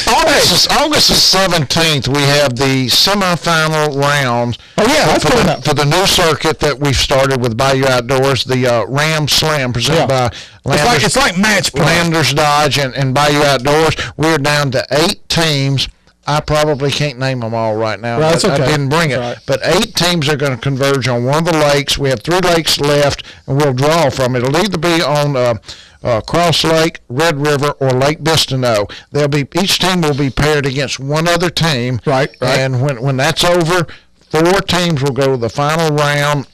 August the 17th, we have the semifinal rounds. Oh, yeah, that's coming up. For the new circuit that we've started with Bayou Outdoors, the Ram Slam presented by Landers. It's like match play. Landers Dodge and Bayou Outdoors. We're down to 8 teams. I probably can't name them all right now. Well, that's okay. I didn't bring it. Right. But 8 teams are going to converge on one of the lakes. We have 3 lakes left, and we'll draw from it. It'll either be on Cross Lake, Red River, or Lake Bistineau. Each team will be paired against one other team. Right. And when that's over, 4 teams will go to the final round.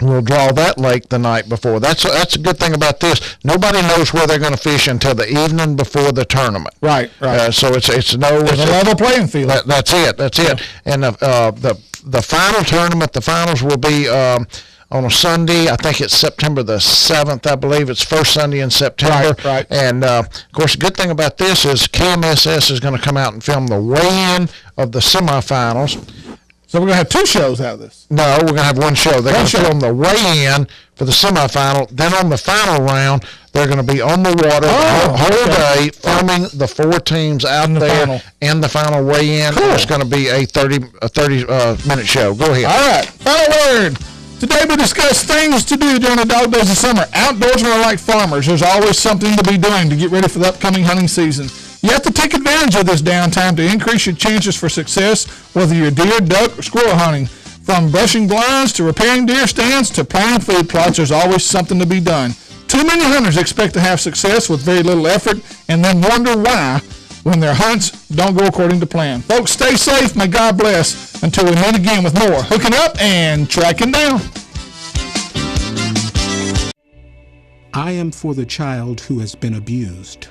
We'll draw that lake the night before. That's a good thing about this. Nobody knows where they're going to fish until the evening before the tournament. Right. So it's a level playing field. That's it. Yeah. And the final tournament, the finals will be on a Sunday. I think it's September the 7th. I believe it's first Sunday in September. Right. And of course, the good thing about this is KMSS is going to come out and film the weigh-in of the semifinals. So we're going to have 2 shows out of this? No, we're going to have one show. They're going to film the weigh-in for the semifinal. Then on the final round, they're going to be on the water the whole day filming the 4 teams out there and the final weigh-in. Cool. It's going to be a 30-minute show. Go ahead. All right. Final word. Today we discuss things to do during the dog days of summer. Outdoorsmen are like farmers. There's always something to be doing to get ready for the upcoming hunting season. You have to take advantage of this downtime to increase your chances for success, whether you're deer, duck, or squirrel hunting. From brushing blinds to repairing deer stands to planting food plots, there's always something to be done. Too many hunters expect to have success with very little effort and then wonder why when their hunts don't go according to plan. Folks, stay safe. May God bless. Until we meet again with more Hooking Up and Tracking Down. I am for the child who has been abused.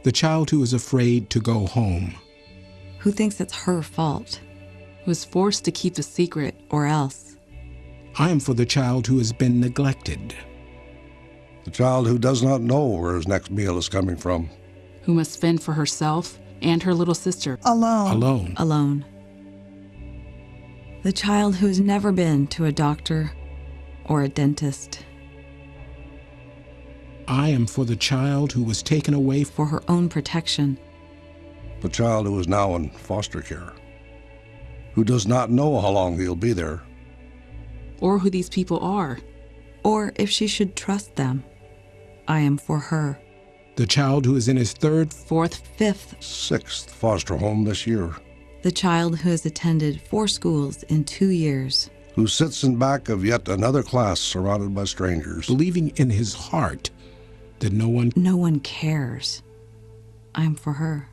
The child who is afraid to go home. Who thinks it's her fault. Who is forced to keep the secret or else. I am for the child who has been neglected. The child who does not know where his next meal is coming from. Who must fend for herself and her little sister. Alone. The child who has never been to a doctor or a dentist. I am for the child who was taken away for her own protection. The child who is now in foster care, who does not know how long he'll be there. Or who these people are. Or if she should trust them. I am for her. The child who is in his 3rd, 4th, 5th, 6th foster home this year. The child who has attended 4 schools in 2 years. Who sits in back of yet another class surrounded by strangers. Believing in his heart that no one cares. I'm for her.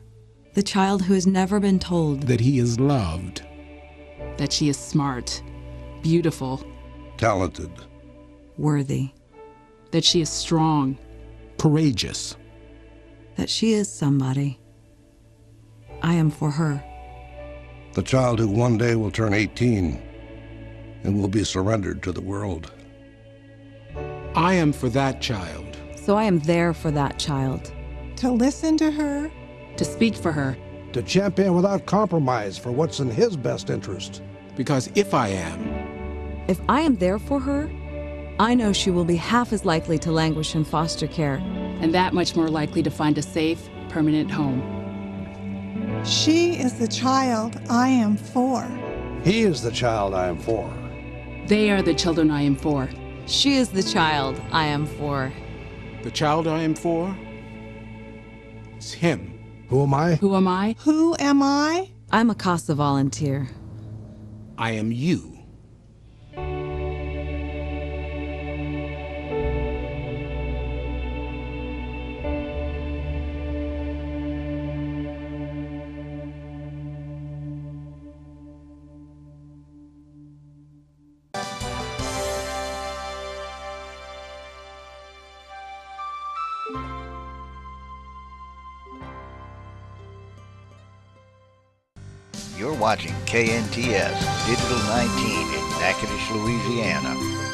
The child who has never been told that he is loved. That she is smart, beautiful, talented, worthy. That she is strong, courageous. That she is somebody. I am for her. The child who one day will turn 18 and will be surrendered to the world. I am for that child. So I am there for that child. To listen to her. To speak for her. To champion without compromise for what's in his best interest. Because if I am there for her, I know she will be half as likely to languish in foster care. And that much more likely to find a safe, permanent home. She is the child I am for. He is the child I am for. They are the children I am for. She is the child I am for. The child I am for is him. Who am I? Who am I? Who am I? I'm a CASA volunteer. I am you. You're watching KNTS Digital 19 in Natchitoches, Louisiana.